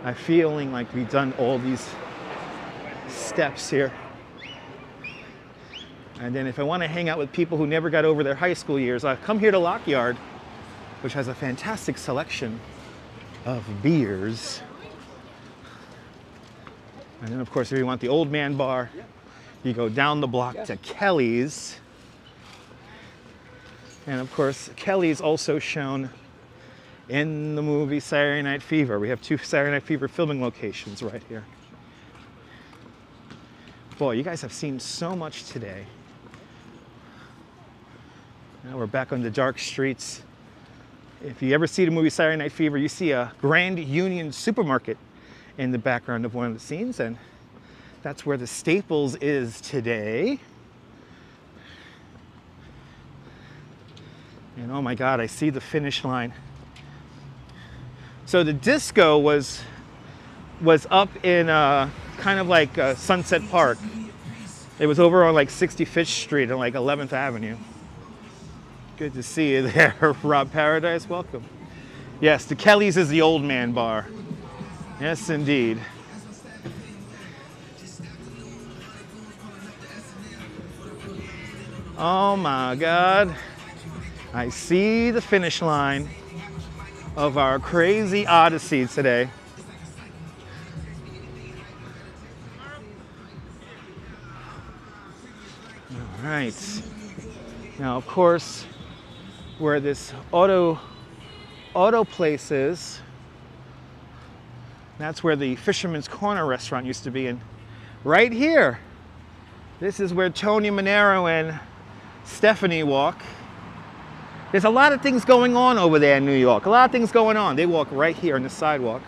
I'm feeling like we've done all these steps here. And then if I want to hang out with people who never got over their high school years, I come here to Lockyard, which has a fantastic selection of beers. And then of course, if you want the old man bar, you go down the block to Kelly's. And of course, Kelly's also shown in the movie Saturday Night Fever. We have 2 Saturday Night Fever filming locations right here. Boy, you guys have seen so much today. Now we're back on the dark streets. If you ever see the movie Saturday Night Fever, you see a Grand Union supermarket in the background of one of the scenes, and that's where the Staples is today. And oh my God, I see the finish line. So the disco was up in kind of like Sunset Park. It was over on like 65th Street and like 11th Avenue. Good to see you there, Rob Paradise, welcome. Yes, the Kelly's is the old man bar. Yes, indeed. Oh my God. I see the finish line of our crazy odyssey today. All right. Now, of course, where this auto place is, that's where the Fisherman's Corner restaurant used to be. And right here, this is where Tony Manero and Stephanie walk. There's a lot of things going on over there in New York. A lot of things going on. They walk right here on the sidewalk.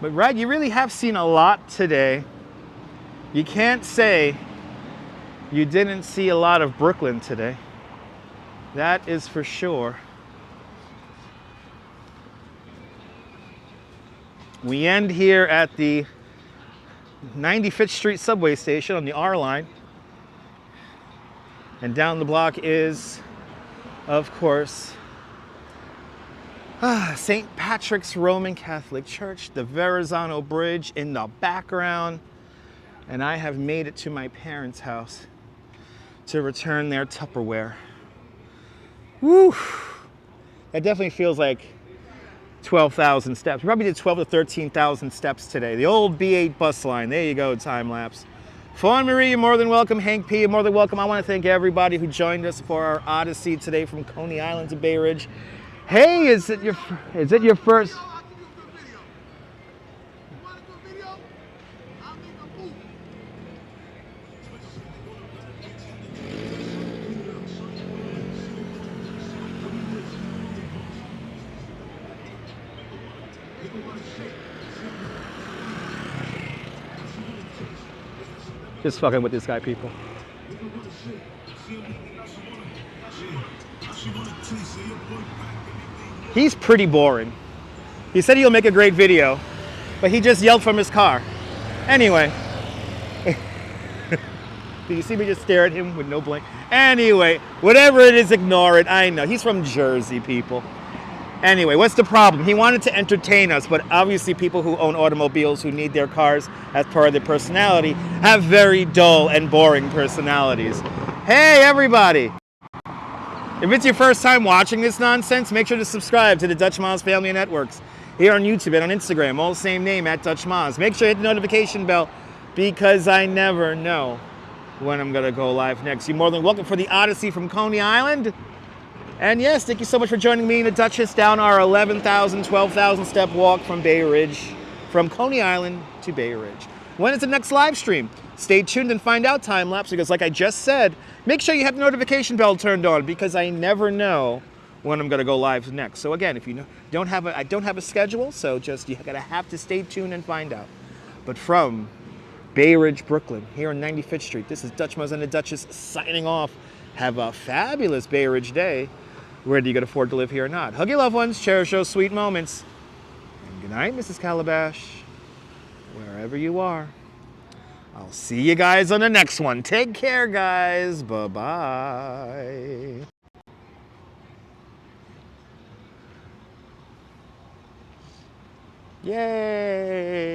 But right, you really have seen a lot today. You can't say you didn't see a lot of Brooklyn today. That is for sure. We end here at the 95th Street subway station on the R line. And down the block is, of course, St. Patrick's Roman Catholic Church, the Verizon Bridge in the background. And I have made it to my parents' house to return their Tupperware. Woo! That definitely feels like 12,000 steps. We probably did 12 to 13,000 steps today. The old B8 bus line. There you go, time lapse. Fawn Marie, you're more than welcome. Hank P, you're more than welcome. I want to thank everybody who joined us for our odyssey today from Coney Island to Bay Ridge. Hey, is it your first? Just fucking with this guy, people. He's pretty boring. He said he'll make a great video, but he just yelled from his car. Anyway. Do you see me just stare at him with no blink? Anyway, whatever it is, ignore it. I know. He's from Jersey, people. Anyway, what's the problem? He wanted to entertain us, but obviously people who own automobiles, who need their cars as part of their personality, have very dull and boring personalities. Hey, everybody! If it's your first time watching this nonsense, make sure to subscribe to the Dutch Moz Family Networks here on YouTube and on Instagram, all the same name, at Dutch Moz. Make sure you hit the notification bell because I never know when I'm gonna go live next. You're more than welcome for the Odyssey from Coney Island. And yes, thank you so much for joining me and the Duchess down our 11,000, 12,000 step walk from Bay Ridge, from Coney Island to Bay Ridge. When is the next live stream? Stay tuned and find out, time lapse, because like I just said, make sure you have the notification bell turned on because I never know when I'm gonna go live next. So again, if you don't have I don't have a schedule, so just you gotta have to stay tuned and find out. But from Bay Ridge, Brooklyn, here on 95th Street, this is Dutch Moz and the Duchess signing off. Have a fabulous Bay Ridge day, whether you can afford to live here or not. Hug your loved ones, cherish those sweet moments. And good night, Mrs. Calabash, wherever you are. I'll see you guys on the next one. Take care, guys. Bye-bye. Yay!